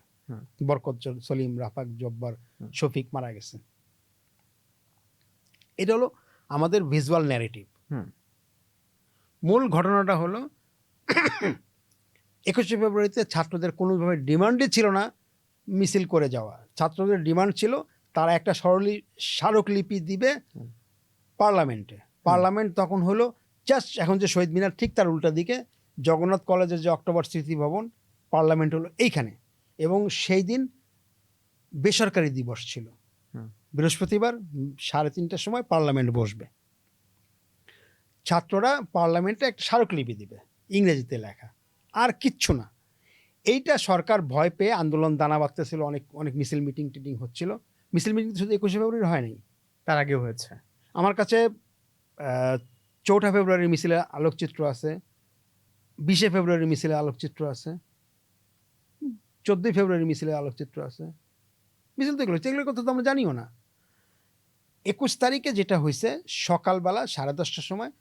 বরকত, সলিম, রাফাক, জব্বার, শফিক মারা গেছে। এটা হলো আমাদের ভিজুয়াল ন্যারেটিভ। মূল ঘটনাটা হলো 21শে ফেব্রুয়ারিতে ছাত্রদের কোনোভাবে ডিমান্ডই ছিল না মিছিল করে যাওয়া। ছাত্রদের ডিমান্ড ছিল তারা একটা স্মারকলিপি দিবে পার্লামেন্টে। পার্লামেন্ট তখন হলো জাস্ট এখন যে শহীদ মিনার ঠিক তার উল্টা দিকে জগন্নাথ কলেজের যে অক্টোবর স্মৃতি ভবন, পার্লামেন্ট হলো এইখানে। এবং সেই দিন বেসরকারি দিবস ছিল, বৃহস্পতিবার 3:30টার সময় পার্লামেন্ট বসবে। ছাত্ররা পার্লামেন্টে একটা স্মারকলিপি দিবে ইংরেজিতে লেখা, আর কিচ্ছু না। এইটা সরকার ভয় পেয়ে আন্দোলন দানা বাঁধতেছিল, অনেক অনেক মিছিল মিটিং টিটিং হচ্ছিল। মিছিল মিটিং শুধু 21শে ফেব্রুয়ারি হয় নাই, তার আগেও হয়েছে। আমার কাছে 4 ফেব্রুয়ারি মিছিলে আলোকচিত্র আছে, 20 ফেব্রুয়ারি মিছিলে আলোকচিত্র আছে, 14 ফেব্রুয়ারি মিছিলে আলোকচিত্র আছে। মিছিল তো এগুলোর কথা তো আমরা জানিও না। 21 তারিখে যেটা হয়েছে সকালবেলা 10:30টার সময়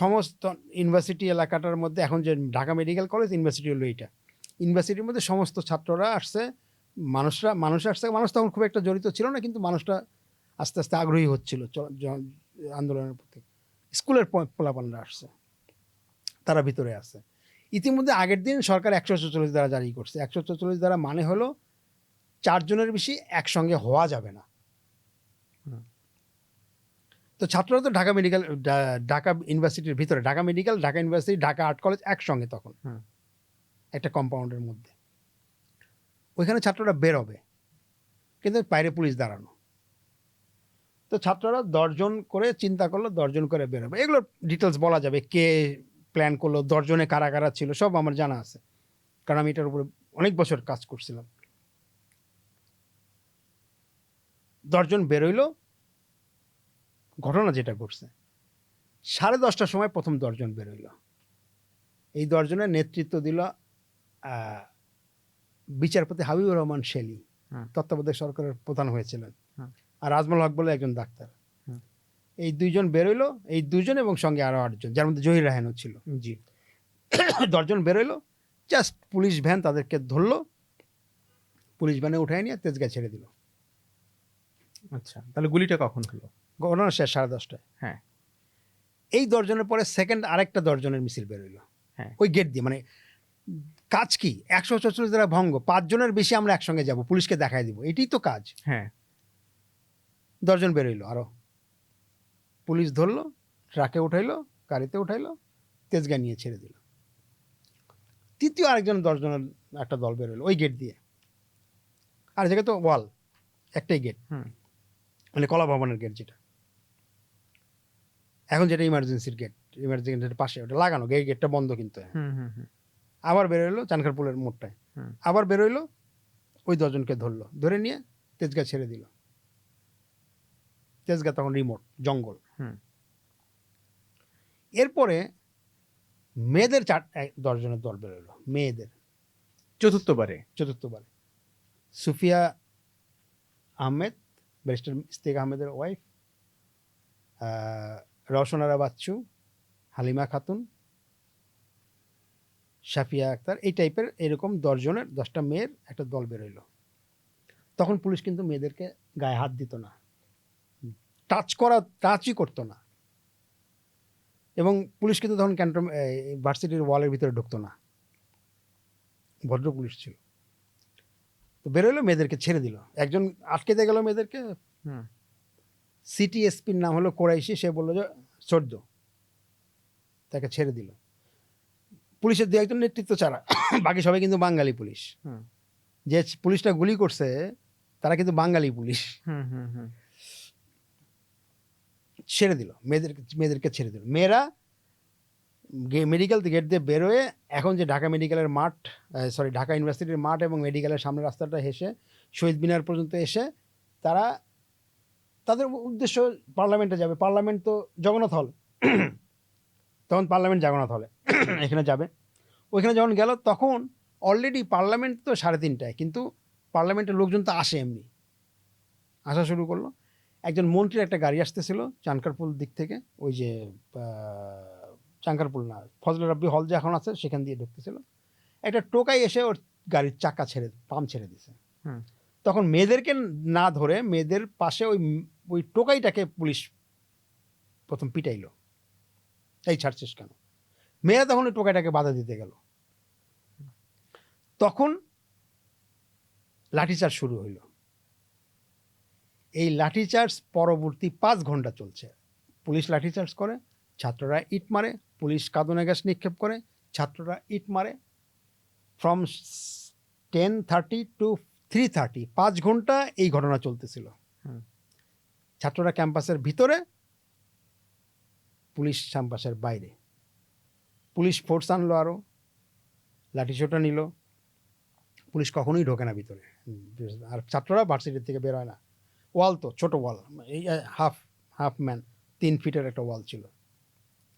সমস্ত ইউনিভার্সিটি এলাকাটার মধ্যে, এখন যে ঢাকা মেডিকেল কলেজ ইউনিভার্সিটি হলো এইটা, ইউনিভার্সিটির মধ্যে সমস্ত ছাত্ররা আসছে, মানুষ আসছে। মানুষ তখন খুব একটা জড়িত ছিল না, কিন্তু মানুষটা আস্তে আস্তে আগ্রহী হচ্ছিল আন্দোলনের প্রতি। স্কুলের পোলাপানরা আসছে, তারা ভিতরে আছে। ইতিমধ্যে আগের দিন সরকার 144 ধারা জারি করছে। 144 ধারা মানে হলো 4 জনের বেশি একসঙ্গে হওয়া যাবে না। তো ছাত্ররা তো ঢাকা ইউনিভার্সিটির ভিতরে, Dhaka medical, Dhaka university, Dhaka art college একসঙ্গে তখন একটা কম্পাউন্ডের মধ্যে। ওইখানে ছাত্ররা বেরোবে, কিন্তু বাইরে পুলিশ দাঁড়ানো। তো ছাত্ররা 10 জন করে চিন্তা করলো, 10 জন করে বেরোবে। এগুলো ডিটেলস বলা যাবে, কে প্ল্যান করলো, 10 জনে কারা কারা ছিল, সব আমার জানা আছে, কারণ আমি এটার উপরে অনেক বছর কাজ করছিলাম। 10 জন বেরোইলো। ঘটনা যেটা ঘটছে 10:30টার সময় প্রথম 10 জন বেরোইল। এই 10 জনের নেতৃত্ব দিল বিচারপতি হাবিবুর রহমান শেলী, তত্ত্বাবধায়ক সরকারের প্রধান হয়েছিলেন, আর আজমল হক বলে একজন ডাক্তার। এই 2 জন বেরোইলো, এই 2 জন এবং সঙ্গে আরো 8 জন, যার মধ্যে জহির রায়হানও ছিল। জি 10 জন বেরোইলো, জাস্ট পুলিশ ভ্যান তাদেরকে ধরলো, পুলিশ ভ্যানে উঠায় নিয়ে তেজগাঁ ছেড়ে দিল। আচ্ছা, তাহলে গুলিটা কখন হলো? ঘটনা শেষ 10:30টায়। হ্যাঁ, এই 10 জনের পরে সেকেন্ড আরেকটা 10 জনের মিছিল বেরোইলো, হ্যাঁ, ওই গেট দিয়ে। মানে কাজ কি, 144 ধারা ভঙ্গ, 5 জনের বেশি আমরা একসঙ্গে যাব, পুলিশকে দেখাই দিব, এটাই তো কাজ। হ্যাঁ, 10 জন বেরোইলো, আরো পুলিশ ধরলো, ট্রাকে উঠাইলো, গাড়িতে উঠাইলো, তেজগাঁ নিয়ে ছেড়ে দিল। তৃতীয় আরেকজন 10 জনের একটা দল বেরোইলো ওই গেট দিয়ে। আর জায়গায় তো ওয়াল, একটাই গেট, মানে কলা ভবনের গেট, যেটা এখন যেটা ইমার্জেন্সির গেট, ইমার্জেন্সির পাশে ওটা লাগানো, গেটটা বন্ধ কিন্তু। আবার বেরোইলো চানখারপুলের মোড়টায়, আবার বেরোইলো, ওই 10 জনকে ধরলো, ধরে নিয়ে তেজগাঁ ছেড়ে দিল। তেজগাঁ তখন রিমোট জঙ্গল। এরপরে মেয়েদের 10 জনের দল বেরোলো, মেয়েদের চতুর্থবারে। সুফিয়া আহমেদ, ব্যারিস্টার ইস্তেক আহমেদের ওয়াইফ, রওশনারা বাচ্চু, হালিমা খাতুন, শাফিয়া আক্তার, এই টাইপের এরকম 10 জনের 10টা মেয়ের একটা দল বেরোইলো। তখন পুলিশ কিন্তু মেয়েদেরকে গায়ে হাত দিত না, টাচই করতো না, এবং পুলিশ কিন্তু তখন ভার্সিটির ওয়ালের ভিতরে ঢুকতো না, ভদ্র পুলিশ ছিল। তো বেরোইলো, মেয়েদেরকে ছেড়ে দিল। একজন আটকে দিয়ে গেল মেয়েদেরকে, সিটি এসপির নাম হলো কোরাইশি, সে বললো যে সর্দ, তাকে ছেড়ে দিল। পুলিশের 2-1 নেতৃত্ব ছাড়া বাকি সবাই কিন্তু বাঙালি পুলিশ। যে পুলিশটা গুলি করছে তারা কিন্তু বাঙালি পুলিশ। ছেড়ে দিল মেয়েদেরকে ছেড়ে দিল। মেয়েরা মেডিকেল গেট দিয়ে বেরোয়, এখন যে ঢাকা মেডিকেলের মাঠ, ঢাকা ইউনিভার্সিটির মাঠ এবং মেডিকেলের সামনে রাস্তাটা হেসে শহীদ মিনার পর্যন্ত এসে তারা তাদের উদ্দেশ্য পার্লামেন্টে যাবে। পার্লামেন্ট তো জগন্নাথ হল, তখন পার্লামেন্ট জগন্নাথ হলে এখানে যাবে। ওইখানে যখন গেল তখন অলরেডি পার্লামেন্ট তো 3:30টায়, কিন্তু পার্লামেন্টের লোকজন তো আসে, এমনি আসা শুরু করলো। একজন মন্ত্রীর একটা গাড়ি আসতেছিল চানখারপুল দিক থেকে, ওই যে চানখারপুল না, ফজলে রাব্বি হল যে এখন আছে সেখান দিয়ে ঢুকতেছিল। একটা টোকাই এসে ওর গাড়ির চাকা পাম্প ছেড়ে দিছে। তখন মেয়েদেরকে না ধরে মেয়েদের পাশে ওই টোকাইটাকে পুলিশ প্রথম পিটাইলো, এই ছাড়ছিস কেন। মেয়েরা তখন ওই টোকাইটাকে বাধা দিতে গেল, তখন লাঠিচার্জ শুরু হইল। এই লাঠিচার্জ পরবর্তী 5 ঘন্টা চলছে। পুলিশ লাঠিচার্জ করে, ছাত্ররা ইট মারে, পুলিশ কাঁদুনে গ্যাস নিক্ষেপ করে, ছাত্ররা ইট মারে। ফ্রম 10:30 to 3:30 5 ঘন্টা এই ঘটনা চলতেছিল। ছাত্ররা ক্যাম্পাসের ভিতরে, পুলিশ ক্যাম্পাসের বাইরে। পুলিশ ফোর্স আনলো, আরও লাঠিসোঁটা নিল। পুলিশ কখনোই ঢোকে না ভিতরে, আর ছাত্ররা ভার্সিটির থেকে বের হয় না। ওয়াল তো ছোট ওয়াল, এই হাফ ম্যান 3 ফিটের একটা ওয়াল ছিল,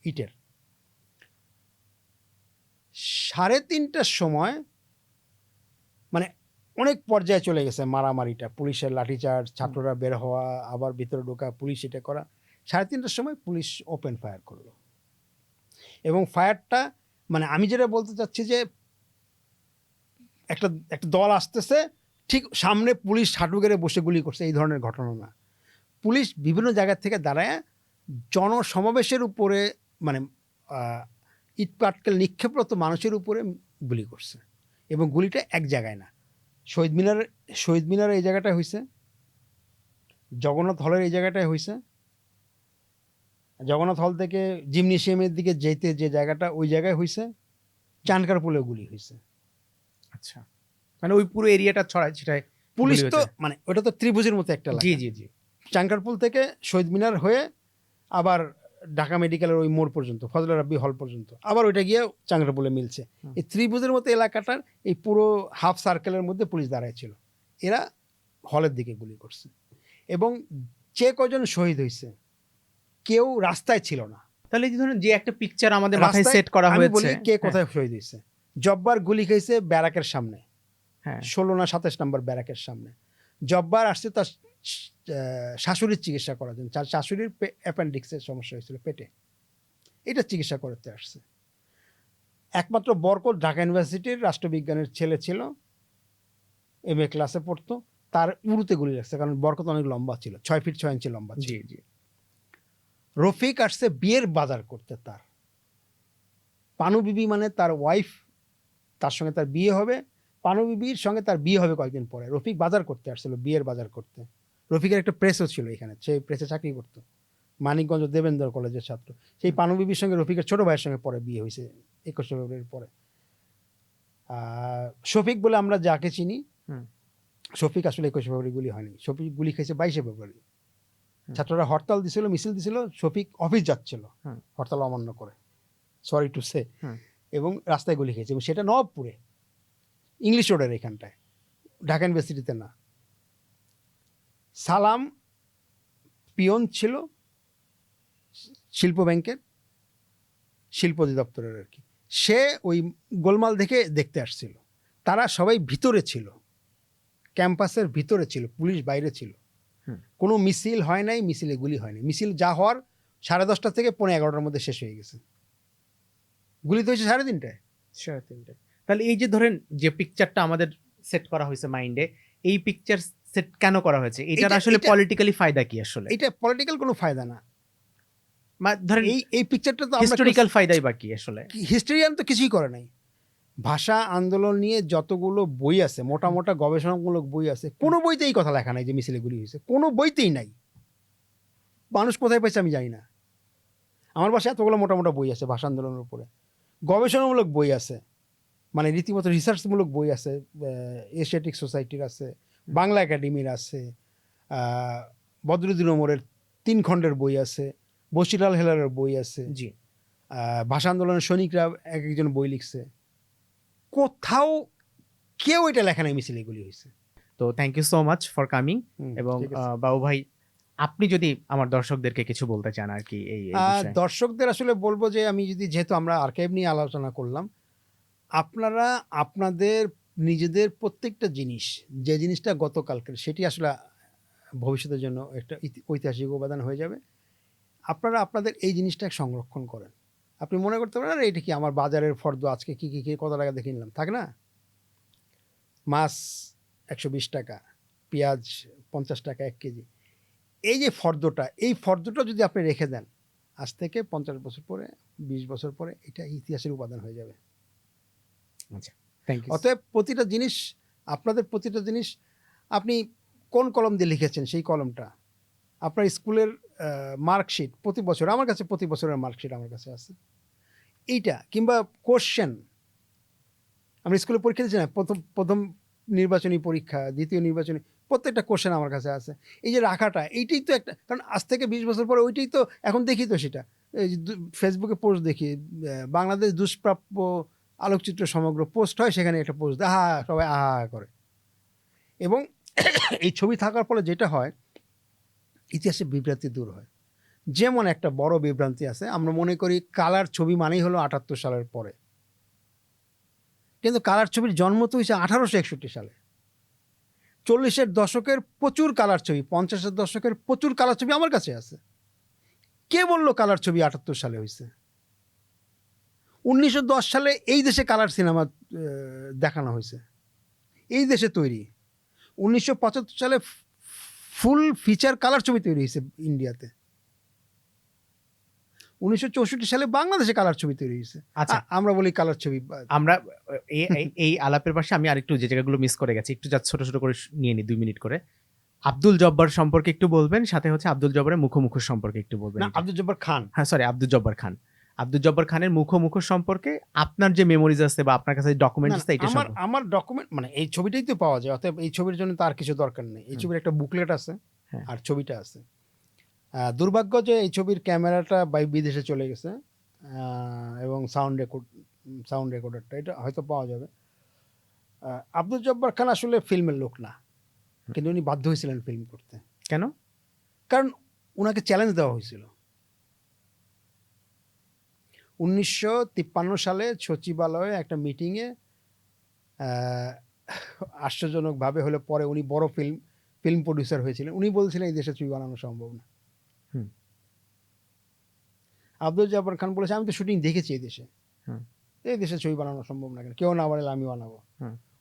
ইটের। 3:30টার সময় মানে অনেক পর্যায়ে চলে গেছে মারামারিটা, পুলিশের লাঠিচার্জ, ছাত্ররা বের হওয়া, আবার ভিতরে ঢোকা, পুলিশ এটা করা। 3:30টার সময় পুলিশ ওপেন ফায়ার করলো এবং ফায়ারটা মানে আমি যেটা বলতে চাচ্ছি যে একটা দল আসতেছে, ঠিক সামনে পুলিশ হাঁটু গেড়ে বসে গুলি করছে, এই ধরনের ঘটনা না। পুলিশ বিভিন্ন জায়গা থেকে দাঁড়ায় জনসমাবেশের উপরে মানে ইট পাটকেল নিক্ষেপরত মানুষের উপরে গুলি করছে এবং গুলিটা এক জায়গায় না, শহীদ মিনার এই জায়গাটায় হয়েছে, জগন্নাথ হলের এই জায়গাটায় হয়েছে, জগন্নাথ হল থেকে জিমনেশিয়ামের দিকে যেতে যে জায়গাটা ওই জায়গায় হয়েছে, চানকার পুলে গুলি হয়েছে। আচ্ছা, মানে ওই পুরো এরিয়াটা ছড়ায় ছিটায় পুলিশ গুলি তো হয়েছে। মানে ওটা তো ত্রিভুজের মতো একটা জি এলাকা। জি জি। চানকারপুল থেকে শহীদ মিনার হয়ে আবার ঢাকা মেডিকেলের ওই মোড় পর্যন্ত, ফজলে রাব্বি হল পর্যন্ত, আবার ওইটা গিয়ে চানকারপুলে মিলছে। এই ত্রিভুজের মতো এলাকাটার এই পুরো হাফ সার্কেলের মধ্যে পুলিশ দাঁড়ায় ছিল। এরা হলের দিকে গুলি করছে এবং যে কজন শহীদ হয়েছে কেউ রাস্তায় ছিল না। তাহলে এই যে ধরুন যে একটা পিকচার আমাদের মাথায় রাস্তায় সেট করা আমি হয়েছে, বলি কে কোথায় শহীদ হয়েছে। জব্বার গুলি খেয়েছে ব্যারাকের সামনে, হ্যাঁ 16 না 27 নম্বর ব্যারাকের সামনে। জব্বার আসছে তার শাশুড়ির চিকিৎসা করার জন্য, তার শাশুড়ির অ্যাপেন্ডিক্সের সমস্যা হয়েছিল পেটে, এটা চিকিৎসা করতে আসছে। একমাত্র বরকত ঢাকা ইউনিভার্সিটির রাষ্ট্রবিজ্ঞানের ছেলে ছিল, MA ক্লাসে পড়তো, তার উরুতে গুলি লাগছে, কারণ বরকত অনেক লম্বা ছিল, 6 ফিট 6 ইঞ্চি লম্বা ছিল। জি জি। রফিক আসছে বিয়ের বাজার করতে, তার পানু বিবি মানে তার ওয়াইফ, তার সঙ্গে তার বিয়ে হবে, পানু বিবির সঙ্গে তার বিয়ে হবে কয়েকদিন পরে। রফিক বাজার করতে আসছিল, বিয়ের বাজার করতে। রফিকের একটা প্রেসও ছিল এখানে, সেই প্রেসে চাকরি করতো, মানিকগঞ্জ দেবেন্দ্র কলেজের ছাত্র। সেই পানু বিবির সঙ্গে রফিকের ছোট ভাইয়ের সঙ্গে পরে বিয়ে হয়েছে 21 ফেব্রুয়ারির পরে। শফিক বলে আমরা যাকে চিনি, শফিক আসলে 21 ফেব্রুয়ারি গুলি হয়নি, শফিক গুলি খেয়েছে 22 ফেব্রুয়ারি। ছাত্ররা হরতাল দিছিল, মিছিল দিছিল, শফিক অফিস যাচ্ছিল হরতাল অমান্য করে, সরি টু সে, এবং রাস্তায় গুলি খেয়েছে, এবং সেটা নবাবপুরে ইংলিশ রোডের এখানটায়, ঢাকা ইউনিভার্সিটিতে না। সালাম পিয়ন ছিল শিল্প ব্যাংকের, শিল্প অধিদপ্তরের আর কি। সে ওই গোলমাল দেখতে আসছিল। তারা সবাই ভিতরে ছিল, ক্যাম্পাসের ভিতরে ছিল, পুলিশ বাইরে ছিল। কোনো মিছিল হয় নাই, মিছিলে গুলি হয়নি। মিছিল যা হওয়ার 10:30 থেকে 11:15 মধ্যে শেষ হয়ে গেছে। গুলি তো হয়েছে 3:30টায়। তাহলে এই যে ধরেন যে পিকচারটা আমাদের সেট করা হয়েছে মাইন্ডে, এই পিকচার সেট কেন করা হয়েছে? এটার আসলে পলিটিক্যালি ফায়দা কি আসলে? এটা পলিটিক্যাল কোনো ফায়দা না। ধরেন এই পিকচারটা তো হিস্টোরিক্যাল ফায়দাই বা কি আসলে? হিস্টোরিয়ান তো কিছুই করে নাই। ভাষা আন্দোলন নিয়ে যতগুলো বই আছে, মোটা মোটা গবেষণামূলক বই আছে, কোনো বইতেই কথা লেখা নাই যে মিছিলে গুলি হয়েছে, কোনো বইতেই নাই। মানুষ কোথায় পাইছে আমি জানি না। আমার বাসায় এতগুলো মোটা মোটা বই আছে ভাষা আন্দোলনের উপরে, গবেষণামূলক বই আছে, মানে রীতিমতো রিসার্চমূলক বই আছে, এশিয়াটিক সোসাইটির আছে, বাংলা একাডেমির আছে, বদরুদ্দিন ওমরের 3 খণ্ডের বই আছে, বশির আল হেলালের বই আছে, জি, ভাষা আন্দোলনের সৈনিকরা একজন বই লিখছে। কোথাও কেউ এটা লেখা নাই মিছিল এগুলি হয়েছে। তো thank you so much for coming. এবং বাবু ভাই, আপনি যদি আমার দর্শকদেরকে কিছু বলতে চান আর কি এই বিষয়ে। দর্শকদের আসলে বলবো যে আমি যেহেতু আমরা আর্কাইভ নিয়ে আলোচনা করলাম, আপনারা আপনাদের নিজেদের প্রত্যেকটা জিনিস, যে জিনিসটা গতকালকের, সেটি আসলে ভবিষ্যতের জন্য একটা ঐতিহাসিক উপাদান হয়ে যাবে। আপনারা আপনাদের এই জিনিসটা সংরক্ষণ করেন। আপনি মনে করতে পারেন আর এটা কি আমার বাজারের ফর্দ, আজকে কি কত টাকা দেখে নিলাম, থাক না, মাছ 120 টাকা, পেঁয়াজ 50 টাকা 1 কেজি। এই যে ফর্দটা, এই ফর্দটা যদি আপনি রেখে দেন, আজ থেকে 50 বছর পরে, 20 বছর পরে এটা ইতিহাসের উপাদান হয়ে যাবে। আচ্ছা, থ্যাংক ইউ। অতএব প্রতিটা জিনিস, আপনাদের প্রতিটা জিনিস, আপনি কোন কলম দিয়ে লিখেছেন সেই কলমটা, আপনার স্কুলের মার্কশিট প্রতি বছর, আমার কাছে প্রতি বছরের মার্কশিট আমার কাছে আছে, এইটা, কিংবা কোশ্চেন, আমরা স্কুলে পরীক্ষা দিচ্ছি না, প্রথম নির্বাচনী পরীক্ষা, দ্বিতীয় নির্বাচনী, প্রত্যেকটা কোশ্চেন আমার কাছে আছে। এই যে রাখাটা, এইটাই তো একটা, কারণ আজ থেকে 20 বছর পরে ওইটাই তো এখন দেখি, তো সেটা এই ফেসবুকে পোস্ট দেখি, বাংলাদেশ দুষ্প্রাপ্য আলোকচিত্র সমগ্র পোস্ট হয়, সেখানে একটা পোস্ট সবাই আহা করে। এবং এই ছবি থাকার ফলে যেটা হয়, ইতিহাসে বিভ্রান্তি দূর হয়। যেমন একটা বড় বিভ্রান্তি আছে, আমরা মনে করি কালার ছবি মানেই হলো ৭৮ সালের পরে, কিন্তু কালার ছবির জন্ম তো হয়েছে 1861 সালে। 40-এর দশকের প্রচুর কালার ছবি, 50-এর দশকের প্রচুর কালার ছবি আমার কাছে আছে। কে বললো কালার ছবি ৭৮ সালে হয়েছে? 1910 সালে এই দেশে কালার সিনেমা দেখানো হয়েছে, এই দেশে তৈরি। 1975 সালে ফুল ফিচার কালার ছবি তৈরি হয়েছে ইন্ডিয়াতে। 1964 সালে বাংলাদেশে কালার ছবি তৈরি হয়েছে। আচ্ছা, আমরা বলি কালার ছবি। আমরা এই আলাপের পাশে আমি আরেকটু যে জায়গাগুলো মিস করে গেছি একটু যা ছোট ছোট করে নিয়ে নিই 2 মিনিট করে। আব্দুল জব্বার সম্পর্কে একটু বলবেন, সাথে হচ্ছে আব্দুল জব্বারের মুখোমুখি সম্পর্কে একটু বলবেন। না, আব্দুল জব্বার খান। হ্যাঁ, সরি, আব্দুল জব্বার খান। আব্দুল জব্বার খানের মুখোমুখি সম্পর্কে আপনার যে মেমোরিজ আছে বা আপনার কাছে ডকুমেন্ট আছে এটা আমার ডকুমেন্ট মানে এই ছবিটাই তো পাওয়া যায়, অতএব এই ছবির জন্য তো আর কিছু দরকার নেই। এই ছবির একটা বুকলেট আছে আর ছবিটা আছে। দুর্ভাগ্য যে এই ছবির ক্যামেরাটা বিদেশে চলে গেছে, এবং সাউন্ড রেকর্ডারটা এটা হয়তো পাওয়া যাবে। আব্দুল জব্বার খান আসলে ফিল্মের লোক না, কিন্তু উনি বাধ্য হয়েছিলেন ফিল্ম করতে। কেন? কারণ ওনাকে চ্যালেঞ্জ দেওয়া হয়েছিল। 1953 সালে সচিবালয়ে একটা মিটিংয়ে আশ্চর্যজনকভাবে হলে পরে উনি বড় ফিল্ম প্রডিউসার হয়েছিলেন। উনি বলছিলেন এই দেশে ছবি বানানো সম্ভব না। আব্দুল জব্বার খান বলেছে আমি তো শুটিং দেখেছি এই দেশে ছবি বানানো সম্ভব না, কেউ না বানালে আমি বানাবো।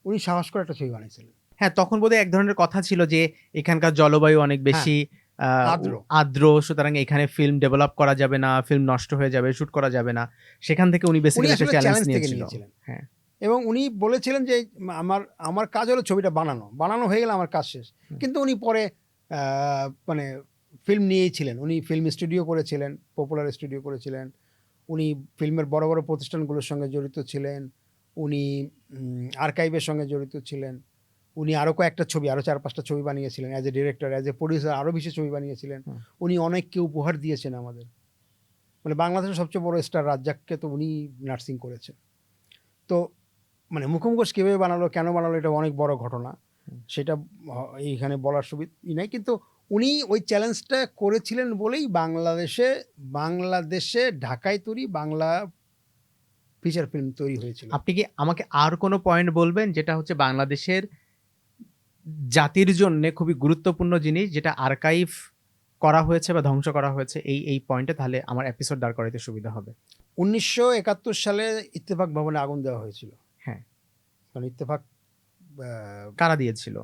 উনি সাহস করে একটা ছবি বানিয়েছিলেন। হ্যাঁ, তখন বোধহয় এক ধরনের কথা ছিল যে এখানকার জলবায়ু অনেক বেশি আর্দ্র, সুতরাং এখানে ফিল্ম ডেভেলপ করা যাবে না, ফিল্ম নষ্ট হয়ে যাবে, শুট করা যাবে না। সেখান থেকে উনি বেসিক্যালি চ্যালেঞ্জ নিয়েছিলেন। হ্যাঁ, এবং উনি বলেছিলেন যে আমার কাজ হলো ছবিটা বানানো হয়ে গেলে আমার কাজ শেষ। কিন্তু উনি পরে মানে ফিল্ম নিয়েছিলেন, উনি ফিল্ম স্টুডিও করেছিলেন, পপুলার স্টুডিও করেছিলেন, উনি ফিল্মের বড় বড় প্রতিষ্ঠানগুলোর সঙ্গে জড়িত ছিলেন, উনি আর্কাইভের সঙ্গে জড়িত ছিলেন, উনি আরও কয়েকটা ছবি, আরও 4-5টা ছবি বানিয়েছিলেন as a director, as a producer আরও বেশি ছবি বানিয়েছিলেন। উনি অনেককে উপহার দিয়েছেন আমাদের, মানে বাংলাদেশের সবচেয়ে বড় স্টার রাজ্জাককে তো উনি নার্সিং করেছেন। তো মানে মুখোমুখি কীভাবে বানালো, কেন বানালো, এটা অনেক বড় ঘটনা, সেটা এইখানে বলার সুবিধা নাই। কিন্তু উনি ওই চ্যালেঞ্জটা করেছিলেন বলেই বাংলাদেশে ঢাকায় তৈরি বাংলা ফিচার ফিল্ম তৈরি হয়েছিল। আপনি কি আমাকে আর কোনো পয়েন্ট বলবেন যেটা হচ্ছে বাংলাদেশের জাতির জন্য খুবই গুরুত্বপূর্ণ জিনিস যেটা আর্কাইভ করা হয়েছে বা ধ্বংস করা হয়েছে এই পয়েন্টে, তাহলে আমার এপিসোড দাঁড় করাইতে সুবিধা হবে। 1971 সালে ইত্তেফাক ভবনে আগুন দেওয়া হয়েছিল। হ্যাঁ, কারণ ইত্তেফাক কারা দিয়েছিল?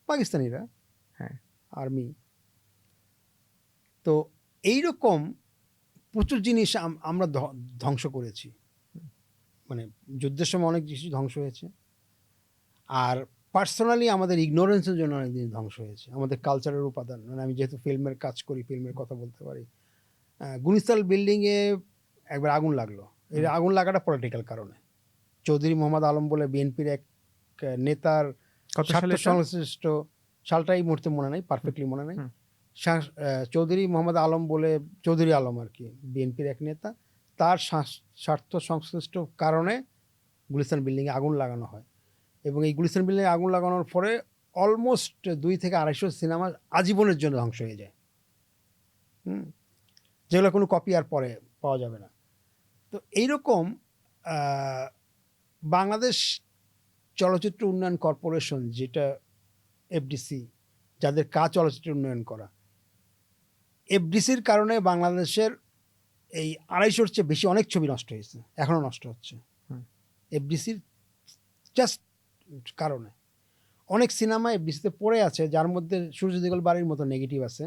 পাকিস্তানিরা, হ্যাঁ, আর্মি। তো এইরকম প্রচুর জিনিস আমরা ধ্বংস করেছি, মানে যুদ্ধের সময় অনেক কিছু ধ্বংস হয়েছে। আর পার্সোনালি আমাদের ইগনোরেন্সের জন্য অনেক জিনিস ধ্বংস হয়েছে, আমাদের কালচারের উপাদান। মানে আমি যেহেতু ফিল্মের কাজ করি, ফিল্মের কথা বলতে পারি। গুলিস্তান বিল্ডিংয়ে একবার আগুন লাগলো। এই আগুন লাগাটা পলিটিক্যাল কারণে। চৌধুরী মোহাম্মদ আলম বলে বিএনপির এক নেতার স্বার্থ সংশ্লিষ্ট, সালটা এই মুহূর্তে মনে নাই, পারফেক্টলি মনে নাই। চৌধুরী মোহাম্মদ আলম বলে, চৌধুরী আলম আর কি, বিএনপির এক নেতা, তার স্বার্থ সংশ্লিষ্ট কারণে গুলিস্তান বিল্ডিংয়ে আগুন লাগানো হয়। এবং এই গুলিস্তান বিল্ডিংয়ে আগুন লাগানোর পরে অলমোস্ট 200 থেকে 250 সিনেমা আজীবনের জন্য ধ্বংস হয়ে যায়, যেগুলো কোনো কপি আর পরে পাওয়া যাবে না। তো এইরকম বাংলাদেশ চলচ্চিত্র উন্নয়ন কর্পোরেশন, যেটা এফডিসি, যাদের কাজ চলচ্চিত্র উন্নয়ন করা, এফডিসির কারণে বাংলাদেশের এই 250-র চেয়ে বেশি অনেক ছবি নষ্ট হয়েছে, এখনও নষ্ট হচ্ছে। এফডিসির জাস্ট কারণে অনেক সিনেমা এফডিসিতে পড়ে আছে, যার মধ্যে সূর্য দিগল বাড়ির মতো নেগেটিভ আছে,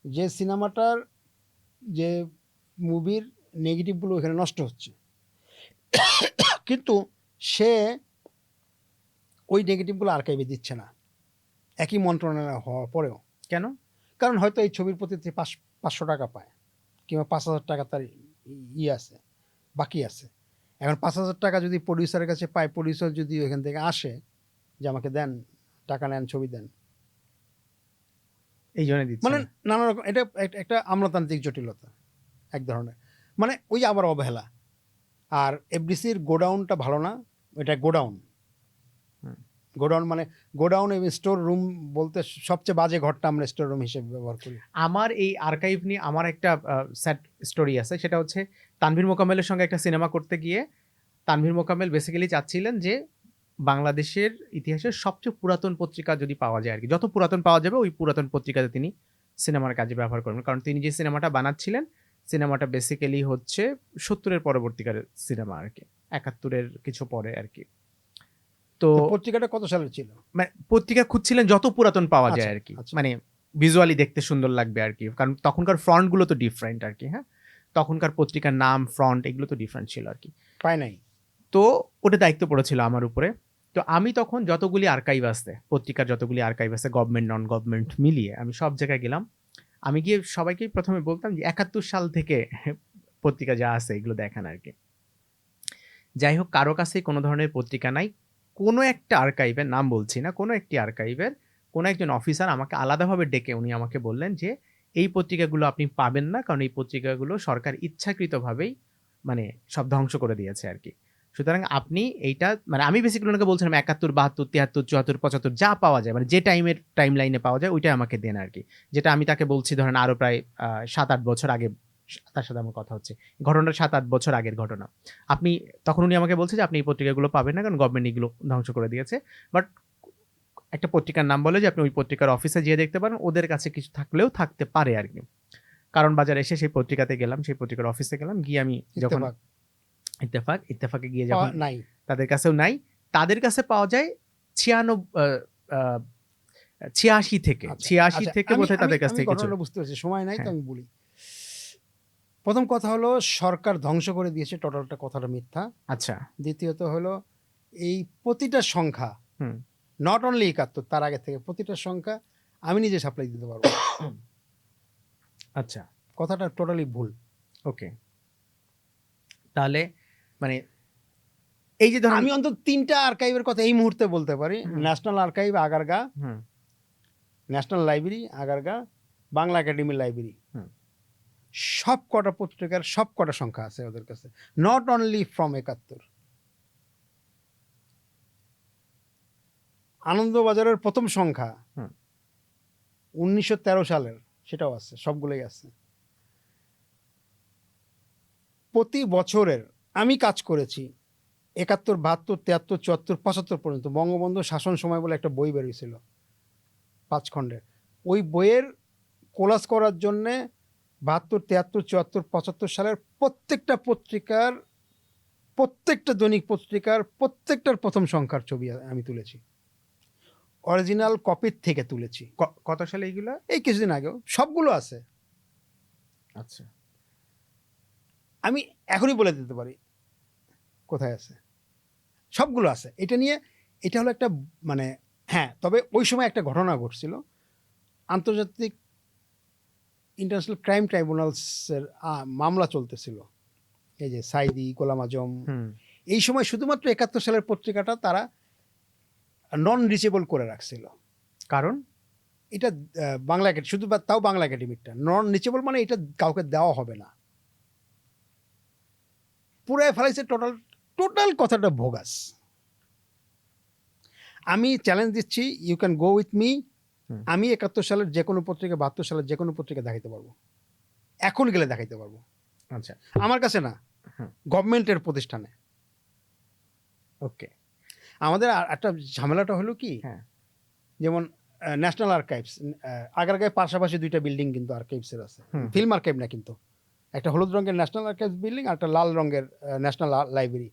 যে সিনেমাটার যে মুভির নেগেটিভগুলো এখানে নষ্ট হচ্ছে, কিন্তু সে ওই নেগেটিভগুলো আর্কাইভে দিচ্ছে না, একই মন্ত্রণালয় হওয়ার পরেও। কেন? কারণ হয়তো এই ছবির প্রতি 500 টাকা পায়, কিংবা 5000 টাকা তার আছে, বাকি আছে। এখন 5000 টাকা যদি প্রডিউসারের কাছে পায়, প্রডিউসার যদি ওইখান থেকে আসে যে আমাকে দেন, টাকা নেন, ছবি দেন, এই জন্য দিচ্ছে, মানে নানা রকম, এটা একটা আমলাতান্ত্রিক জটিলতা এক ধরনের, মানে ওই আবার অবহেলা। আর এফডিসির গোডাউনটা ভালো না, এটা গোডাউন, গোডাউন মানে গোডাউন এবং স্টোর রুম বলতে সবচেয়ে বাজে ঘরটা আমরা স্টোর রুম হিসেবে ব্যবহার করি। আমার এই আর্কাইভ নিয়ে আমার একটা স্যাড স্টোরি আছে, সেটা হচ্ছে তানভীর মোকাম্মেলের সঙ্গে একটা সিনেমা করতে গিয়ে তানভীর মোকাম্মেল বেসিক্যালি চাচ্ছিলেন যে বাংলাদেশের ইতিহাসের সবচেয়ে পুরাতন পত্রিকা যদি পাওয়া যায় আর কি, যত পুরাতন পাওয়া যাবে ওই পুরাতন পত্রিকাতে তিনি সিনেমার কাজে ব্যবহার করবেন। কারণ তিনি যে সিনেমাটা বানাচ্ছিলেন, সিনেমাটা বেসিক্যালি হচ্ছে 70-এর পরবর্তীকার সিনেমা আর কি, 71-এর কিছু পরে আর কি। তো তো পত্রিকাটা কত সালের ছিল? মানে পত্রিকা খুঁজছিলেন যত পুরাতন পাওয়া যায় আচ্ছা, আর কি, আচ্ছা। মানে ভিজুয়ালি দেখতে সুন্দর লাগবে আর কি, কারণ তখনকার ফ্রন্ট গুলো তো ডিফারেন্ট আর কি। হ্যাঁ, তখনকার পত্রিকার নাম, ফ্রন্ট এগুলো তো ডিফারেন্ট ছিল আর কি। পায় নাই। তো ওটা দায়িত্ব পড়েছিল আমার উপরে। তো আমি তখন যতগুলি আর্কাইভ আছে, পত্রিকার যতগুলি আর্কাইভ আছে গভর্নমেন্ট নন গভর্নমেন্ট মিলিয়ে, আমি সব জায়গায় গেলাম। আমি গিয়ে সবাইকে প্রথমে বলতাম যে 71 সাল থেকে পত্রিকা যা আছে এগুলো দেখান আর কি। যাই হোক, কারো কাছে কোনো ধরনের পত্রিকা নাই। কোনো একটা আর্কাইভের, নাম বলছি না, কোনো একটি আর্কাইভের কোনো একজন অফিসার আমাকে আলাদাভাবে ডেকে উনি আমাকে বললেন যে এই পত্রিকাগুলো আপনি পাবেন না, কারণ এই পত্রিকাগুলো সরকার ইচ্ছাকৃতভাবেই মানে সব ধ্বংস করে দিয়েছে আর কি। সুতরাং আপনি এইটা, মানে আমি বেসিক্যালি ওনাকে বলছিলাম 71, 72, 73, 74, 75 যা পাওয়া যায়, মানে যে টাইম লাইনে পাওয়া যায় ওইটাই আমাকে দেন আর কি। যেটা আমি তাকে বলছি ধরেন আরো প্রায় 7-8 বছর আগে তার সাথে আমার কথা হচ্ছে, ঘটনাটা 7-8 বছর আগের ঘটনা। আপনি তখন উনি আমাকে বলছে যে আপনি এই পত্রিকাগুলো পাবেন না, কারণ গভর্নমেন্ট এগুলো ধ্বংস করে দিয়েছে। বাট একটা পত্রিকার নাম বলে যে আপনি ওই পত্রিকার অফিসে গিয়ে দেখতে পারেন, ওদের কাছে কিছু থাকলেও থাকতে পারে আর কি। কারণ বাজারে এসে সেই পত্রিকাতে গেলাম, সেই পত্রিকার অফিসে গেলাম, গিয়ে আমি যখন ইত্তেফাকে গিয়ে যখন নাই, তাদের কাছেও নাই, তাদের কাছে পাওয়া যায় 86 থেকে আচ্ছা, 86 আচ্ছা, থেকে আমি বোধহয় তাদের কাছ আমি থেকে কিছু। ঘটনাটা বুঝতে পারছি, সময় নাই তো হ্যাঁ। আমি বলি। প্রথম কথা হলো সরকার ধ্বংস করে দিয়েছে, টোটালটা কথাটা মিথ্যা। আচ্ছা। দ্বিতীয়ত হলো এই প্রতিটা সংখ্যা, হুম। নট অনলি 71, তার আগে থেকে প্রতিটা সংখ্যা আমি নিজে সাপ্লাই দিতে পারবো। আচ্ছা, কথাটা টোটালি ভুল। ওকে। তাহলে মানে এই যে ধরেন আমি অন্তত 3টা আর্কাইভের কথা এই মুহূর্তে বলতে পারি। National archive Agargaon, hmm national library Agargaon, Bangla academy library, hmm সব কটা পত্রিকার সব কটা সংখ্যা আছে ওদের কাছে, নট অনলি ফ্রম 71। আনন্দবাজারের প্রথম সংখ্যা হুম 1913 সালের, সেটাও আছে, সবগুলোই আছে। প্রতি বছরের আমি কাজ করেছি 71, 72, 73, 74, 75 পর্যন্ত। বঙ্গবন্ধু শাসন সময় বলে একটা বই বেরিয়েছিল 5 খণ্ডের। ওই বইয়ের কোলাস করার জন্যে 72, 73, 74, 75 সালের প্রত্যেকটা পত্রিকার, প্রত্যেকটা দৈনিক পত্রিকার প্রত্যেকটার প্রথম সংখ্যার ছবি আমি তুলেছি, অরিজিনাল কপির থেকে তুলেছি। কত সালে এইগুলো? এই কিছুদিন আগেও সবগুলো আছে। আচ্ছা, আমি এখনই বলে দিতে পারি কোথায় আছে, সবগুলো আছে। এটা নিয়ে, এটা হলো একটা মানে, হ্যাঁ, তবে ওই সময় একটা ঘটনা ঘটছিল। আন্তর্জাতিক ইন্টারন্যাশনাল ক্রাইম ট্রাইব্যুনালসের মামলা চলতেছিল, এই যে সাইদি, গোলাম আজম। এই সময় শুধুমাত্র 71 সালের পত্রিকাটা তারা নন রিচেবল করে রাখছিল। কারণ এটা বাংলা একাডেমি, শুধু তাও বাংলা একাডেমিটা নন রিচেবল, মানে এটা কাউকে দেওয়া হবে না। পুরাই ফেলাইছে, টোটাল কথাটা ভোগাস। আমি চ্যালেঞ্জ দিচ্ছি, you can go with me. আমি 71 সালের যে কোনো পত্রিকা, 72 সালের যে কোনো পত্রিকা দেখাইতে পারবো, এখন গেলে দেখাইতে পারবো। আচ্ছা, আমার কাছে না, গভর্নমেন্টের প্রতিষ্ঠানে। ওকে। আমাদের একটা ঝামেলাটা হলো কি, যেমন ন্যাশনাল আর্কাইভস আগারগাঁয়ে পাশাপাশি 2টা বিল্ডিং কিন্তু আর্কাইভসের আছে, ফিল্ম আর্কাইভ না কিন্তু। একটা হলুদ রঙের ন্যাশনাল আর্কাইভস বিল্ডিং আর একটা লাল রঙের ন্যাশনাল লাইব্রেরি।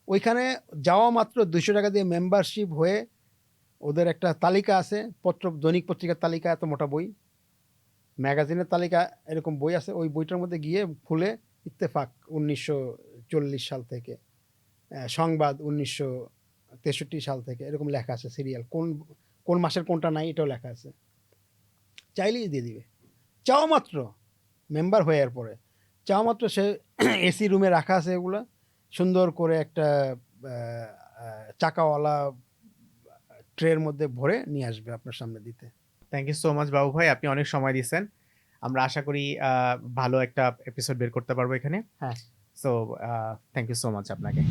ওইখানে যাওয়া মাত্র 200 টাকা দিয়ে মেম্বারশিপ হয়ে, ওদের একটা তালিকা আছে, দৈনিক পত্রিকার তালিকা, এত মোটা বই, ম্যাগাজিনের তালিকা, এরকম বই আছে। ওই বইটার মধ্যে গিয়ে খুলে ইত্তেফাক 1940 সাল থেকে, সংবাদ 1963 সাল থেকে, এরকম লেখা আছে, সিরিয়াল কোন মাসের কোনটা নাই এটাও লেখা আছে। চাইলেই দিয়ে দিবে, চাও মাত্র মেম্বার হয়ে এর পরে, চাও মাত্র সে এসি রুমে রাখা আছে। এগুলো সুন্দর করে একটা চাকাওয়ালা ট্রের মধ্যে ভরে নিয়ে আসবে আপনার সামনে দিতে। থ্যাংক ইউ সো মাচ বাবু ভাই, আপনি অনেক সময় দিচ্ছেন। আমরা আশা করি ভালো একটা এপিসোড বের করতে পারবো এখানে। হ্যাঁ, so thank you so much আপনাকে।